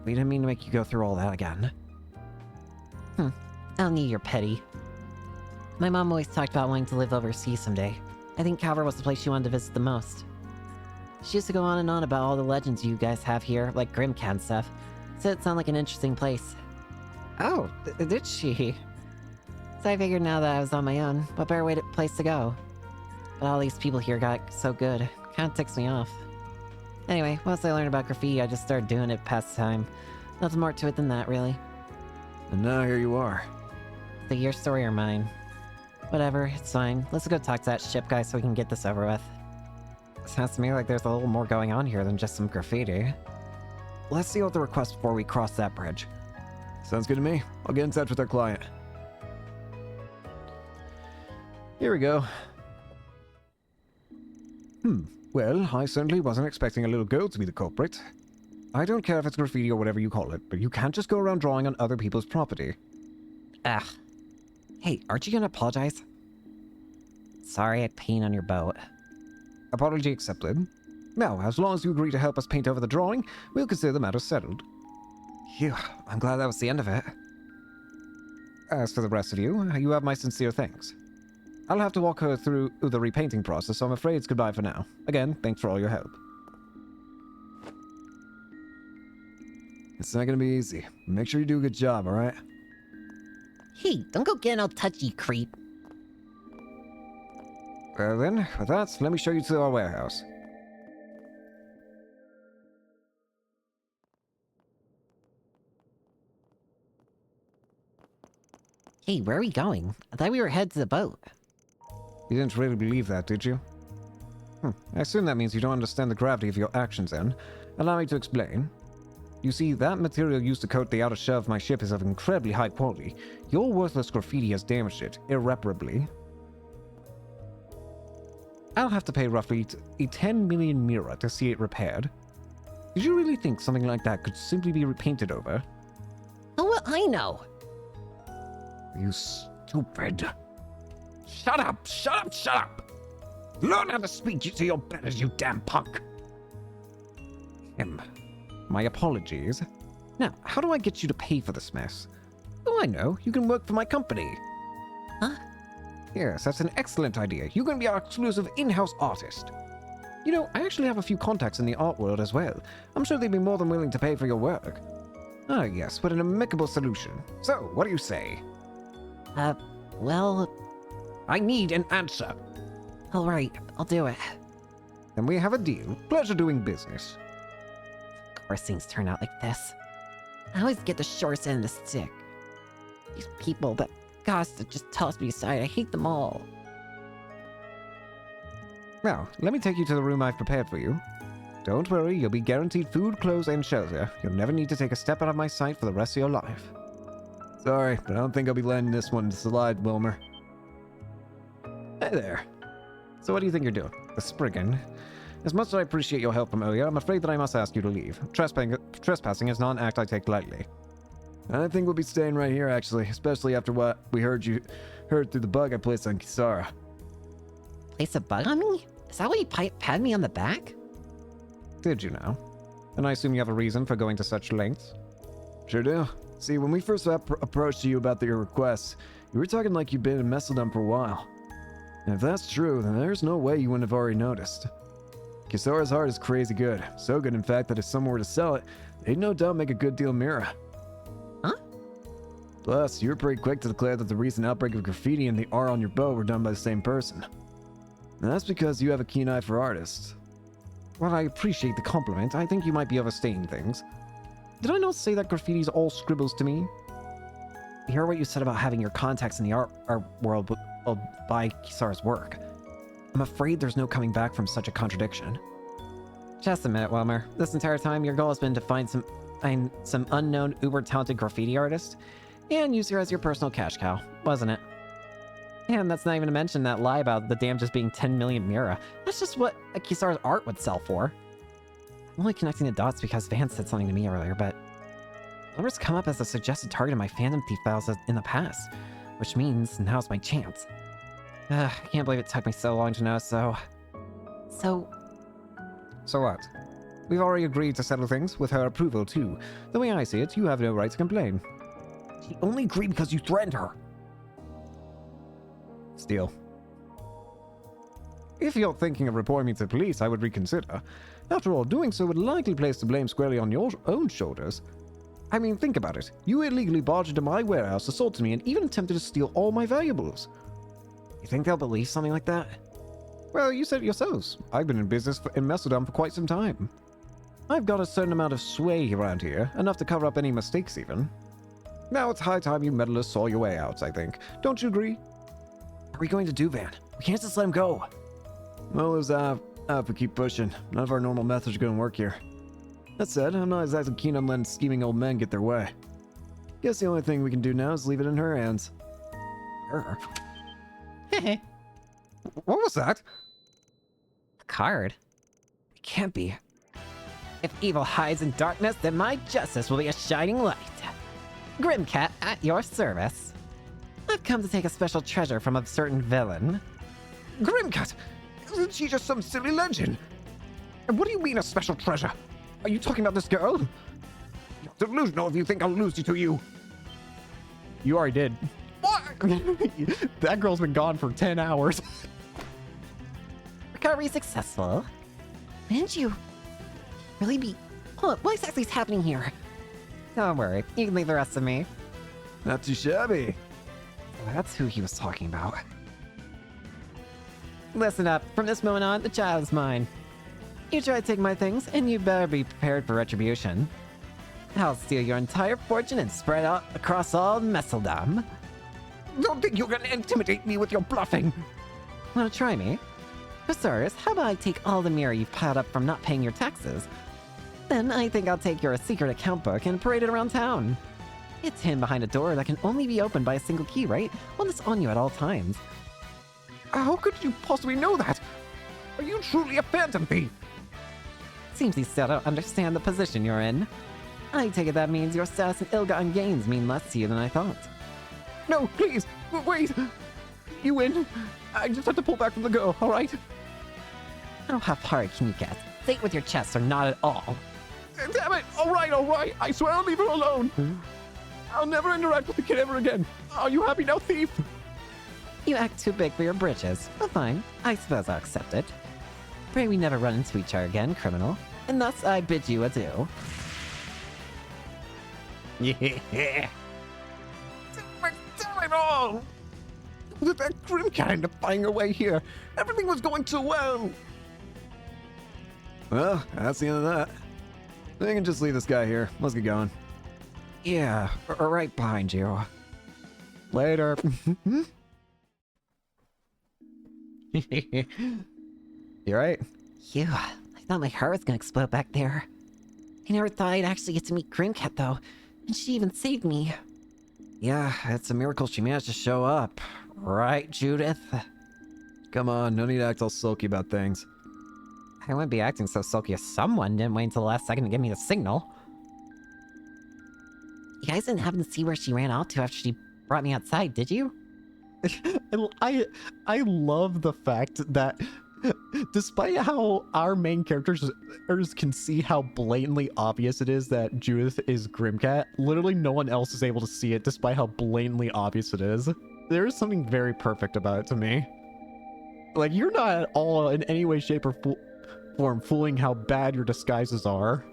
We didn't mean to make you go through all that again. I don't need your pity. My mom always talked about wanting to live overseas someday. I think Calvert was the place she wanted to visit the most. She used to go on and on about all the legends you guys have here, like Grimcat and stuff. Said it sounded like an interesting place. Oh, did she? So I figured now that I was on my own, what better place to go? But all these people here got so good. Kinda ticks me off. Anyway, once I learned about graffiti, I just started doing it past time. Nothing more to it than that, really. And now here you are. Is it your story or mine? Whatever, it's fine. Let's go talk to that ship guy so we can get this over with. Sounds to me like there's a little more going on here than just some graffiti. Let's see what the request before we cross that bridge. Sounds good to me. I'll get in touch with our client. Here we go. Well, I certainly wasn't expecting a little girl to be the culprit. I don't care if it's graffiti or whatever you call it, but you can't just go around drawing on other people's property. Ugh. Hey, aren't you gonna apologize? Sorry I paint on your boat. Apology accepted. Now, as long as you agree to help us paint over the drawing, we'll consider the matter settled. Phew, I'm glad that was the end of it. As for the rest of you, you have my sincere thanks. I'll have to walk her through the repainting process, so I'm afraid it's goodbye for now. Again, thanks for all your help. It's not gonna be easy. Make sure you do a good job, alright? Hey, don't go getting all touchy, creep. Well then, with that, let me show you to our warehouse. Hey, where are we going? I thought we were headed to the boat. You didn't really believe that, did you? I assume that means you don't understand the gravity of your actions then. Allow me to explain. You see, that material used to coat the outer shell of my ship is of incredibly high quality. Your worthless graffiti has damaged it, irreparably. I'll have to pay roughly 10 million mira to see it repaired. Did you really think something like that could simply be repainted over? Oh, well, I know. You stupid. Shut up! Shut up! Shut up! Learn how to speak to your betters, you damn punk! My apologies. Now, how do I get you to pay for this mess? Oh, I know. You can work for my company. Huh? Yes, that's an excellent idea. You can be our exclusive in-house artist. You know, I actually have a few contacts in the art world as well. I'm sure they'd be more than willing to pay for your work. Ah, yes, what an amicable solution. So, what do you say? Well... I need an answer. Alright, I'll do it. Then we have a deal. Pleasure doing business. Of course things turn out like this. I always get the short end of the stick. These people that gosh, just toss me aside. I hate them all. Now, let me take you to the room I've prepared for you. Don't worry, you'll be guaranteed food, clothes, and shelter. You'll never need to take a step out of my sight for the rest of your life. Sorry, but I don't think I'll be letting this one slide, Wilmer. Hey there. So what do you think you're doing? A Spriggan? As much as I appreciate your help from earlier, I'm afraid that I must ask you to leave. Trespassing is not an act I take lightly. I think we'll be staying right here, actually, especially after what we heard through the bug I placed on Kisara. Place a bug on me? Is that why you patted me on the back? Did you know? And I assume you have a reason for going to such lengths? Sure do. See, when we first approached you about your requests, you were talking like you'd been in Messeldom for a while. And if that's true, then there's no way you wouldn't have already noticed. Kisara's heart is crazy good. So good, in fact, that if someone were to sell it, they'd no doubt make a good deal mirror. Huh? Plus, you were pretty quick to declare that the recent outbreak of graffiti and the R on your boat were done by the same person. And that's because you have a keen eye for artists. Well, I appreciate the compliment. I think you might be overstating things. Did I not say that graffiti's all scribbles to me? I hear what you said about having your contacts in the art world buy Kisara's work. I'm afraid there's no coming back from such a contradiction. Just a minute, Wilmer. This entire time, your goal has been to find some unknown uber-talented graffiti artist and use her as your personal cash cow, wasn't it? And that's not even to mention that lie about the dam just being 10 million Mira. That's just what Kisara's art would sell for. I'm only connecting the dots because Van said something to me earlier, but Wilmer's come up as a suggested target in my fandom thief files in the past, which means now's my chance. I can't believe it took me so long to know, so what? We've already agreed to settle things with her approval, too. The way I see it, you have no right to complain. She only agreed because you threatened her. Steele. If you're thinking of reporting me to the police, I would reconsider. After all, doing so would likely place the blame squarely on your own shoulders. I mean, think about it. You illegally barged into my warehouse, assaulted me, and even attempted to steal all my valuables. You think they'll believe something like that? Well, you said it yourselves. I've been in business in Messeldom for quite some time. I've got a certain amount of sway around here, enough to cover up any mistakes even. Now it's high time you meddlers saw your way out, I think. Don't you agree? What are we going to do, Van? We can't just let him go. Well, if we keep pushing, none of our normal methods are going to work here. That said, I'm not exactly keen on letting scheming old men get their way. Guess the only thing we can do now is leave it in her hands. Her? What was that? A card? It can't be. If evil hides in darkness, then my justice will be a shining light. Grimcat at your service. I've come to take a special treasure from a certain villain. Grimcat! Isn't she just some silly legend? And what do you mean a special treasure? Are you talking about this girl? You're delusional if you think I'll lose you to you. You already did. What? That girl's been gone for 10 hours. Recovery successful. Didn't you really be... Hold up, what exactly is happening here? Don't worry, you can leave the rest of me. Not too shabby. That's who he was talking about. Listen up, from this moment on, the child is mine. You try to take my things, and you better be prepared for retribution. I'll steal your entire fortune and spread out across all Messeldom. Don't think you're gonna intimidate me with your bluffing. Wanna try me? For starters, how about I take all the mirror you've piled up from not paying your taxes? Then I think I'll take your secret account book and parade it around town. It's hidden behind a door that can only be opened by a single key, right? One that's on you at all times. How could you possibly know that? Are you truly a phantom thief? Seems you still don't understand the position you're in. I take it that means your status and ill-gotten gains mean less to you than I thought. No, please, wait. You win. I just have to pull back from the girl, all right? How half-hearted can you get? Say it with your chest or not at all. Damn it! All right. I swear I'll leave her alone. I'll never interact with the kid ever again. Are you happy now, thief? You act too big for your britches. Well, fine. I suppose I'll accept it. Pray we never run into each other again, criminal. And thus I bid you adieu. Yeah. Damn it all! With that Grimcat end up finding her way here. Everything was going so well. Well, that's the end of that. I can just leave this guy here. Let's get going. Yeah, right behind you. Later. You right? Phew, I thought my heart was gonna explode back there. I never thought I'd actually get to meet Grimcat though, and she even saved me. Yeah, it's a miracle she managed to show up. Right, Judith? Come on, no need to act all sulky about things. I wouldn't be acting so sulky if someone didn't wait until the last second to give me the signal. You guys didn't happen to see where she ran off to after she brought me outside, did you? I love the fact that despite how our main characters can see how blatantly obvious it is that Judith is Grimcat, literally no one else is able to see it despite how blatantly obvious it is. There is something very perfect about it to me. Like, you're not at all in any way, shape, or form fooling how bad your disguises are.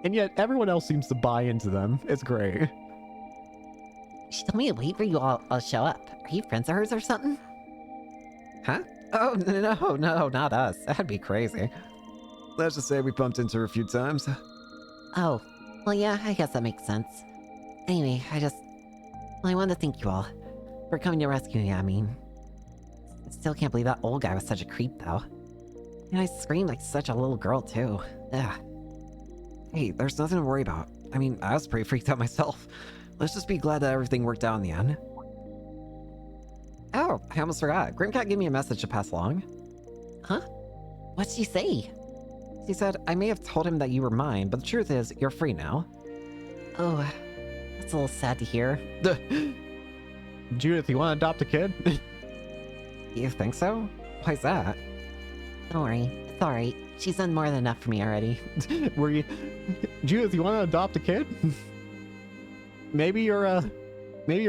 And yet everyone else seems to buy into them. It's great. She told me to wait for you all to show up. Are you friends of hers or something? Huh? Oh, no, not us. That'd be crazy. Let's just say we bumped into her a few times. Oh, well, yeah, I guess that makes sense. Anyway, I wanted to thank you all for coming to rescue me, I mean. I still can't believe that old guy was such a creep, though. And I screamed like such a little girl, too. Ugh. Hey, there's nothing to worry about. I mean, I was pretty freaked out myself. Let's just be glad that everything worked out in the end. Oh, I almost forgot. Grimcat gave me a message to pass along. Huh? What'd she say? She said, I may have told him that you were mine, but the truth is, you're free now. Oh, that's a little sad to hear. Judith, you want to adopt a kid? You think so? Why's that? Don't worry, it's alright. She's done more than enough for me already. Judith, you want to adopt a kid? Maybe your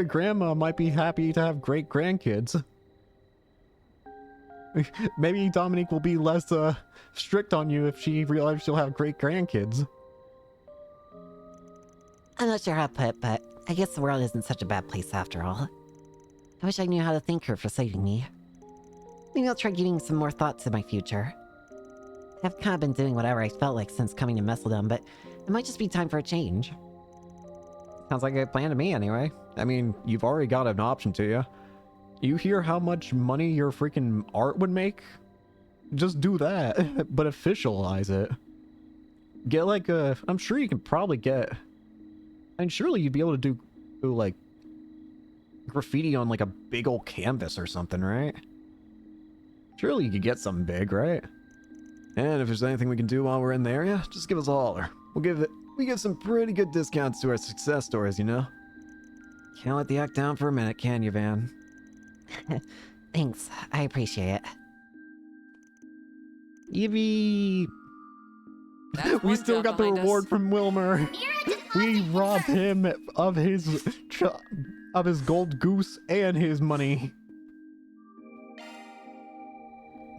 grandma might be happy to have great grandkids. Maybe Dominique will be less strict on you if she realizes she'll have great grandkids. I'm not sure how to put it, but I guess the world isn't such a bad place after all. I wish I knew how to thank her for saving me. Maybe I'll try giving some more thought to my future. I've kind of been doing whatever I felt like since coming to Messeldom, but it might just be time for a change. Sounds like a good plan to me, anyway. I mean, you've already got an option to you. You hear how much money your freaking art would make? Just do that, but officialize it. Get like a... I'm sure you can probably get... And surely you'd be able to do like graffiti on like a big old canvas or something, right? Surely you could get something big, right? And if there's anything we can do while we're in the area, just give us a holler. We give some pretty good discounts to our success stories, you know? Can't let the act down for a minute, can you, Van? Thanks, I appreciate it. Yippee! We still got the reward from Wilmer. We robbed him of his gold goose and his money.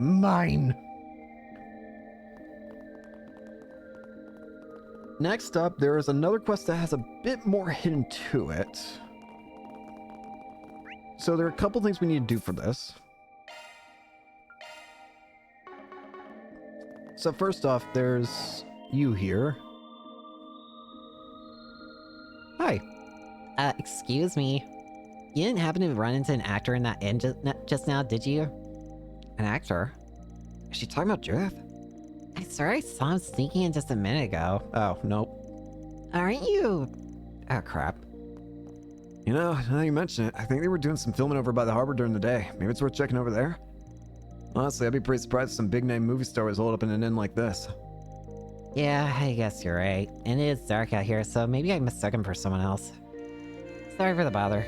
Mine. Next up, there is another quest that has a bit more hidden to it. So there are a couple things we need to do for this. So first off, there's you here. Hi. Excuse me. You didn't happen to run into an actor in that inn just now, did you? An actor? Is she talking about Judith? I swear I saw him sneaking in just a minute ago. Oh, nope. Aren't you... Oh, crap. You know, now that you mention it, I think they were doing some filming over by the harbor during the day. Maybe it's worth checking over there. Honestly, I'd be pretty surprised if some big-name movie star was holed up in an inn like this. Yeah, I guess you're right. And it is dark out here, so maybe I mistook him for someone else. Sorry for the bother.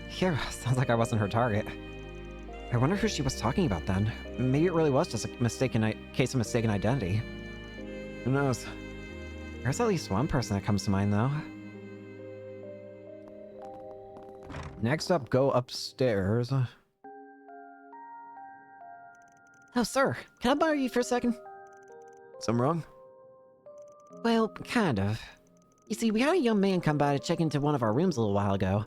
Phew, sounds like I wasn't her target. I wonder who she was talking about then. Maybe it really was just a case of mistaken identity. Who knows? There's at least one person that comes to mind, though. Next up, go upstairs. Oh, sir, can I bother you for a second? Something wrong? Well, kind of. You see, we had a young man come by to check into one of our rooms a little while ago.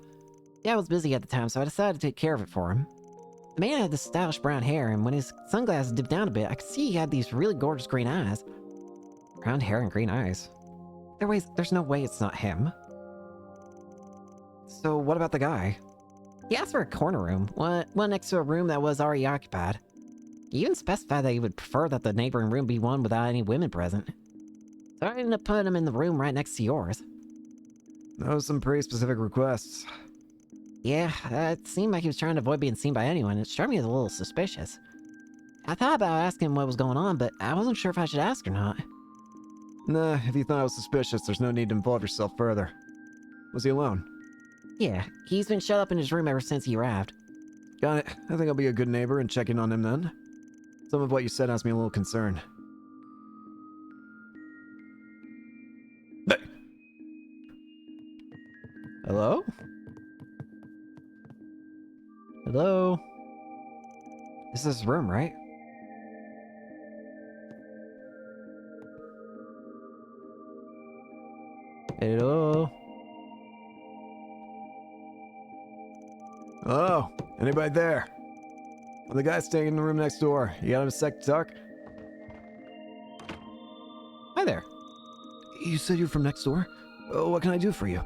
Dad was busy at the time, so I decided to take care of it for him. The man had this stylish brown hair, and when his sunglasses dipped down a bit, I could see he had these really gorgeous green eyes. Brown hair and green eyes? There's no way it's not him. So what about the guy? He asked for a corner room, one next to a room that was already occupied. He even specified that he would prefer that the neighboring room be one without any women present. So I ended up putting him in the room right next to yours. Those are some pretty specific requests. Yeah, it seemed like he was trying to avoid being seen by anyone. It struck me as a little suspicious. I thought about asking him what was going on, but I wasn't sure if I should ask or not. Nah, if you thought I was suspicious, there's no need to involve yourself further. Was he alone? Yeah, he's been shut up in his room ever since he arrived. Got it. I think I'll be a good neighbor and check in on him then. Some of what you said has me a little concerned. Hello? Hello? This is his room, right? Hello? Hello? Anybody there? I'm the guy staying in the room next door. You got him a sec to talk? Hi there. You said you're from next door? What can I do for you?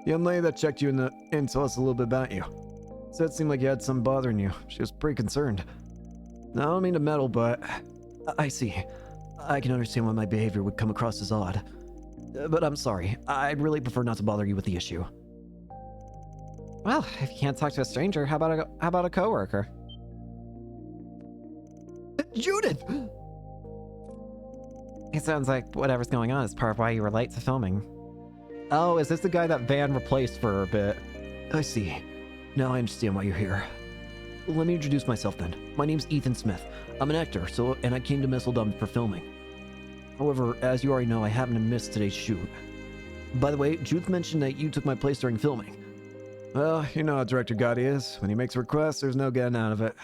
The young lady that checked you in told us a little bit about you. Said it seemed like you had something bothering you. She was pretty concerned. Now, I don't mean to meddle, but... I see. I can understand why my behavior would come across as odd. But I'm sorry. I'd really prefer not to bother you with the issue. Well, if you can't talk to a stranger, how about a coworker? Judith! It sounds like whatever's going on is part of why you were late to filming. Oh, is this the guy that Van replaced for a bit? I see. Now I understand why you're here. Let me introduce myself then. My name's Ethan Smith. I'm an actor, and I came to Misseldom for filming. However, as you already know, I happened to miss today's shoot. By the way, Judith mentioned that you took my place during filming. Well, you know how Director Gotti is. When he makes a request, there's no getting out of it.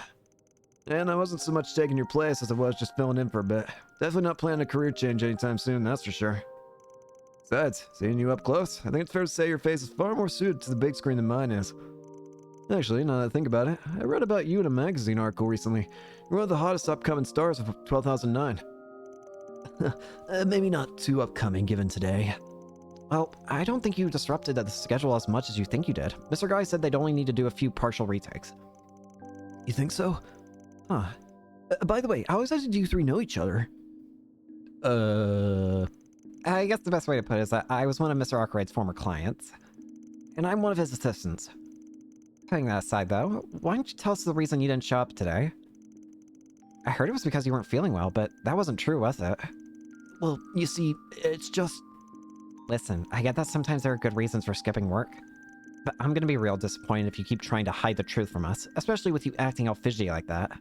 And I wasn't so much taking your place as I was just filling in for a bit. Definitely not planning a career change anytime soon, that's for sure. Besides, seeing you up close, I think it's fair to say your face is far more suited to the big screen than mine is. Actually, now that I think about it, I read about you in a magazine article recently. You're one of the hottest upcoming stars of 2009. Maybe not too upcoming given today. Well, I don't think you disrupted the schedule as much as you think you did. Mr. Guy said they'd only need to do a few partial retakes. You think so? Huh. By the way, how exactly do you three know each other? I guess the best way to put it is that I was one of Mr. Arkwright's former clients, and I'm one of his assistants. Putting that aside, though, why don't you tell us the reason you didn't show up today? I heard it was because you weren't feeling well, but that wasn't true, was it? Well, you see, it's just... Listen, I get that sometimes there are good reasons for skipping work, but I'm gonna be real disappointed if you keep trying to hide the truth from us, especially with you acting all fidgety like that.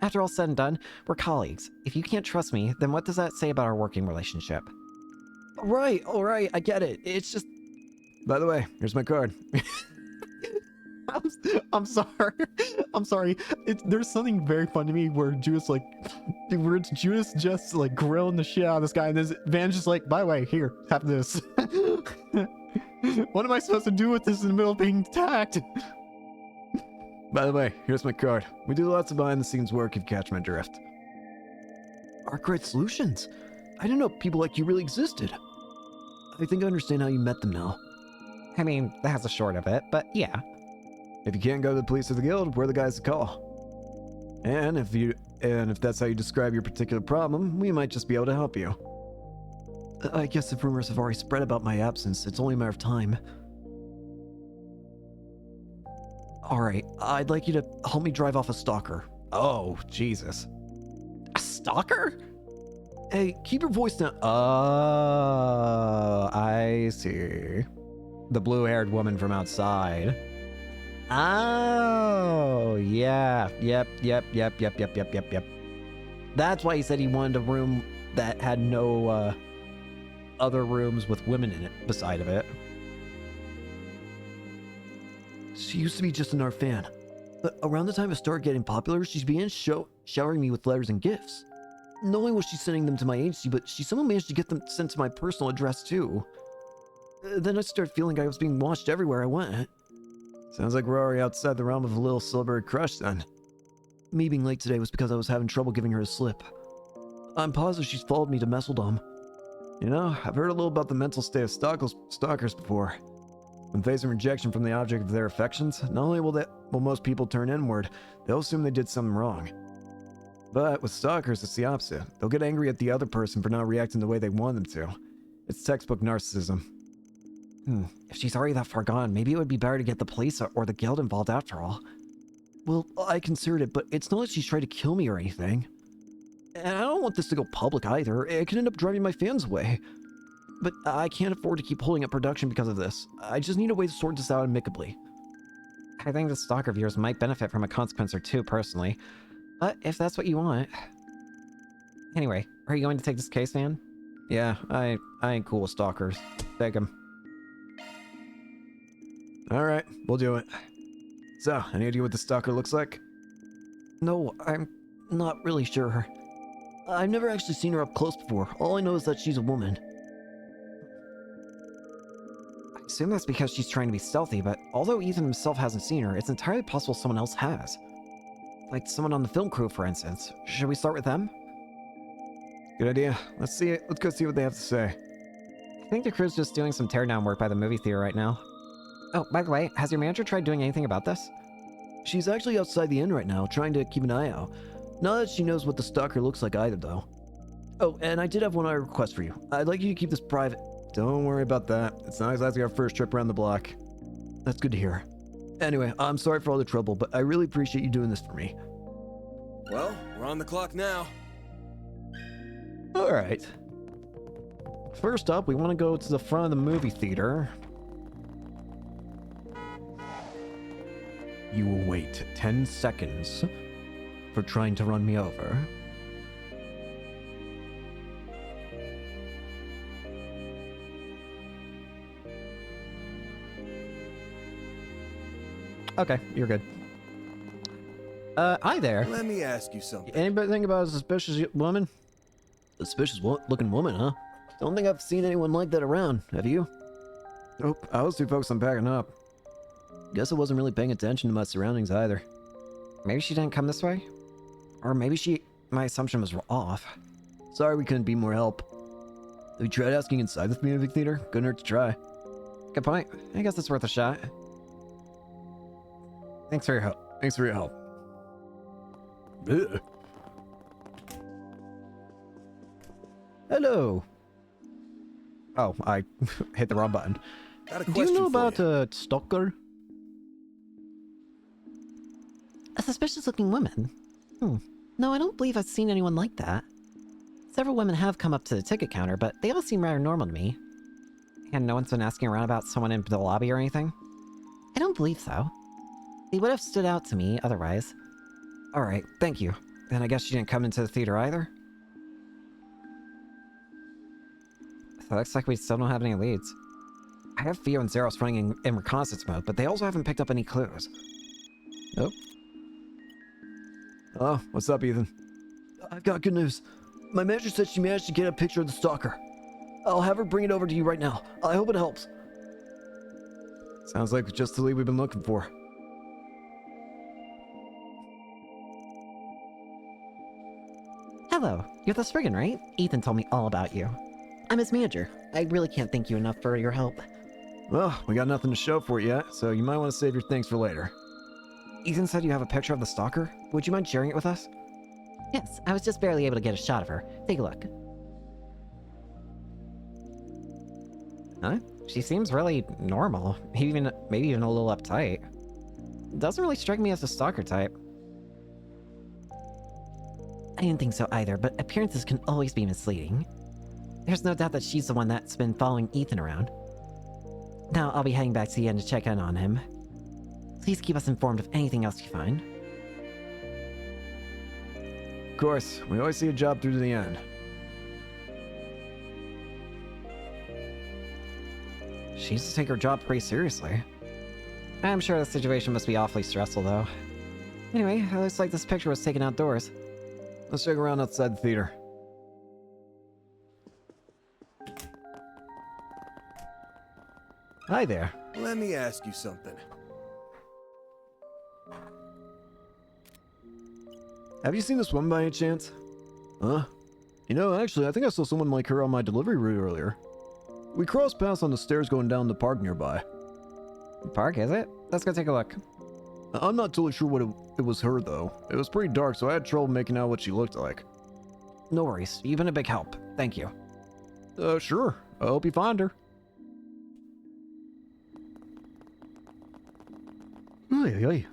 After all said and done, we're colleagues. If you can't trust me, then what does that say about our working relationship? Right, alright, I get it. It's just... By the way, here's my card. I'm sorry. I'm sorry. There's something very fun to me where Judas Judas just like grilling the shit out of this guy, and this Van's just like, by the way, here, have this. What am I supposed to do with this in the middle of being attacked? By the way, here's my card. We do lots of behind-the-scenes work if you catch my drift. Arkwright Solutions? I didn't know people like you really existed. I think I understand how you met them now. I mean, that's the short of it, but yeah. If you can't go to the police or the guild, we're the guys to call. And if that's how you describe your particular problem, we might just be able to help you. I guess if rumors have already spread about my absence, it's only a matter of time. Alright, I'd like you to help me drive off a stalker. Oh, Jesus. A stalker? Hey, keep your voice down. Oh, I see. The blue-haired woman from outside. Oh, yeah. Yep. That's why he said he wanted a room that had no, other rooms with women in it beside of it. She used to be just an art fan. But around the time I started getting popular, she began showering me with letters and gifts. Not only was she sending them to my agency, but she somehow managed to get them sent to my personal address too. Then I started feeling I was being watched everywhere I went. Sounds like we're already outside the realm of a little celebrity crush then. Me being late today was because I was having trouble giving her a slip. I'm positive she's followed me to Messeldom. You know, I've heard a little about the mental state of stalkers before. When facing rejection from the object of their affections, not only will most people turn inward, they'll assume they did something wrong. But with stalkers, it's the opposite. They'll get angry at the other person for not reacting the way they want them to. It's textbook narcissism. If she's already that far gone, maybe it would be better to get the police or the guild involved after all. Well, I considered it, but it's not like she's trying to kill me or anything. And I don't want this to go public either. It could end up driving my fans away. But I can't afford to keep holding up production because of this. I just need a way to sort this out amicably. I think the stalker viewers might benefit from a consequence or two, personally. But if that's what you want... Anyway, are you going to take this case, man? Yeah, I ain't cool with stalkers. Take him. Alright, we'll do it. So, any idea what the stalker looks like? No, I'm not really sure. I've never actually seen her up close before. All I know is that she's a woman. I assume that's because she's trying to be stealthy, but although Ethan himself hasn't seen her, it's entirely possible someone else has. Like someone on the film crew, for instance. Should we start with them? Good idea. Let's see it. Let's go see what they have to say. I think the crew's just doing some teardown work by the movie theater right now. Oh, by the way, has your manager tried doing anything about this? She's actually outside the inn right now, trying to keep an eye out. Not that she knows what the stalker looks like either, though. Oh, and I did have one other request for you. I'd like you to keep this private. Don't worry about that. It's not exactly our first trip around the block. That's good to hear. Anyway, I'm sorry for all the trouble, but I really appreciate you doing this for me. Well, we're on the clock now. Alright. First up, we want to go to the front of the movie theater. You will wait 10 seconds for trying to run me over. Okay, you're good. Hi there. Let me ask you something. Anybody think about a suspicious woman? Suspicious looking woman, huh? Don't think I've seen anyone like that around, have you? Nope, I was too focused on packing up. Guess I wasn't really paying attention to my surroundings either. Maybe she didn't come this way? Or maybe my assumption was off. Sorry we couldn't be more help. Have you tried asking inside the movie theater? Couldn't hurt to try. Good point. I guess it's worth a shot. Thanks for your help. Thanks for your help. Ugh. Hello. Oh, I hit the wrong button. Do you know about a stalker? A suspicious-looking woman? No, I don't believe I've seen anyone like that. Several women have come up to the ticket counter, but they all seem rather normal to me. And no one's been asking around about someone in the lobby or anything? I don't believe so. They would have stood out to me otherwise. Alright, thank you. Then I guess she didn't come into the theater either? So it looks like we still don't have any leads. I have Theo and Zeros running in reconnaissance mode, but they also haven't picked up any clues. Nope. Oh, what's up, Ethan? I've got good news. My manager said she managed to get a picture of the stalker. I'll have her bring it over to you right now. I hope it helps. Sounds like just the lead we've been looking for. Hello, you're the Spriggan, right? Ethan told me all about you. I'm his manager. I really can't thank you enough for your help. Well, we got nothing to show for it yet, so you might want to save your thanks for later. Ethan said you have a picture of the stalker? Would you mind sharing it with us? Yes, I was just barely able to get a shot of her. Take a look. Huh? She seems really normal. Maybe even a little uptight. Doesn't really strike me as a stalker type. I didn't think so either, but appearances can always be misleading. There's no doubt that she's the one that's been following Ethan around. Now I'll be heading back to the inn to check in on him. Please keep us informed of anything else you find. Of course, we always see a job through to the end. She used to take her job pretty seriously. I'm sure the situation must be awfully stressful, though. Anyway, it looks like this picture was taken outdoors. Let's check around outside the theater. Hi there. Let me ask you something. Have you seen this woman by any chance? Huh? You know, actually, I think I saw someone like her on my delivery route earlier. We crossed paths on the stairs going down the park nearby. Park, is it? Let's go take a look. I'm not totally sure what it was her, though. It was pretty dark, so I had trouble making out what she looked like. No worries. You've been a big help. Thank you. Sure. I hope you find her. Oy, oy.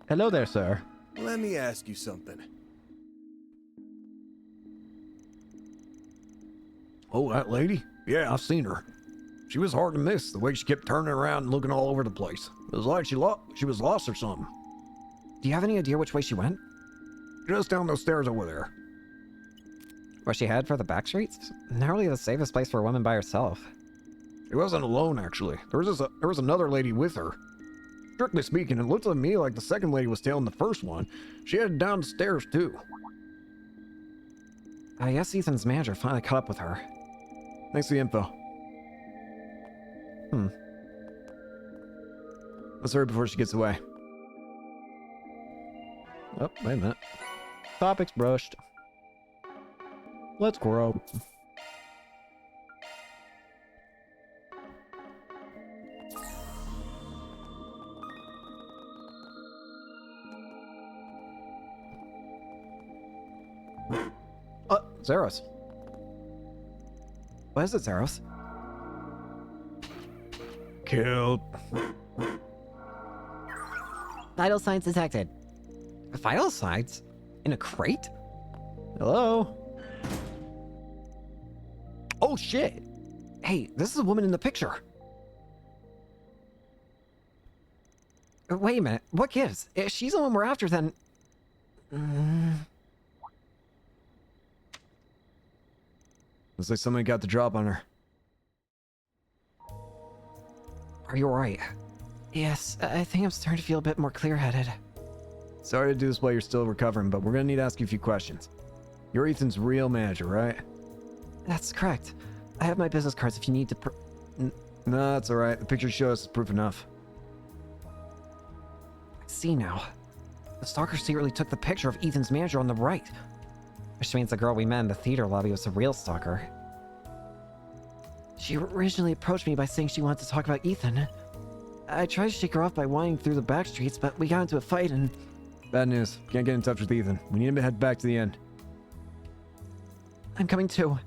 Hello there, sir. Let me ask you something. Oh, that lady? Yeah, I've seen her. She was hard to miss, the way she kept turning around and looking all over the place. It was like she was lost or something. Do you have any idea which way she went? Just down those stairs over there. Was she headed for the back streets? Not really the safest place for a woman by herself. She wasn't alone, actually. There was another lady with her. Strictly speaking, it looked to me like the second lady was tailing the first one. She headed down the stairs, too. I guess Ethan's manager finally caught up with her. Thanks for the info. Let's hurry before she gets away. Oh, wait a minute. Topics brushed. Let's grow. Zeros. What is it, Zeros? Killed. Vital signs detected. Vital signs? In a crate? Hello? Oh shit! Hey, this is a woman in the picture. Wait a minute, what gives? If she's the one we're after, then... Looks like somebody got the drop on her. Are you alright? Yes, I think I'm starting to feel a bit more clear-headed. Sorry to do this while you're still recovering, but we're gonna need to ask you a few questions. You're Ethan's real manager, right? That's correct. I have my business cards if you need to No, that's alright. The picture shows us is proof enough. I see now. The stalker secretly took the picture of Ethan's manager on the right. Which means the girl we met in the theater lobby was the real stalker. She originally approached me by saying she wanted to talk about Ethan. I tried to shake her off by winding through the back streets, but we got into a fight and... Bad news. Can't get in touch with Ethan. We need him to head back to the end. I'm coming too.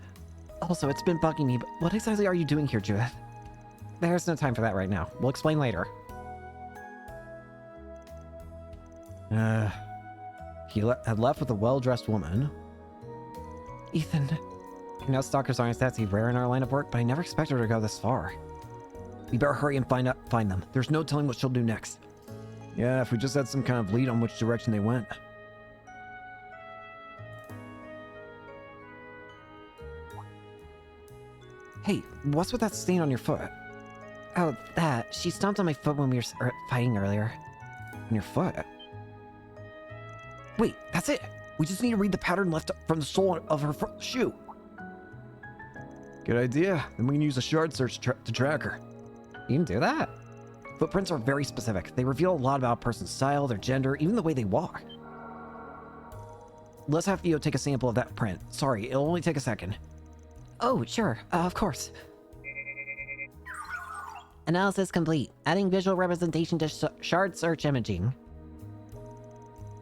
Also, it's been bugging me, but what exactly are you doing here, Judith? There's no time for that right now. We'll explain later. He had left with a well-dressed woman. Ethan, I know stalkers aren't exactly rare in our line of work, but I never expected her to go this far. We better hurry and find them. There's no telling what she'll do next. Yeah, if we just had some kind of lead on which direction they went. Hey, what's with that stain on your foot? Oh, that. She stomped on my foot when we were fighting earlier. On your foot? Wait, that's it! We just need to read the pattern left from the sole of her shoe. Good idea. Then we can use a shard search to track her. You can do that? Footprints are very specific. They reveal a lot about a person's style, their gender, even the way they walk. Let's have Theo take a sample of that print. Sorry, it'll only take a second. Oh, sure. Of course. Analysis complete. Adding visual representation to shard search imaging.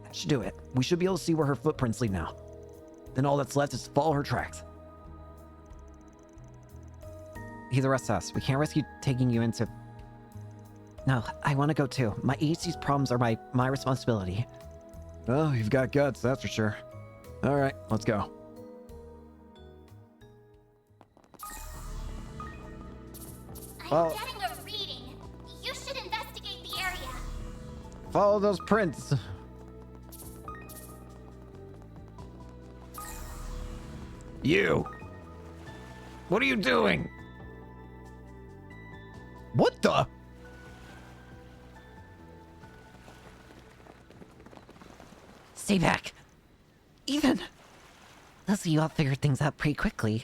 That should do it. We should be able to see where her footprints lead now. Then all that's left is to follow her tracks. He's the rest of us. We can't risk you taking you into... No, I want to go too. My agency's problems are my responsibility. Well, you've got guts, that's for sure. All right, let's go. I'm getting a reading. You should investigate the area. Follow those prints. You! What are you doing? What the? Stay back. Ethan! Looks like you all figured things out pretty quickly.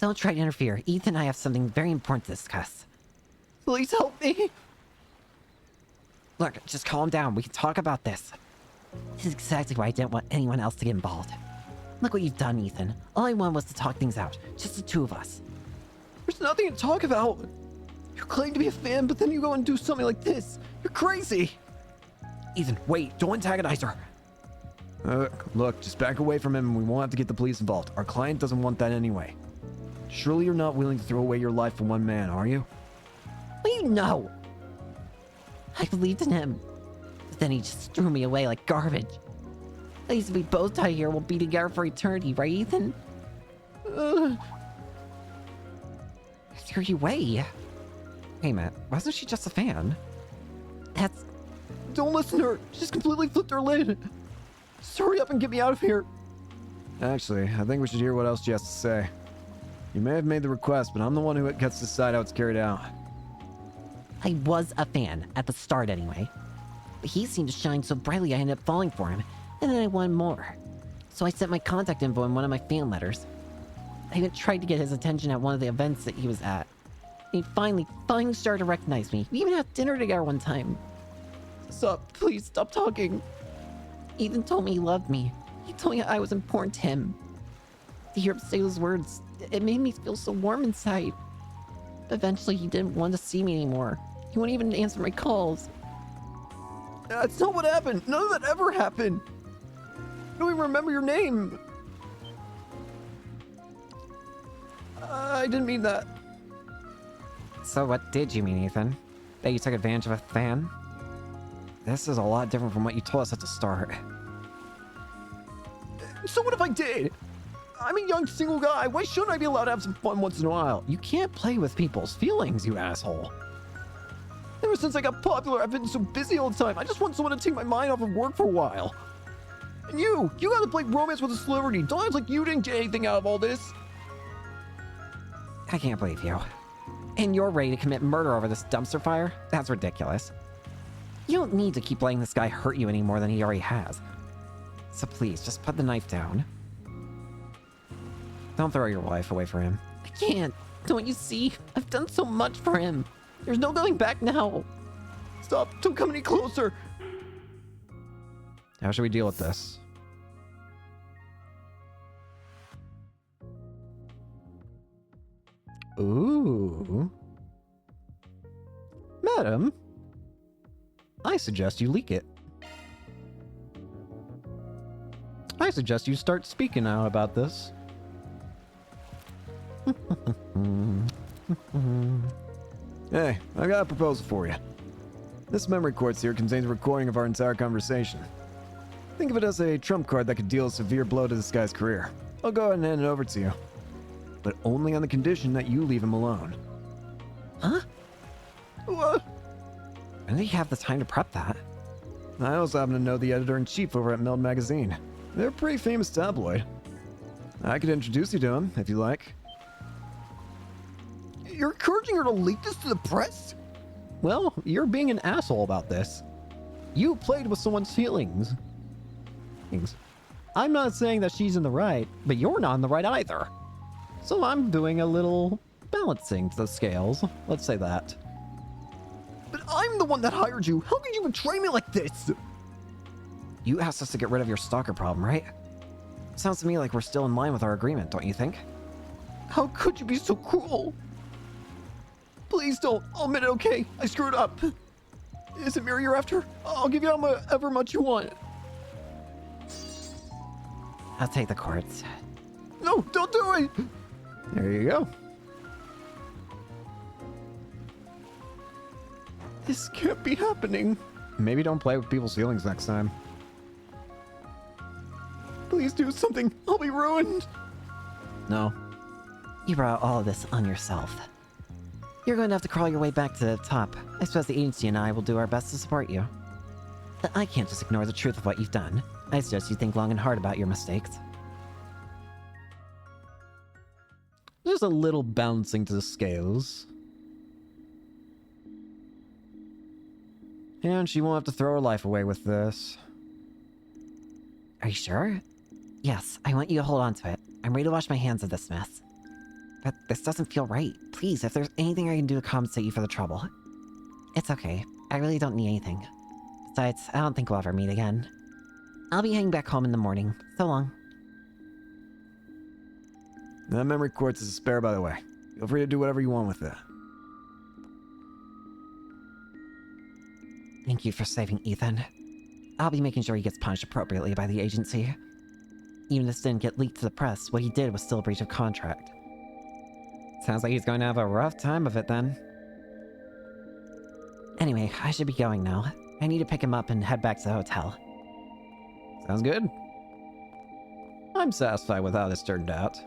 Don't try to interfere. Ethan and I have something very important to discuss. Please help me! Look, just calm down. We can talk about this. This is exactly why I didn't want anyone else to get involved. Look what you've done, Ethan. All I wanted was to talk things out. Just the two of us. There's nothing to talk about. You claim to be a fan, but then you go and do something like this. You're crazy. Ethan, wait. Don't antagonize her. Look, just back away from him and we won't have to get the police involved. Our client doesn't want that anyway. Surely you're not willing to throw away your life for one man, are you? What do you know? I believed in him. But then he just threw me away like garbage. At least if we both die here, we'll be together for eternity, right, Ethan? Threw you away. Hey, Matt, wasn't she just a fan? That's... Don't listen to her. She's completely flipped her lid. Just hurry up and get me out of here. Actually, I think we should hear what else she has to say. You may have made the request, but I'm the one who gets to decide how it's carried out. I was a fan, at the start anyway. But he seemed to shine so brightly I ended up falling for him, and then I wanted more. So I sent my contact info in one of my fan letters. I even tried to get his attention at one of the events that he was at. And he finally started to recognize me. We even had dinner together one time. Stop, please stop talking. Ethan told me he loved me. He told me I was important to him. To hear him say those words, it made me feel so warm inside. Eventually, he didn't want to see me anymore. He wouldn't even answer my calls. That's not what happened. None of that ever happened. I don't even remember your name. I didn't mean that. So what did you mean, Ethan? That you took advantage of a fan? This is a lot different from what you told us at the start. So what if I did? I'm a young single guy. Why shouldn't I be allowed to have some fun once in a while? You can't play with people's feelings, you asshole. Ever since I got popular, I've been so busy all the time. I just want someone to take my mind off of work for a while. And you got to play romance with a celebrity. Don't act like you didn't get anything out of all this. I can't believe you. And you're ready to commit murder over this dumpster fire? That's ridiculous. You don't need to keep letting this guy hurt you any more than he already has. So please, just put the knife down. Don't throw your life away for him. I can't. Don't you see? I've done so much for him. There's no going back now. Stop. Don't come any closer. How should we deal with this? Ooh. Madam, I suggest you leak it. I suggest you start speaking out about this. Hey, I got a proposal for you. This memory quartz here contains a recording of our entire conversation. Think of it as a trump card that could deal a severe blow to this guy's career. I'll go ahead and hand it over to you. But only on the condition that you leave him alone. Huh? What? When did he have the time to prep that? I also happen to know the editor-in-chief over at Meld Magazine. They're a pretty famous tabloid. I could introduce you to him, if you like. You're encouraging her to leak this to the press? Well, you're being an asshole about this. You played with someone's feelings. I'm not saying that she's in the right, but you're not in the right either. So I'm doing a little balancing to the scales. Let's say that. But I'm the one that hired you. How could you betray me like this? You asked us to get rid of your stalker problem, right? Sounds to me like we're still in line with our agreement, don't you think? How could you be so cruel? Please don't. I'll admit it, okay? I screwed up. Is it Mary you're after? I'll give you however much you want. I'll take the quartz. No, don't do it! There you go. This can't be happening. Maybe don't play with people's feelings next time. Please do something. I'll be ruined. No. You brought all of this on yourself. You're going to have to crawl your way back to the top. I suppose the agency and I will do our best to support you. But I can't just ignore the truth of what you've done. I suggest you think long and hard about your mistakes. Just a little balancing to the scales. And she won't have to throw her life away with this. Are you sure? Yes, I want you to hold on to it. I'm ready to wash my hands of this mess. But this doesn't feel right. Please, if there's anything I can do to compensate you for the trouble. It's okay. I really don't need anything. Besides, I don't think we'll ever meet again. I'll be heading back home in the morning. So long. That memory quartz is a spare, by the way. Feel free to do whatever you want with it. Thank you for saving Ethan. I'll be making sure he gets punished appropriately by the agency. Even if this didn't get leaked to the press, what he did was still a breach of contract. Sounds like he's going to have a rough time of it then. Anyway, I should be going now. I need to pick him up and head back to the hotel. Sounds good. I'm satisfied with how this turned out.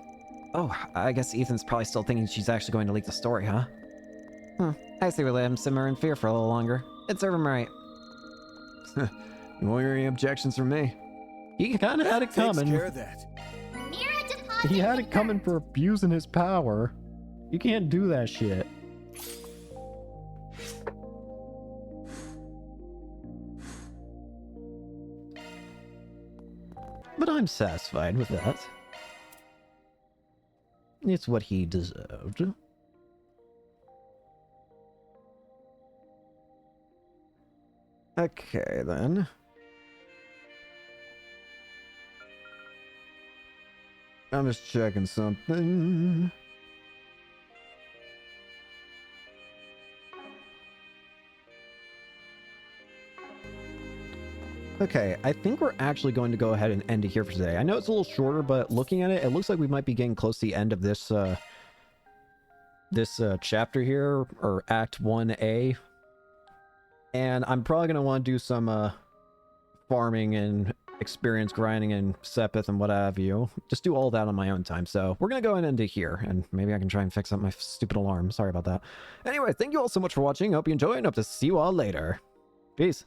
Oh, I guess Ethan's probably still thinking she's actually going to leak the story, huh? I say we let him simmer in fear for a little longer. It'd serve him right. You won't hear any objections from me. He kind of had it coming. Takes care of that. Mira deposit He had with it coming for abusing his power. You can't do that shit. But I'm satisfied with that. It's what he deserved. Okay, then. I'm just checking something. Okay, I think we're actually going to go ahead and end it here for today. I know it's a little shorter, but looking at it, it looks like we might be getting close to the end of this chapter here, or Act 1A. And I'm probably going to want to do some farming and experience grinding and Sepith and what have you. Just do all that on my own time. So we're going to go ahead and end it here, and maybe I can try and fix up my stupid alarm. Sorry about that. Anyway, thank you all so much for watching. Hope you enjoy, and hope to see you all later. Peace.